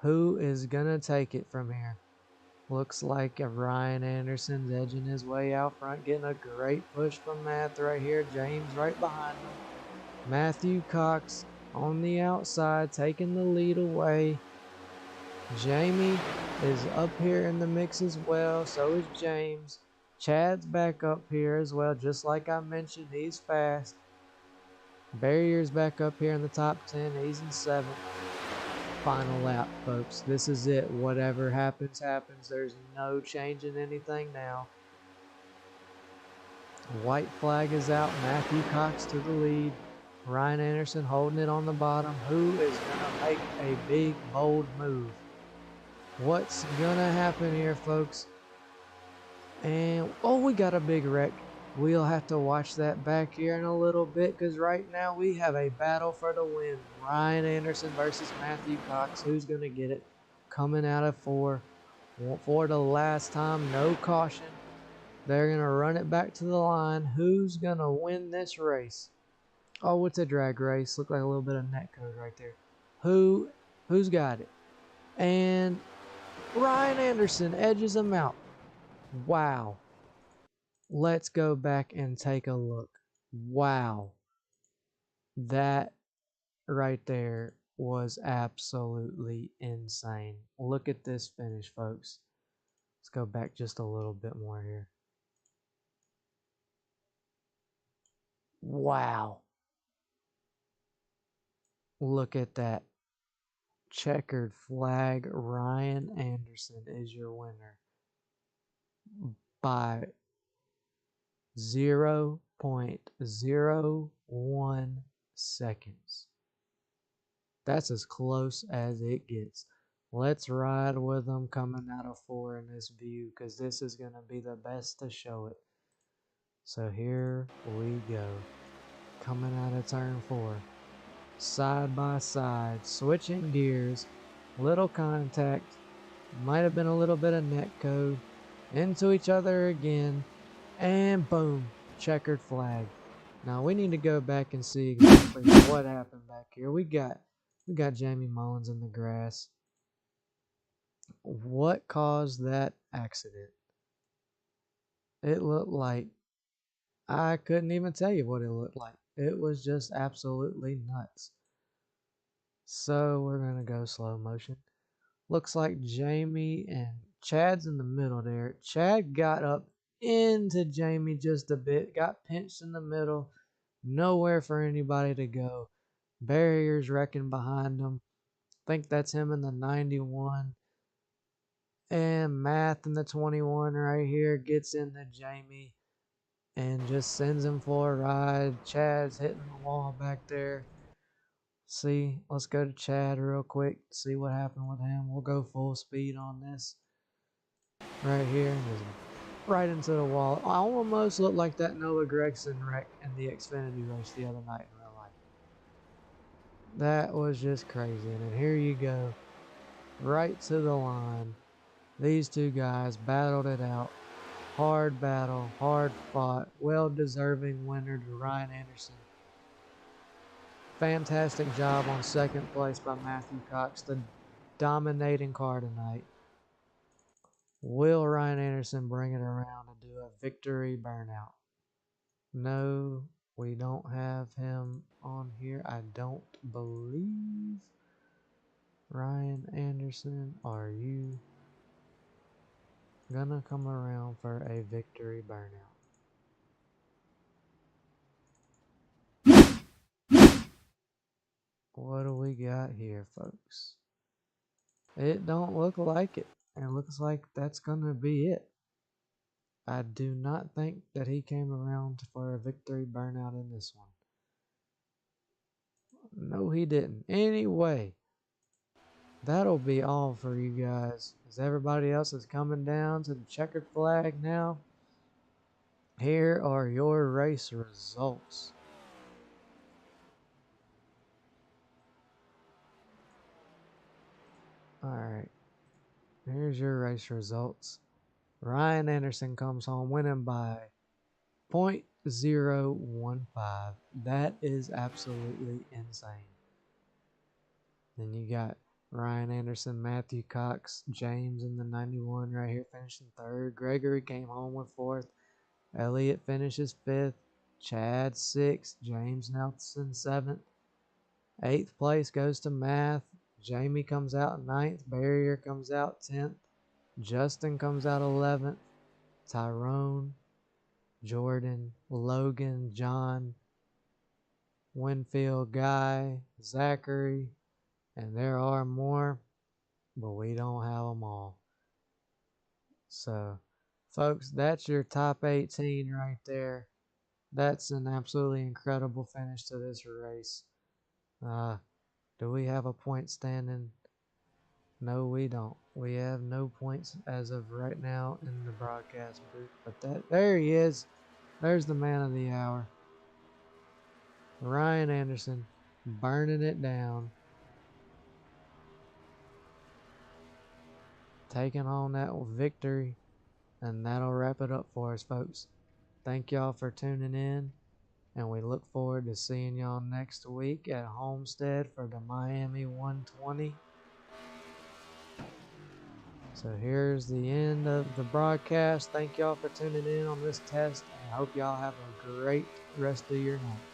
Who is going to take it from here? Looks like Ryan Anderson's edging his way out front, getting a great push from Matt right here. James right behind him. Matthew Cox on the outside, taking the lead away. Jamie is up here in the mix as well. So is James. Chad's back up here as well. Just like I mentioned, he's fast. Barrier's back up here in the top 10. He's in 7th. Final lap, folks. This is it. Whatever happens, happens. There's no changing anything now. White flag is out. Matthew Cox to the lead. Ryan Anderson holding it on the bottom. Who is going to make a big, bold move? What's going to happen here, folks? And, oh, we got a big wreck. We'll have to watch that back here in a little bit because right now we have a battle for the win. Ryan Anderson versus Matthew Cox. Who's going to get it? Coming out of 4 for the last time. No caution. They're going to run it back to the line. Who's going to win this race? Oh, it's a drag race. Look like a little bit of net code right there. Who's got it? And Ryan Anderson edges him out. Wow. Let's go back and take a look. Wow. That right there was absolutely insane. Look at this finish, folks. Let's go back just a little bit more here. Wow. Look at that. Checkered flag. Ryan Anderson is your winner by 0.01 seconds. That's as close as it gets. Let's ride with them coming out of 4 in this view because this is going to be the best to show it. So here we go. Coming out of turn 4. Side by side. Switching gears. Little contact. Might have been a little bit of net code. Into each other again. And boom. Checkered flag. Now we need to go back and see exactly what happened back here. We got Jamie Mullins in the grass. What caused that accident? It looked like, I couldn't even tell you what it looked like. It was just absolutely nuts. So we're going to go slow motion. Looks like Jamie and Chad's in the middle there. Chad got up into Jamie just a bit, got pinched in the middle. Nowhere for anybody to go. Barriers wrecking behind him. Think that's him in the 91. And Math in the 21 right here gets into Jamie and just sends him for a ride. Chad's hitting the wall back there. See, let's go to Chad real quick, see what happened with him. We'll go full speed on this right here. Just right into the wall. I almost looked like that Noah Gregson wreck in the Xfinity race the other night in real life. That was just crazy. And then here you go, right to the line. These two guys battled it out. Hard battle, hard fought, well-deserving winner to Ryan Anderson. Fantastic job on second place by Matthew Cox, the dominating car tonight. Will Ryan Anderson bring it around to do a victory burnout? No, we don't have him on here. I don't believe. Ryan Anderson, are you gonna come around for a victory burnout? What do we got here, folks? It don't look like it. It looks like that's gonna be it. I do not think that he came around for a victory burnout in this one. No, he didn't. Anyway, that'll be all for you guys. As everybody else is coming down to the checkered flag now, here are your race results. Alright, here's your race results. Ryan Anderson comes home winning by 0.015. That is absolutely insane. Then you got Ryan Anderson, Matthew Cox, James in the 91 right here finishing 3rd. Gregory came home with 4th. Elliott finishes 5th. Chad 6th. James Nelson 7th. 8th place goes to Math. Jamie comes out 9th. Barrier comes out 10th. Justin comes out 11th. Tyrone, Jordan, Logan, John, Winfield Guy, Zachary, and there are more, but we don't have them all. So, folks, that's your top 18 right there. That's an absolutely incredible finish to this race. Do we have a point standing? No, we don't. We have no points as of right now in the broadcast booth. But there he is. There's the man of the hour. Ryan Anderson burning it down. Taking on that victory. And that'll wrap it up for us, folks. Thank y'all for tuning in. And we look forward to seeing y'all next week at Homestead for the Miami 120. So here's the end of the broadcast. Thank y'all for tuning in on this test, and I hope y'all have a great rest of your night.